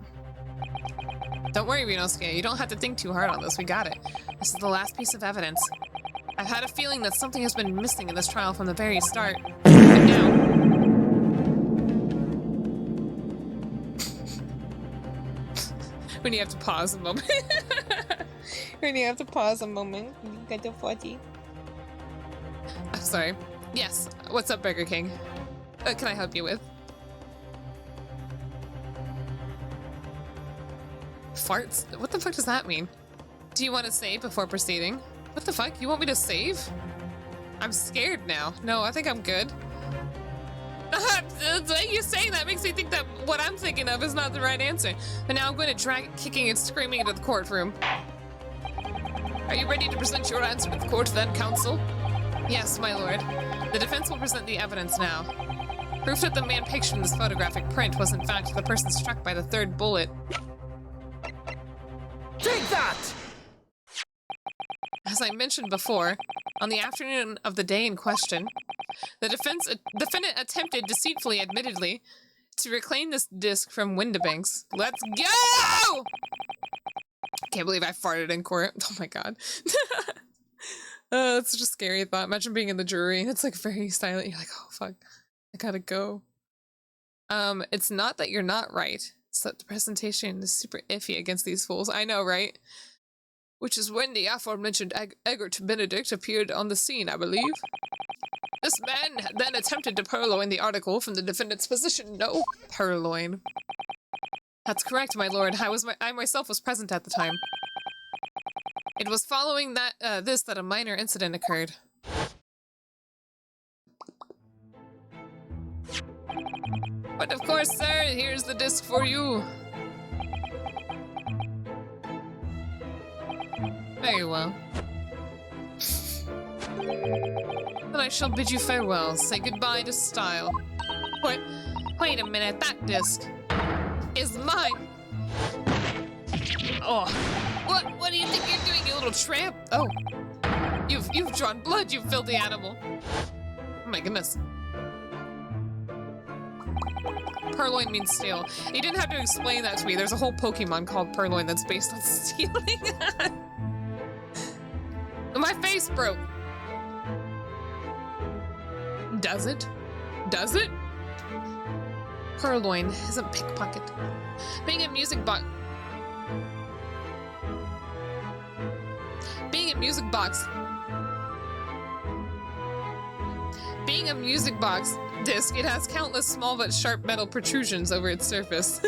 Don't worry, Rinosuke. You don't have to think too hard on this. We got it. This is the last piece of evidence. I've had a feeling that something has been missing in this trial from the very start. But now... when you have to pause a moment. When you have to pause a moment. You get the 40. I'm sorry. Yes. What's up, Burger King? Can I help you with? Farts? What the fuck does that mean? Do you want to save before proceeding? What the fuck? You want me to save? I'm scared now. No, I think I'm good. You saying that makes me think that what I'm thinking of is not the right answer. And now I'm going to drag it kicking and screaming into the courtroom. Are you ready to present your answer to the court then, counsel? Yes, my lord. The defense will present the evidence now. Proof that the man pictured in this photographic print was in fact the person struck by the 3rd bullet. Take that! As I mentioned before, on the afternoon of the day in question, the defendant attempted deceitfully, admittedly, to reclaim this disc from Winterbank's. Let's go! Can't believe I farted in court. Oh my god. That's such a scary thought. Imagine being in the jury and it's like very silent. You're like, oh fuck, I gotta go. It's not that you're not right. It's that the presentation is super iffy against these fools. I know, right? Which is when the aforementioned Egbert Benedict appeared on the scene, I believe. This man then attempted to purloin the article from the defendant's position. No, purloin. That's correct, my lord. I myself was present at the time. It was following that that a minor incident occurred. But of course, sir, here's the disc for you. Very well. Then I shall bid you farewell. Say goodbye to style. What? Wait a minute, that disc is mine. Oh, what do you think you're doing, you little tramp? Oh, you've drawn blood, you filthy animal. Oh my goodness. Purloin means steal. You didn't have to explain that to me. There's a whole Pokemon called Purloin that's based on stealing. My face broke. Does it? Does it? Purloin isn't pickpocket. Being a music box. Being a music box disc, it has countless small but sharp metal protrusions over its surface.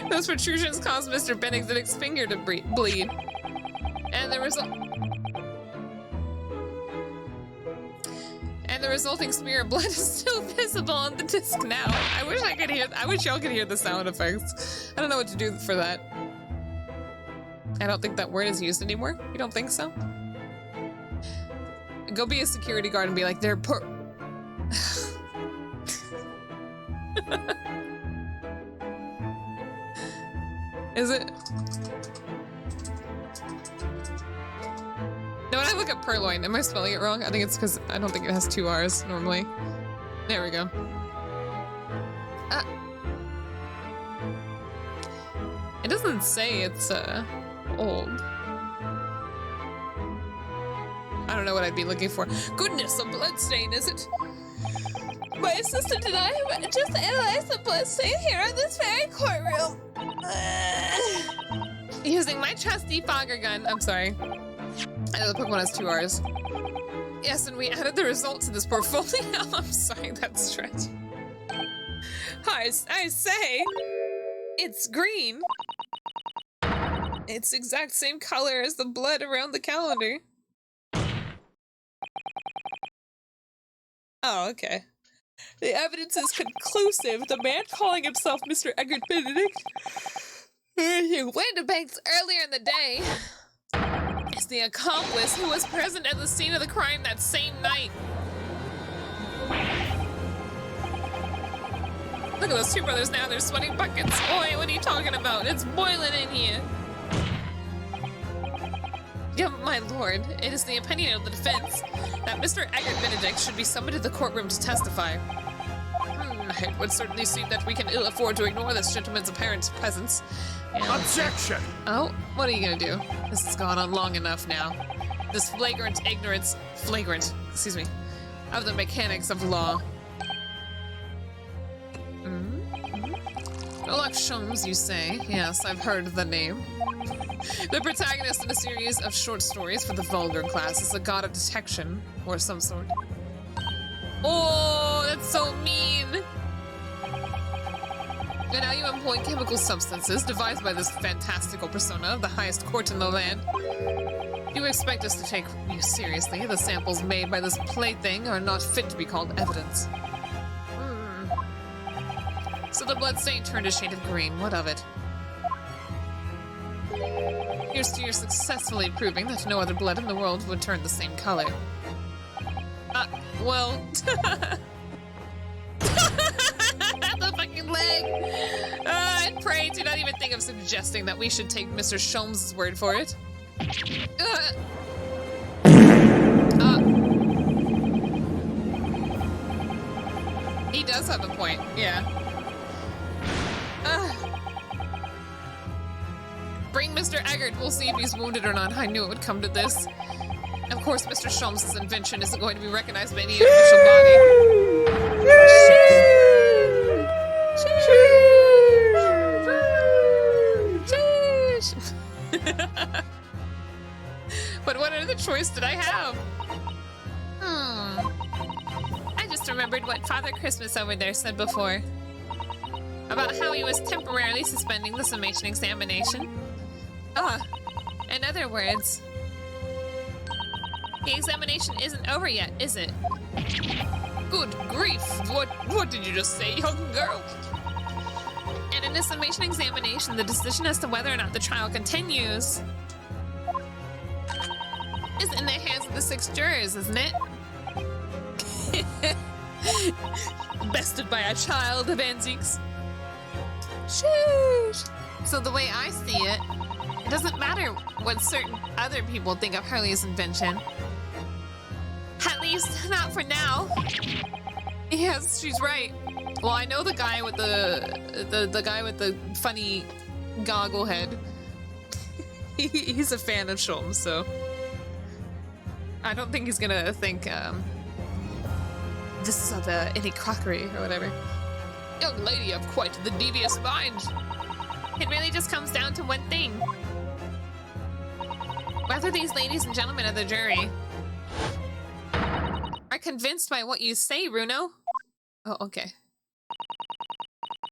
Those protrusions caused Mr. Benedict's finger to bleed. And the resulting smear of blood is still visible on the disc now. I wish y'all could hear the sound effects. I don't know what to do for that. I don't think that word is used anymore. You don't think so? Go be a security guard and be like, they're Is it? No, when I look at purloin, am I spelling it wrong? I think it's because I don't think it has 2 R's normally. There we go. It doesn't say it's old. I don't know what I'd be looking for. Goodness, a bloodstain, is it? My assistant and I have just analyzed the bloodstain here in this very courtroom. Using my trusty fogger gun. I'm sorry. The Pokemon has 2 R's. Yes, and we added the result to this portfolio. I'm sorry, that's stretch. I say, it's green. It's the exact same color as the blood around the calendar. Oh, okay. The evidence is conclusive. The man calling himself Mr. Edgar Benedict, who went to banks earlier in the day, is the accomplice who was present at the scene of the crime that same night. Look at those 2 brothers now. They're sweating buckets. Oi, what are you talking about? It's boiling in here. Yeah, my lord, it is the opinion of the defense that Mr. Edgar Benedict should be summoned to the courtroom to testify. It would certainly seem that we can ill afford to ignore this gentleman's apparent presence. And Objection! Oh, what are you gonna do? This has gone on long enough now. This flagrant, excuse me, of the mechanics of law. Sherlock Sholmes, you say? Yes, I've heard the name. The protagonist in a series of short stories for the vulgar class is a god of detection, or some sort. Oh, that's so mean! And now you employ chemical substances devised by this fantastical persona of the highest court in the land. You expect us to take you seriously? The samples made by this plaything are not fit to be called evidence. So the bloodstain turned a shade of green. What of it? Here's to your successfully proving that no other blood in the world would turn the same color. Well... the fucking leg! And pray, do not even think of suggesting that we should take Mr. Sholmes' word for it. He does have a point, yeah. Bring Mr. Eggert, we'll see if he's wounded or not. I knew it would come to this. Of course, Mr. Sholmes' invention isn't going to be recognized by any official body. But what other choice did I have? I just remembered what Father Christmas over there said before. about how he was temporarily suspending the summation examination. In other words, the examination isn't over yet, is it? Good grief! What did you just say, young girl? And in the summation examination, the decision as to whether or not the trial continues is in the hands of the 6 jurors, isn't it? Bested by a child of antiques. Sheesh. So the way I see it, it doesn't matter what certain other people think of Hurley's invention. At least, not for now. Yes, she's right. Well, I know the guy with the guy with the funny goggle head. He's a fan of Shulm, so I don't think he's gonna think this is any crockery or whatever. Young lady of quite the devious mind. It really just comes down to one thing. Whether these ladies and gentlemen of the jury are convinced by what you say, Runo. Oh, okay.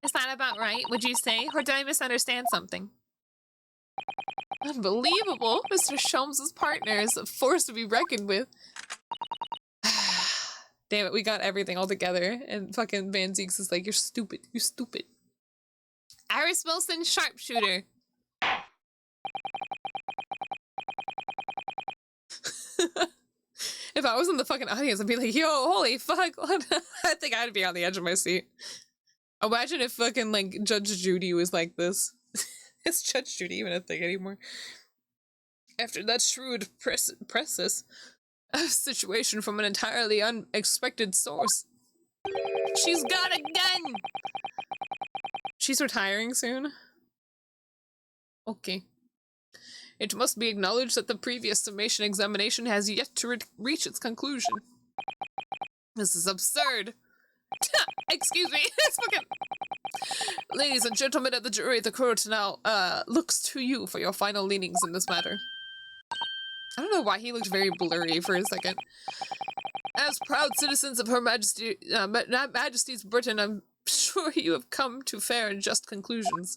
Is that about right, would you say? Or did I misunderstand something? Unbelievable! Mr. Sholmes' partner is a force to be reckoned with. Damn it, we got everything all together, and fucking Van Zeeks is like, you're stupid, you're stupid. Iris Wilson, sharpshooter. If I was in the fucking audience, I'd be like, yo, holy fuck. I think I'd be on the edge of my seat. Imagine if fucking, like, Judge Judy was like this. Is Judge Judy even a thing anymore? After that shrewd presses situation from an entirely unexpected source. She's got a gun! She's retiring soon? Okay. It must be acknowledged that the previous summation examination has yet to reach its conclusion. This is absurd. Excuse me. It's fucking... Ladies and gentlemen of the jury, the court now looks to you for your final leanings in this matter. I don't know why he looked very blurry for a second. As proud citizens of Her Majesty, Majesty's Britain, I'm sure you have come to fair and just conclusions.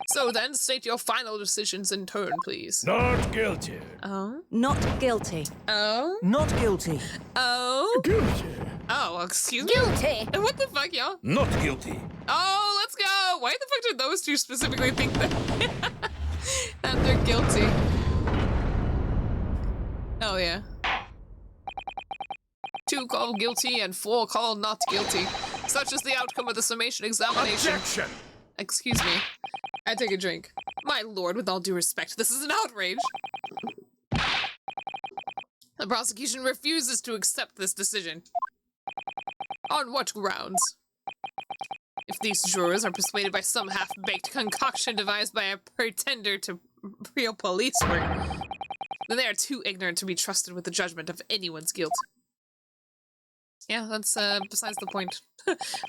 So then, state your final decisions in turn, please. Not guilty. Oh? Not guilty. Oh? Not guilty. Oh? Guilty. Oh, excuse me? Guilty. What the fuck, y'all? Not guilty. Oh, let's go! Why the fuck did those two specifically think that, that they're guilty? Oh, yeah. 2 called guilty and 4 called not guilty. Such is the outcome of the summation examination. Objection. Excuse me. I take a drink. My lord, with all due respect, this is an outrage. The prosecution refuses to accept this decision. On what grounds? If these jurors are persuaded by some half-baked concoction devised by a pretender to real police work, then they are too ignorant to be trusted with the judgment of anyone's guilt. Yeah, that's besides the point.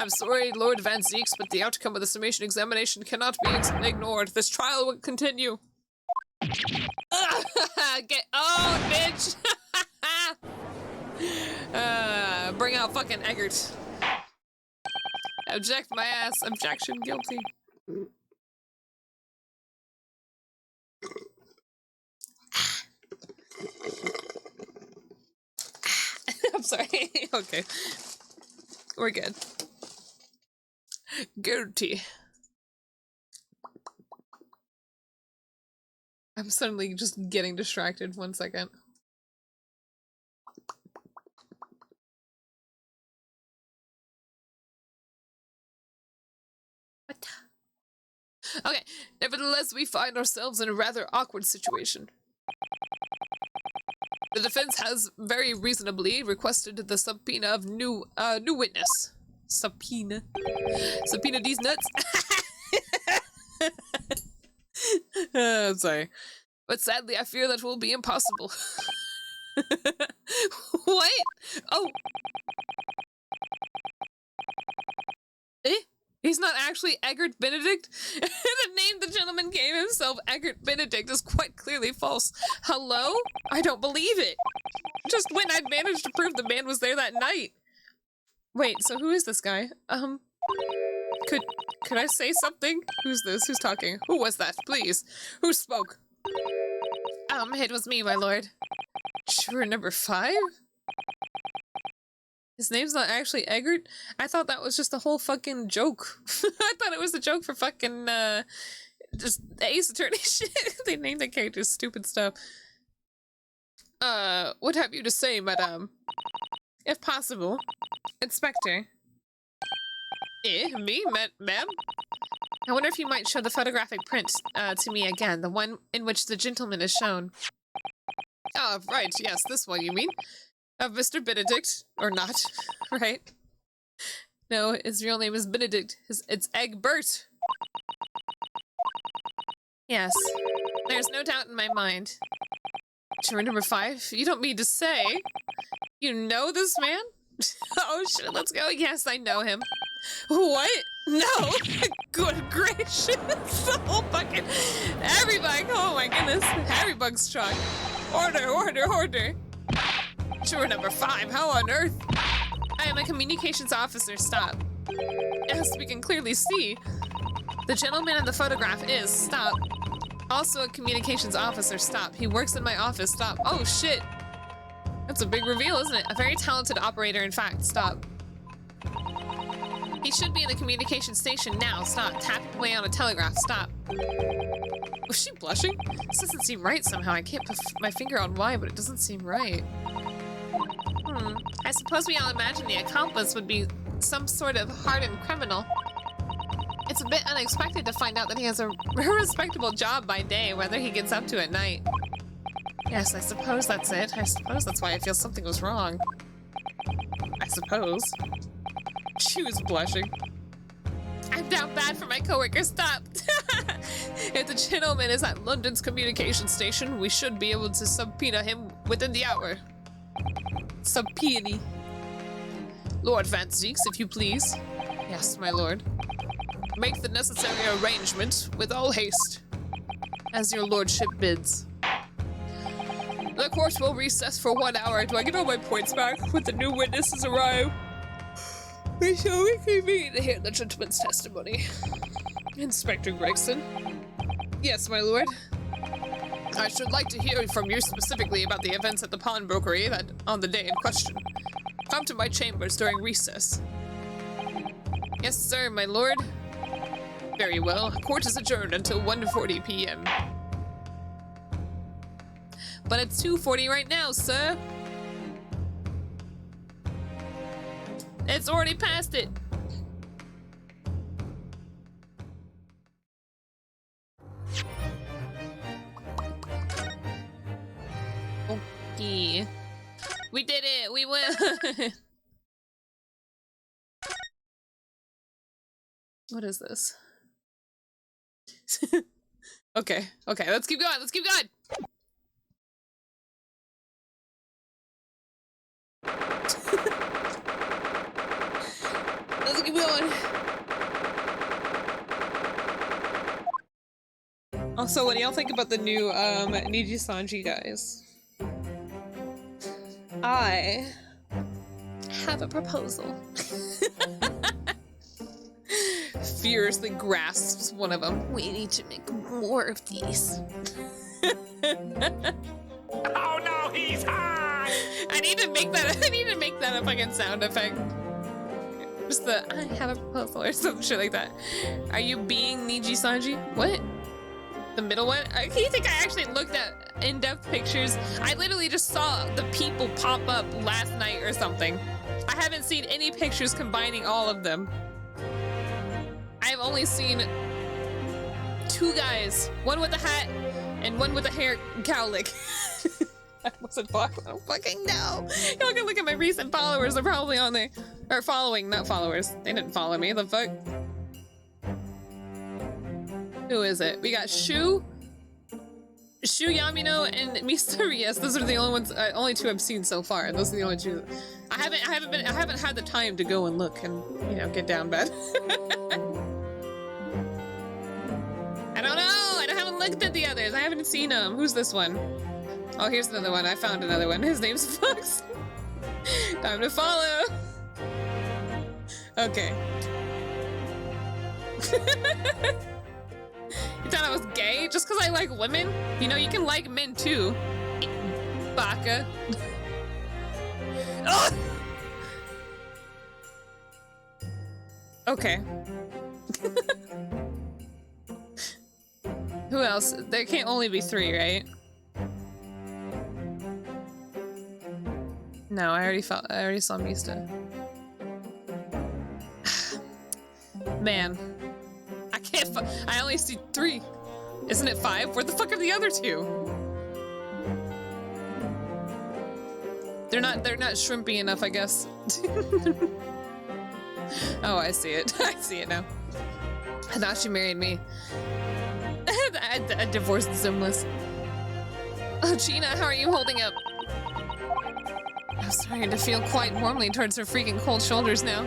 I'm sorry, Lord Van Zeeks, but the outcome of the summation examination cannot be ignored. This trial will continue. Get owned, bitch! Bring out fucking Eggert. Object my ass. Objection guilty. I'm sorry. Okay. We're good. Guilty. I'm suddenly just getting distracted. 1 second. What? Okay. Nevertheless, we find ourselves in a rather awkward situation. The defense has very reasonably requested the subpoena of new witness. Subpoena these nuts. Sorry. But sadly, I fear that will be impossible. What? Oh. Eh? He's not actually Eggert Benedict? The name the gentleman gave himself, Eggert Benedict, is quite clearly false. Hello? I don't believe it. Just when I'd managed to prove the man was there that night. Wait, so who is this guy? Could I say something? Who's this? Who's talking? Who was that? Please. Who spoke? It was me, my lord. Sure, number 5? His name's not actually Eggert? I thought that was just a whole fucking joke. I thought it was a joke for fucking, just Ace Attorney shit. They named the characters stupid stuff. What have you to say, madame? If possible. Inspector. Me, ma'am? I wonder if you might show the photographic print, to me again, the one in which the gentleman is shown. Ah, right, yes, this one, you mean? Of Mr. Benedict, or not, right? No, his real name is Benedict. It's Egbert. Yes, there's no doubt in my mind. Juror number 5? You don't mean to say? You know this man? Oh shit, let's go. Yes, I know him. What? No! Good gracious! The whole fucking everybug! Oh my goodness! Everybug's truck. Order! Juror number 5, how on earth? I am a communications officer, stop. Yes, we can clearly see. The gentleman in the photograph is, stop. Also a communications officer, stop. He works in my office, stop. Oh shit! That's a big reveal, isn't it? A very talented operator, in fact, stop. He should be in the communication station now, stop. Tapping away on a telegraph, stop. Was she blushing? This doesn't seem right somehow. I can't put my finger on why, but it doesn't seem right. I suppose we all imagine the accomplice would be some sort of hardened criminal. It's a bit unexpected to find out that he has a respectable job by day, whether he gets up to at night. Yes, I suppose that's it. I suppose that's why I feel something was wrong. I suppose. She was blushing. I'm down bad for my coworker, stop! If the gentleman is at London's communication station, we should be able to subpoena him within the hour. Subpoena. Lord Van Zeeks, if you please. Yes, my lord. Make the necessary arrangement with all haste. As your lordship bids. The court will recess for 1 hour. Do I get all my points back when the new witnesses arrive? We shall reconvene to hear the gentleman's testimony. Inspector Gregson. Yes, my lord. I should like to hear from you specifically about the events at the pawnbrokery on the day in question. Come to my chambers during recess. Yes, sir, my lord. Very well. Court is adjourned until 1:40 p.m. But it's 2:40 right now, sir. It's already past it. Okay. We did it. We win. What is this? Okay, let's keep going. Let's keep going. Let's keep going. Also, what do y'all think about the new Niji Sanji guys? I have a proposal. Furiously grasps one of them. We need to make more of these. Oh no, he's high! I need to make that a fucking sound effect. Just the I have a proposal or some shit like that. Are you being Niji Sanji? What? The middle one? Can you think I actually looked at in-depth pictures? I literally just saw the people pop up last night or something. I haven't seen any pictures combining all of them. I've only seen 2 guys. One with a hat and one with a hair cowlick. I wasn't following. I don't fucking know. Y'all can look at my recent followers. They're probably on there. Or following, not followers. They didn't follow me. The fuck? Who is it? We got Shu Yamino, and Mysterious. Those are the only ones, only 2 I've seen so far. Those are the only 2. I haven't had the time to go and look and, you know, get down bad. I don't know. I haven't looked at the others. I haven't seen them. Who's this one? Oh, here's another one. I found another one. His name's Fox. Time to follow. Okay. You thought I was gay just because I like women? You know, you can like men too. Baka. Oh! Okay. Who else? There can't only be 3, right? No, I already saw Mista. Man. I can't I only see 3. Isn't it 5? Where the fuck are the other 2? They're not shrimpy enough, I guess. Oh, I see it. I see it now. I thought she married me. I divorced Zimless. Oh, Gina, how are you holding up? I'm starting to feel quite warmly towards her freaking cold shoulders now.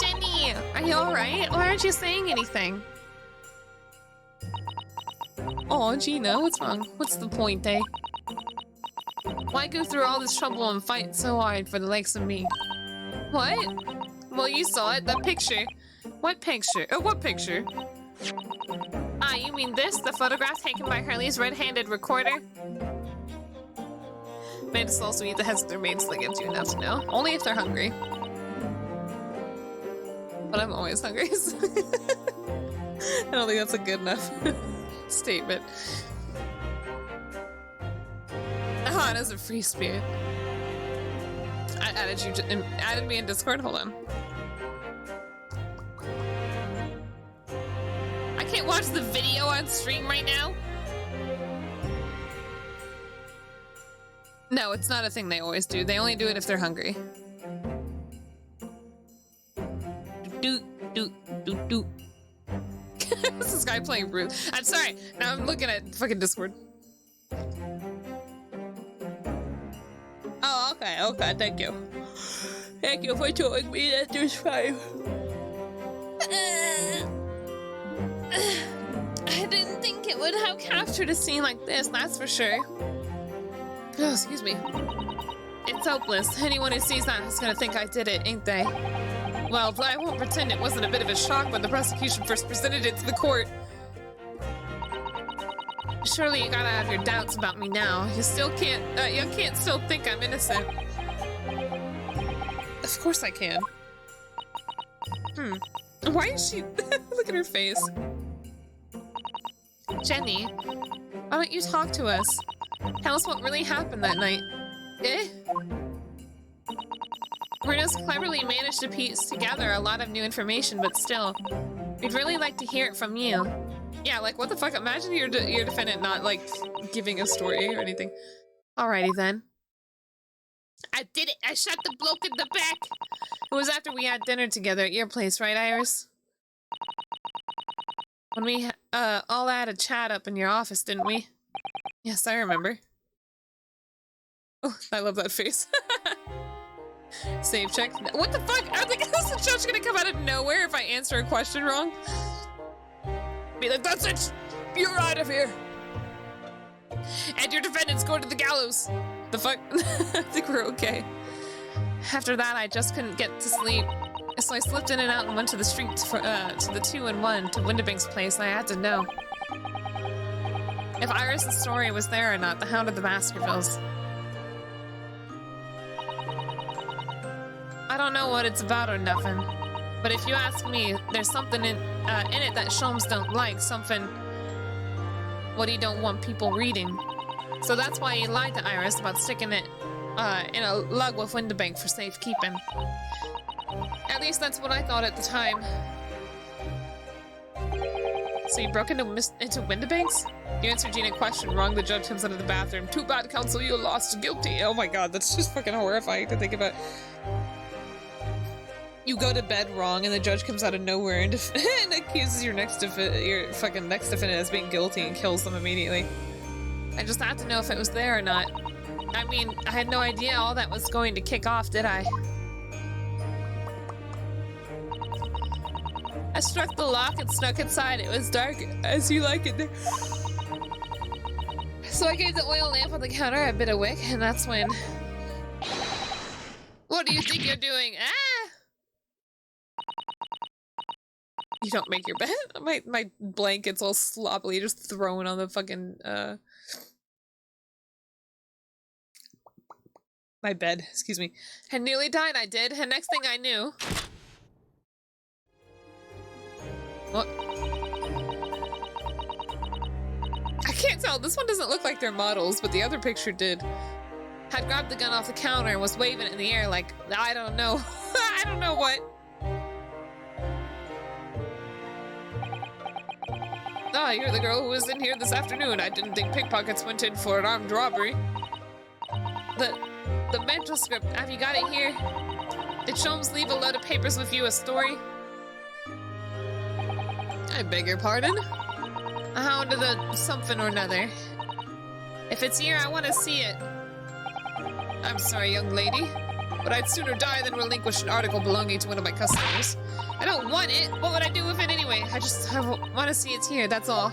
Jenny, are you alright? Why aren't you saying anything? Oh, Gina, what's wrong? What's the point, eh? Why go through all this trouble and fight so hard for the likes of me? What? Well, you saw it, that picture. What picture? Oh, what picture? Ah, you mean this? The photograph taken by Hurley's red-handed recorder? Maids also eat the heads of their mates, so that gives you enough to know. Only if they're hungry. But I'm always hungry, so I don't think that's a good enough statement. Oh, it is a free spirit. I added me in Discord, hold on. I can't watch the video on stream right now. No, it's not a thing they always do. They only do it if they're hungry. This is guy playing Ruth. I'm sorry. Now I'm looking at fucking Discord. Oh, okay, okay, thank you. Thank you for telling me that there's 5. I didn't think it would have captured a scene like this, that's for sure. Oh, excuse me. It's hopeless. Anyone who sees that is gonna think I did it, ain't they? Well, I won't pretend it wasn't a bit of a shock when the prosecution first presented it to the court. Surely you gotta have your doubts about me now. You can't still think I'm innocent. Of course I can. Why is she... Look at her face. Jenny, why don't you talk to us? Tell us what really happened that night. Eh? Bruno's cleverly managed to piece together a lot of new information, but still, we'd really like to hear it from you. Yeah, like, what the fuck? Imagine your defendant not, like, giving a story or anything. Alrighty, then. I did it! I shot the bloke in the back! It was after we had dinner together at your place, right, Iris? When we, all had a chat up in your office, didn't we? Yes, I remember. Oh, I love that face. Save check. What the fuck? I think is the judge gonna come out of nowhere if I answer a question wrong? Be like, that's it! You're out of here! And your defendants go to the gallows! The fuck? I think we're okay. After that, I just couldn't get to sleep. So I slipped in and out and went to the street for, to the 2-in-1 to Windabank's place. I had to know if Iris' story was there or not, the Hound of the Baskervilles. I don't know what it's about or nothing, but if you ask me, there's something in it that Sholmes don't like, something what he don't want people reading. So that's why he lied to Iris about sticking it in a lug with Windabank for safekeeping. At least that's what I thought at the time. So you broke into Windabank's? You answered Gina's question wrong. The judge comes out of the bathroom. Too bad, counsel, you lost. Guilty. Oh my god, that's just fucking horrifying to think about. You go to bed wrong, and the judge comes out of nowhere and accuses your fucking next defendant as being guilty and kills them immediately. I just had to know if it was there or not. I mean, I had no idea all that was going to kick off, did I? I struck the lock and snuck inside. It was dark, as you like it there. So I gave the oil lamp on the counter a bit of wick, and that's when... What do you think you're doing? Ah! You don't make your bed? My blanket's all sloppily just thrown on the fucking, my bed, excuse me. Had nearly died, I did, and next thing I knew... What? I can't tell, this one doesn't look like they're models, but the other picture did. Had grabbed the gun off the counter and was waving it in the air like, I don't know. I don't know what. Ah, you're the girl who was in here this afternoon. I didn't think pickpockets went in for an armed robbery. The manuscript, have you got it here? Did Sholmes leave a load of papers with you, a story? I beg your pardon? A hound of the something or another. If it's here, I want to see it. I'm sorry, young lady, but I'd sooner die than relinquish an article belonging to one of my customers. I don't want it. What would I do with it anyway? I want to see it's here, that's all.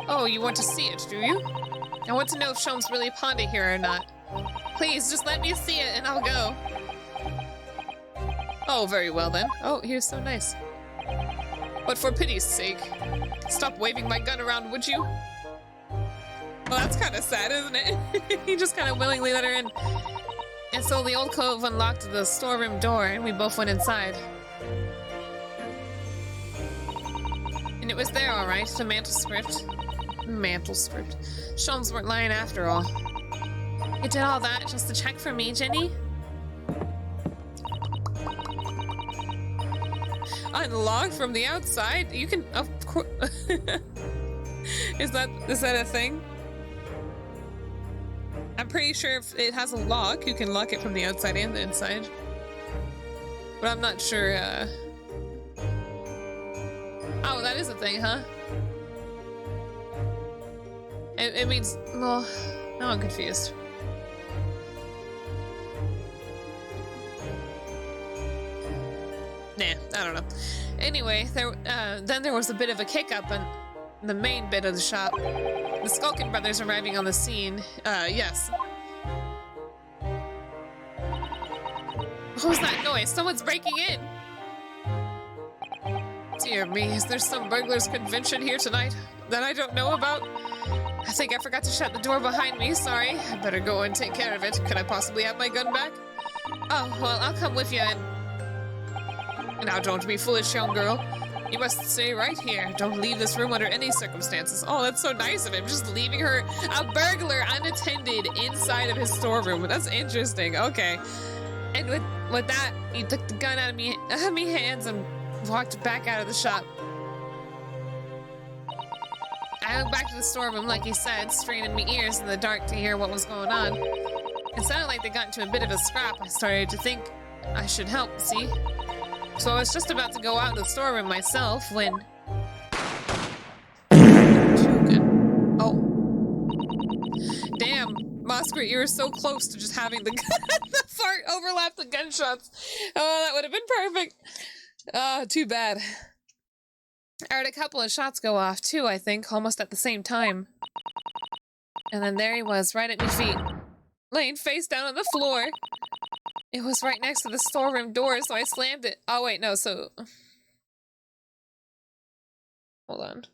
Oh, you want to see it, do you? I want to know if Sholmes really pawned it here or not. Please, just let me see it and I'll go. Oh, very well then. Oh, he was so nice. But for pity's sake, stop waving my gun around, would you? Well, that's kind of sad, isn't it? He just kind of willingly let her in. And so the old cove unlocked the storeroom door and we both went inside. And it was there, all right, the manuscript. Manuscript. Sholmes weren't lying after all. You did all that just to check for me, Jenny? Unlocked from the outside? You can, of course. Is that a thing? I'm pretty sure if it has a lock, you can lock it from the outside and the inside. But I'm not sure, Oh, that is a thing, huh? It means, well, now I'm confused. Nah, I don't know. Anyway, then there was a bit of a kick-up in the main bit of the shop. The Skulkin brothers arriving on the scene. Yes. What was that noise? Someone's breaking in! Dear me, is there some burglars convention here tonight that I don't know about? I think I forgot to shut the door behind me, sorry. I better go and take care of it. Could I possibly have my gun back? Oh, well, I'll come with you and... Now don't be foolish, young girl. You must stay right here. Don't leave this room under any circumstances. Oh, that's so nice of him, just leaving her, a burglar, unattended inside of his storeroom. That's interesting, okay. And with that, he took the gun out of me hands and walked back out of the shop. I went back to the storeroom, like he said, straining my ears in the dark to hear what was going on. It sounded like they got into a bit of a scrap. I started to think I should help, see? So I was just about to go out in the storeroom myself when... Oh. Damn, Moskrit, you were so close to just having the fart overlap the gunshots. Oh, that would have been perfect. Oh, too bad. I heard a couple of shots go off, too, I think, almost at the same time. And then there he was, right at my feet, laying face down on the floor. It was right next to the storeroom door, so I slammed it. Oh, wait, no, so... Hold on.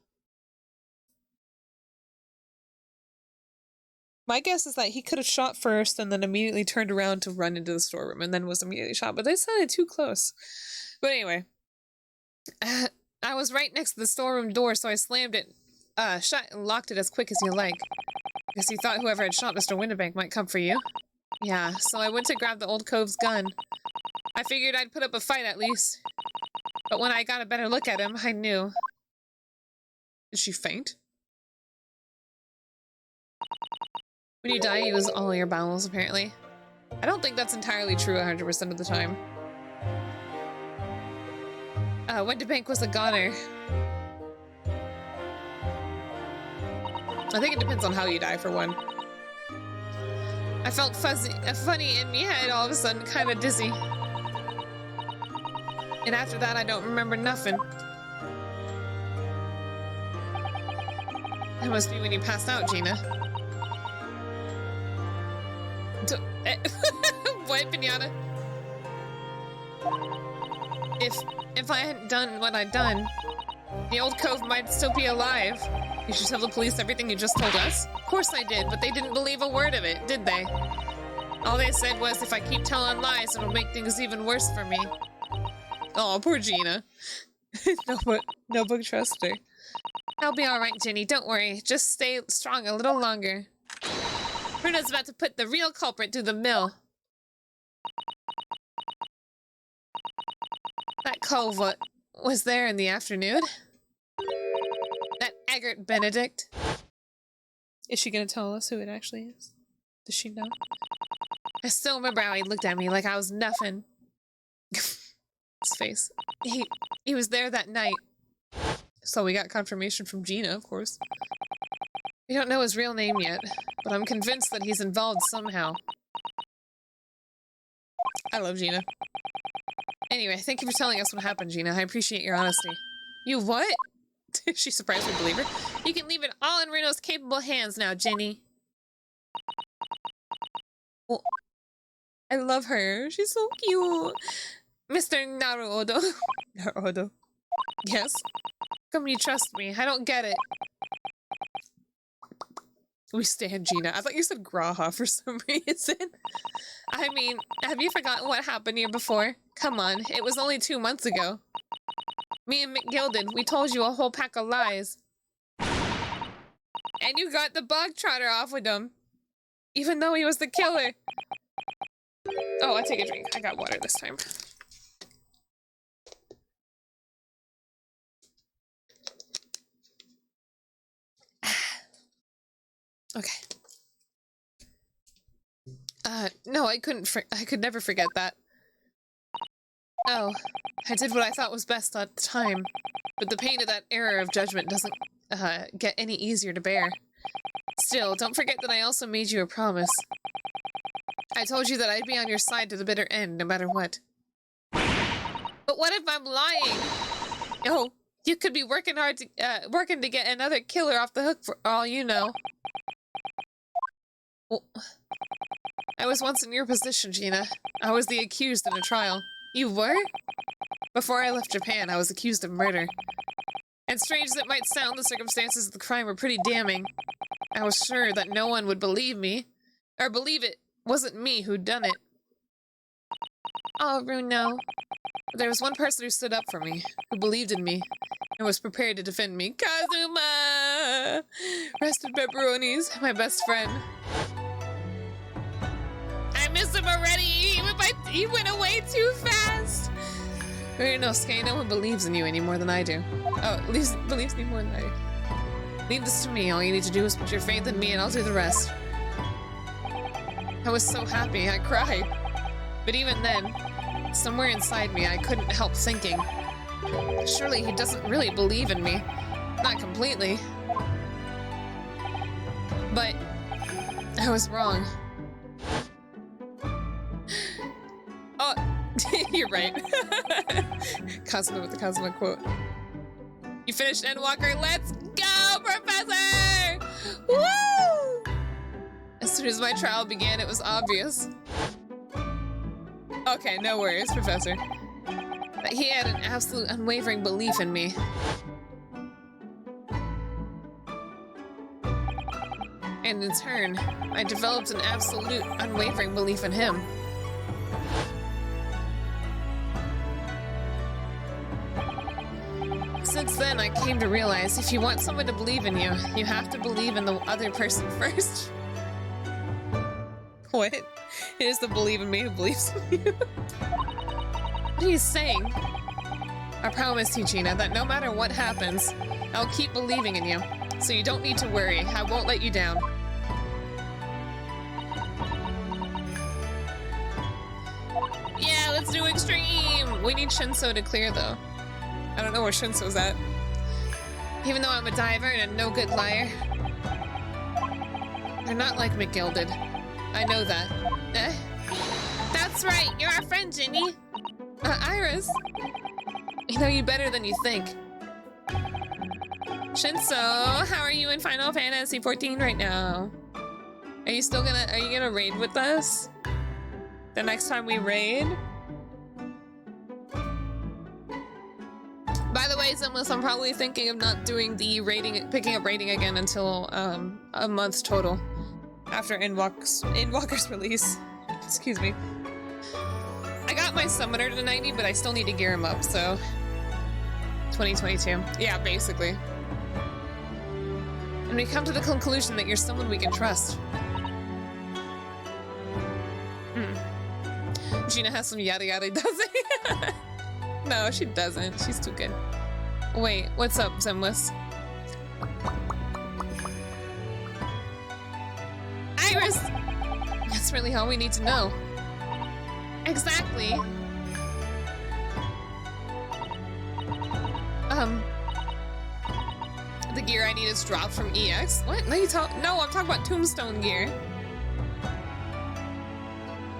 My guess is that he could have shot first and then immediately turned around to run into the storeroom and then was immediately shot, but they sounded too close. But anyway. I was right next to the storeroom door, so I slammed it shut and locked it as quick as you like. Guess he thought whoever had shot Mr. Winterbank might come for you. Yeah, so I went to grab the old cove's gun. I figured I'd put up a fight at least. But when I got a better look at him, I knew. Did she faint? When you die, you lose all your bowels, apparently. I don't think that's entirely true 100% of the time. Winterbank was a goner. I think it depends on how you die, for one. I felt funny in my head all of a sudden, kind of dizzy. And after that, I don't remember nothing. That must be when you passed out, Gina. What, Pinata? If if I hadn't done what I'd done, the old cove might still be alive. You should tell the police everything you just told us. Of course I did, but they didn't believe a word of it, did they? All they said was if I keep telling lies, it'll make things even worse for me. Oh, poor Gina. No book trust her. I'll be alright, Ginny. Don't worry. Just stay strong a little longer. Bruno's about to put the real culprit through the mill. That cove was there in the afternoon. That Eggert Benedict. Is she gonna tell us who it actually is? Does she know? I still remember how he looked at me like I was nothing. His face. He was there that night. So we got confirmation from Gina, of course. We don't know his real name yet, but I'm convinced that he's involved somehow. I love Gina. Anyway, thank you for telling us what happened, Gina. I appreciate your honesty. You what? She surprised me, believe her. You can leave it all in Reno's capable hands now, Ginny. Well, I love her. She's so cute. Mr. Naruodo. Naruodo. Yes? Come you trust me. I don't get it. We stand Gina. I thought you said Graha for some reason. I mean, have you forgotten what happened here before? Come on, it was only 2 months ago. Me and McGilded, we told you a whole pack of lies. And you got the bog trotter off with him. Even though he was the killer. Oh, I take a drink. I got water this time. Okay. No, I could never forget that. Oh, I did what I thought was best at the time, but the pain of that error of judgment doesn't, get any easier to bear. Still, don't forget that I also made you a promise. I told you that I'd be on your side to the bitter end, no matter what. But what if I'm lying? Oh, you could be working hard to, working to get another killer off the hook for all you know. Well, I was once in your position, Gina. I was the accused in a trial. You were? Before I left Japan, I was accused of murder. And strange as it might sound, the circumstances of the crime were pretty damning. I was sure that no one would believe me, or believe it wasn't me who'd done it. Oh, Bruno. But there was one person who stood up for me, who believed in me, and was prepared to defend me. Kazuma! Rested pepperonis, my best friend. I miss him already! He went away too fast! Ryunosuke, no one believes in you any more than I do. Oh, at least believes me more than I do. Leave this to me. All you need to do is put your faith in me and I'll do the rest. I was so happy, I cried. But even then, somewhere inside me, I couldn't help thinking, surely he doesn't really believe in me. Not completely. But I was wrong. Oh, you're right. Kazuma with the Kazuma quote. You finished Endwalker? Let's go, Professor! Woo! As soon as my trial began, it was obvious. Okay, no worries, Professor. But he had an absolute unwavering belief in me. And in turn, I developed an absolute unwavering belief in him. Since then, I came to realize if you want someone to believe in you, you have to believe in the other person first. What? It is the believe in me who believes in you. What are you saying? I promise you, Gina, that no matter what happens, I'll keep believing in you. So you don't need to worry. I won't let you down. Yeah, let's do extreme! We need Shinso to clear, though. I don't know where Shinso's at. Even though I'm a diver and a no-good liar. They're not like McGilded. I know that. That's right, you're our friend, Ginny. Iris. I know you better than you think. Shinso, how are you in Final Fantasy 14 right now? Are you gonna raid with us? The next time we raid? Zenless, I'm probably thinking of not doing the rating, picking up rating again until a month total after Endwalker's release. Excuse me. I got my summoner to 90, but I still need to gear him up, so 2022. Yeah, basically. And we come to the conclusion that you're someone we can trust. Gina has some yada yada, doesn't she? No, she doesn't. She's too good. Wait, what's up, Zenless? Iris! That's really all we need to know. Exactly. The gear I need is dropped from EX. What? No, no, I'm talking about Tombstone gear.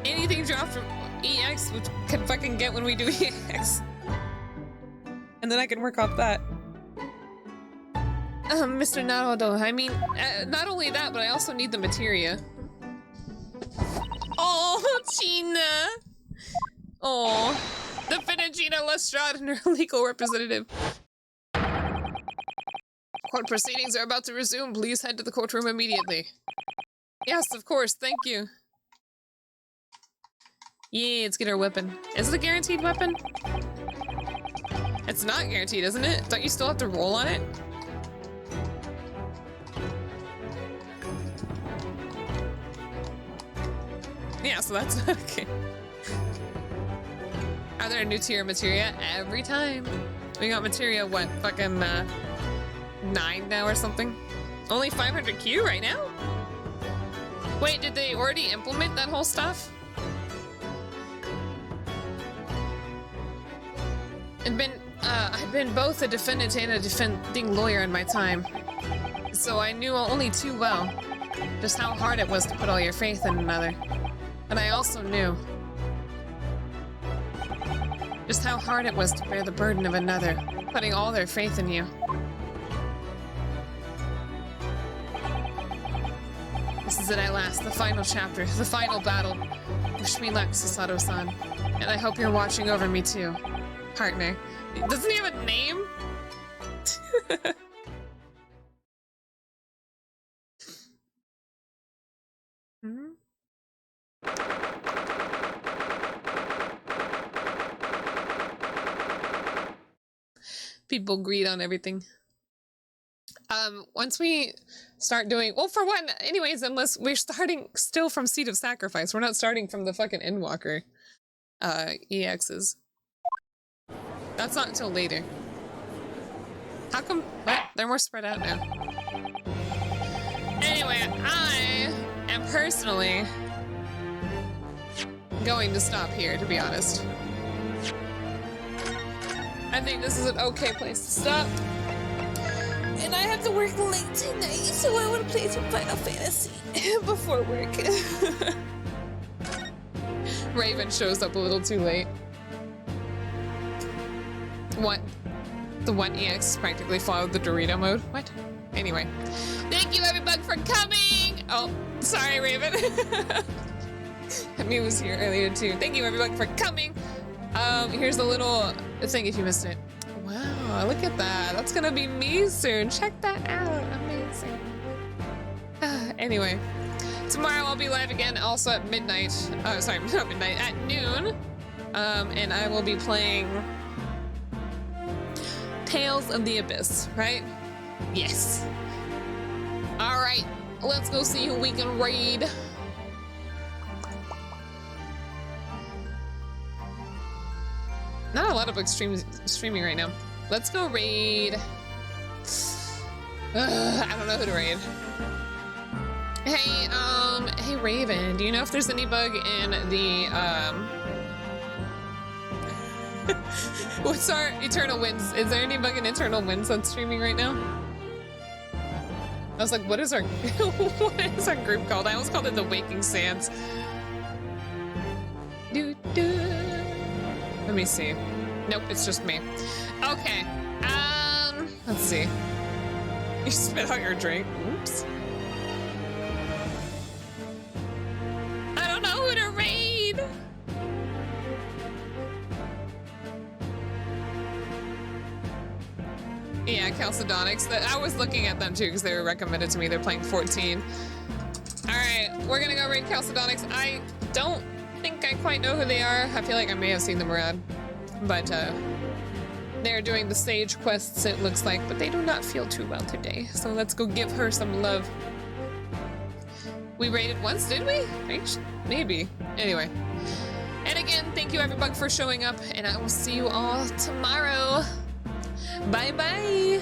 Anything dropped from EX, which can fucking get when we do EX. And then I can work off that. Mr. Naruto, I mean, not only that, but I also need the materia. Oh, Gina! Oh, defendant Gina Lestrade and her legal representative. Court proceedings are about to resume. Please head to the courtroom immediately. Yes, of course, thank you. Yeah, let's get our weapon. Is it a guaranteed weapon? It's not guaranteed, isn't it? Don't you still have to roll on it? Yeah, so that's not okay. Are there a new tier of materia? Every time. We got materia, what, fucking 9 now or something? Only 500 Q right now? Wait, did they already implement that whole stuff? I've been both a defendant and a defending lawyer in my time. So I knew only too well just how hard it was to put all your faith in another. And I also knew just how hard it was to bear the burden of another, putting all their faith in you. This is it at last, the final chapter, the final battle. Wish me luck, Susato-san. And I hope you're watching over me too, partner. Doesn't he have a name? Hmm? People agreed on everything. Once we start doing, well, for one, anyways, unless we're starting still from Seed of Sacrifice, we're not starting from the fucking Endwalker EXs. That's not until later. How come? What? They're more spread out now. Anyway, I am personally going to stop here, to be honest. I think this is an okay place to stop. And I have to work late tonight, so I want to play some Final Fantasy before work. Raven shows up a little too late. What? The one EX practically followed the Dorito mode? What? Anyway. Thank you, everybody, for coming! Oh, sorry, Raven. Hemi was here earlier, too. Thank you, everybody, for coming! Here's a little thing if you missed it. Wow, look at that. That's gonna be me soon. Check that out. Amazing. Anyway, tomorrow I'll be live again, also at midnight. Sorry, not midnight, at noon. And I will be playing Tales of the Abyss, right? Yes. All right, let's go see who we can raid. Not a lot of streaming right now. Let's go raid. I don't know who to raid. Hey, hey Raven, do you know if there's any bug in the, what's our Eternal Winds? Is there any bug in Eternal Winds that's streaming right now? I was like, what is our, what is our group called? I almost called it the Waking Sands. Let me see. Nope, it's just me. Okay, let's see. You spit out your drink. Oops. I don't know who to raid. Chalcedonics. I was looking at them too because they were recommended to me. They're playing 14. All right, we're gonna go raid Chalcedonics. I don't think I quite know who they are. I feel like I may have seen them around, but they're doing the stage quests, it looks like, but they do not feel too well today. So let's go give her some love. We raided once, did we? Maybe. Anyway. And again, thank you everybug for showing up, and I will see you all tomorrow. Bye bye.